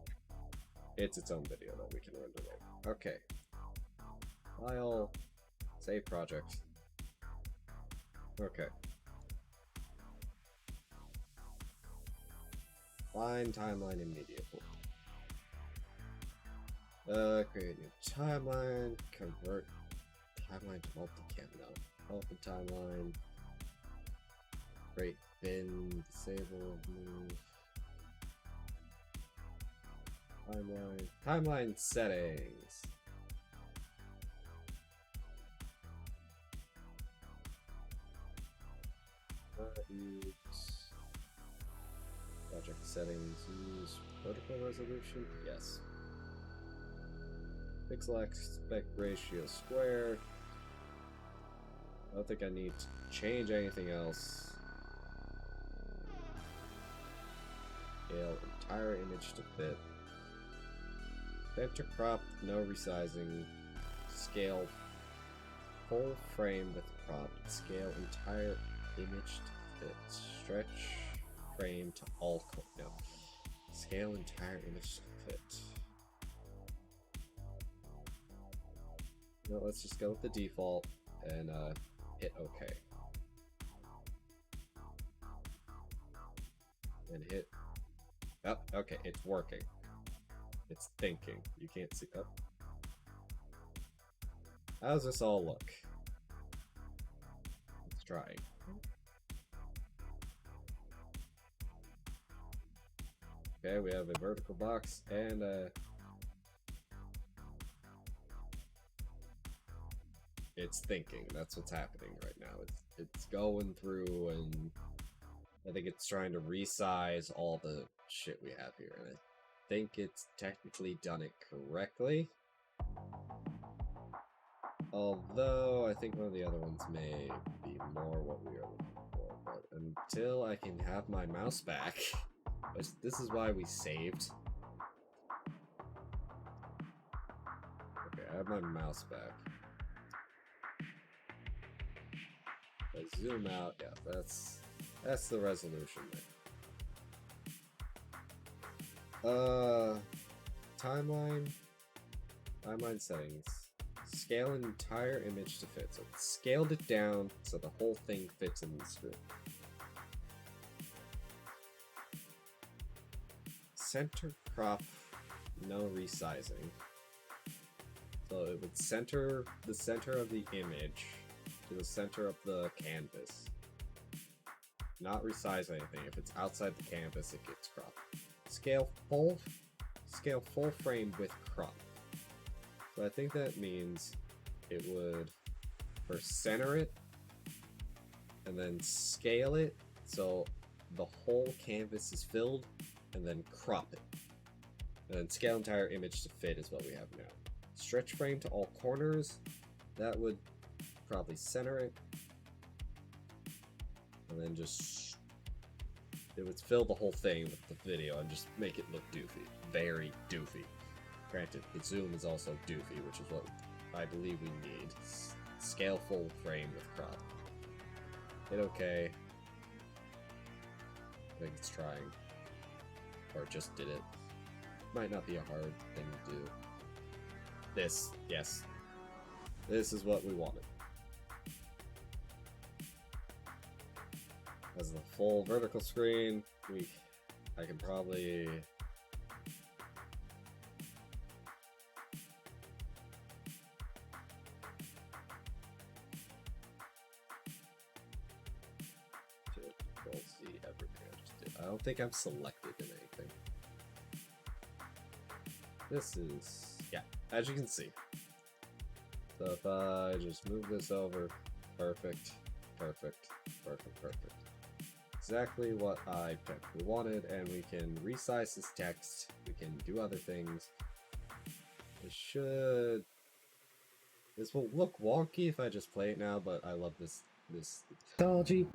Speaker 1: It's its own video that we can render later. Okay. File. Save project. Okay. Find timeline immediately. Create new timeline. Convert timeline to multicam. No. Open timeline. Create bin. Disable. Move. Timeline. Timeline settings. Project settings. Use vertical resolution. Yes. Pixel aspect ratio square. I don't think I need to change anything else. Scale entire image to fit. Center crop, no resizing. Scale full frame with crop. Scale entire image to fit. Stretch frame to all no. Scale entire image to fit. No, let's just go with the default and hit OK. And hit. Oh, okay, it's working. It's thinking. You can't see. Oh. How does this all look? Let's try. Okay, we have a vertical box and it's thinking. That's what's happening right now. It's going through, and I think it's trying to resize all the shit we have here, and I think it's technically done it correctly. Although I think one of the other ones may be more what we are looking for, but until I can have my mouse back, this is why we saved. Okay, I have my mouse back. If I zoom out, yeah, that's the resolution there. Timeline settings. Scale an entire image to fit. So it scaled it down so the whole thing fits in the screen. Center crop, no resizing. So it would center the center of the image to the center of the canvas. Not resize anything. If it's outside the canvas, it gets cropped. Scale full frame with crop. So I think that means it would first center it and then scale it so the whole canvas is filled, and then crop it. And then scale entire image to fit is what we have now. Stretch frame to all corners. That would probably center it. And then just it would fill the whole thing with the video and just make it look doofy. Very doofy. Granted, the zoom is also doofy, which is what I believe we need. Scale full frame with crop. Hit OK. I think it's trying. Or just did it. Might not be a hard thing to do. This, yes. This is what we wanted. As the full vertical screen, I can probably Control-C everything I just did. I don't think I'm selected in anything. This is, yeah, as you can see. So if I just move this over, perfect, perfect, perfect, perfect. Exactly what I technically wanted, and we can resize this text, we can do other things. This will look wonky if I just play it now, but I love this technology.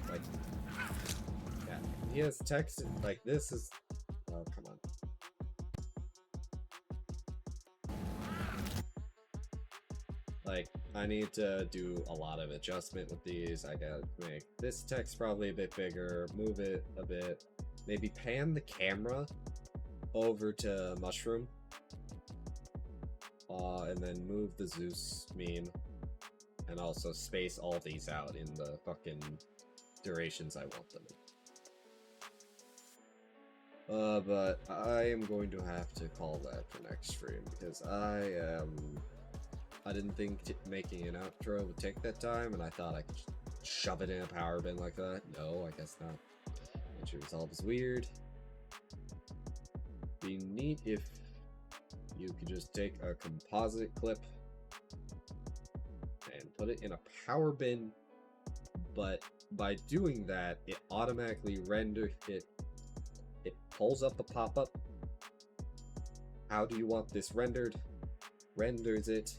Speaker 1: Like, he has text like this is. Oh, come on. Like, I need to do a lot of adjustment with these. I gotta make this text probably a bit bigger, move it a bit, maybe pan the camera over to Mushroom, and then move the Zeus meme, and also space all these out in the fucking durations I want them in. But I am going to have to call that for next stream, because I didn't think making an outro would take that time, and I thought I could shove it in a power bin like that. No, I guess not. Nature Resolve is weird. Be neat if you could just take a composite clip and put it in a power bin, but by doing that, it automatically renders it. It pulls up a pop-up. How do you want this rendered? Renders it,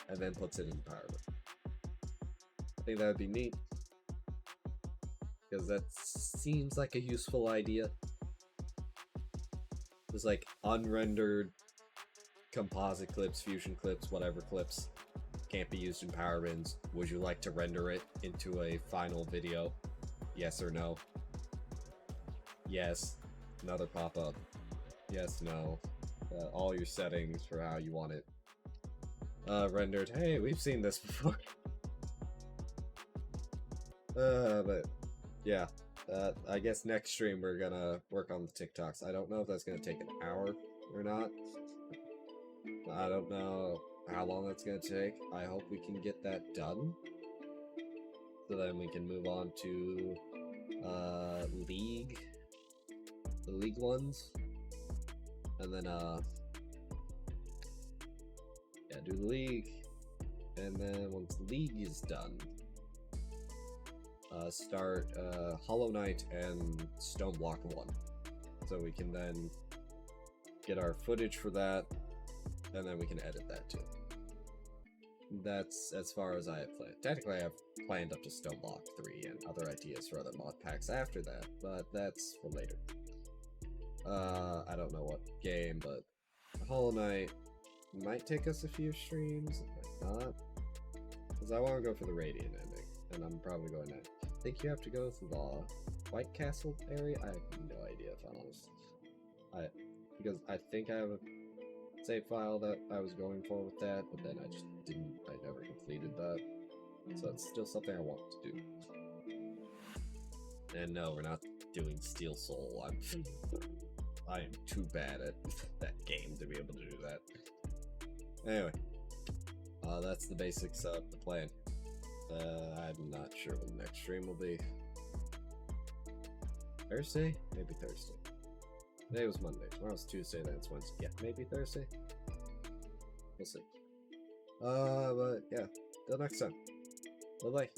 Speaker 1: and then puts it in power bin. I think that would be neat, because that seems like a useful idea. There's like unrendered composite clips, fusion clips, whatever clips can't be used in power bins. Would you like to render it into a final video? Yes or no? Yes. Another pop-up. Yes, no. All your settings for how you want it rendered. Hey, we've seen this before. But yeah. I guess next stream we're gonna work on the TikToks. I don't know if that's gonna take an hour or not. I don't know how long that's gonna take. I hope we can get that done, so then we can move on to League, the League ones, and then yeah, do the League, and then once League is done, start Hollow Knight and Stoneblock 1, so we can then get our footage for that, and then we can edit that too. That's as far as I have planned. Technically, I have planned up to Stoneblock 3 and other ideas for other mod packs after that, but that's for later. I don't know what game, but Hollow Knight might take us a few streams, it might not, because I want to go for the Radiant ending, and I'm probably going to. I think you have to go through the White Castle area. I have no idea, if I'm honest. Because I think I have a save file that I was going for with that, but then I just didn't. I never completed that, so it's still something I want to do. And no, we're not doing Steel Soul. I am too bad at that game to be able to do that. Anyway, that's the basics of the plan. I'm not sure what the next stream will be. Thursday? Maybe Thursday. Today was Monday. Tomorrow's Tuesday, then it's Wednesday. Yeah, maybe Thursday? We'll see. But yeah, till next time. Bye-bye.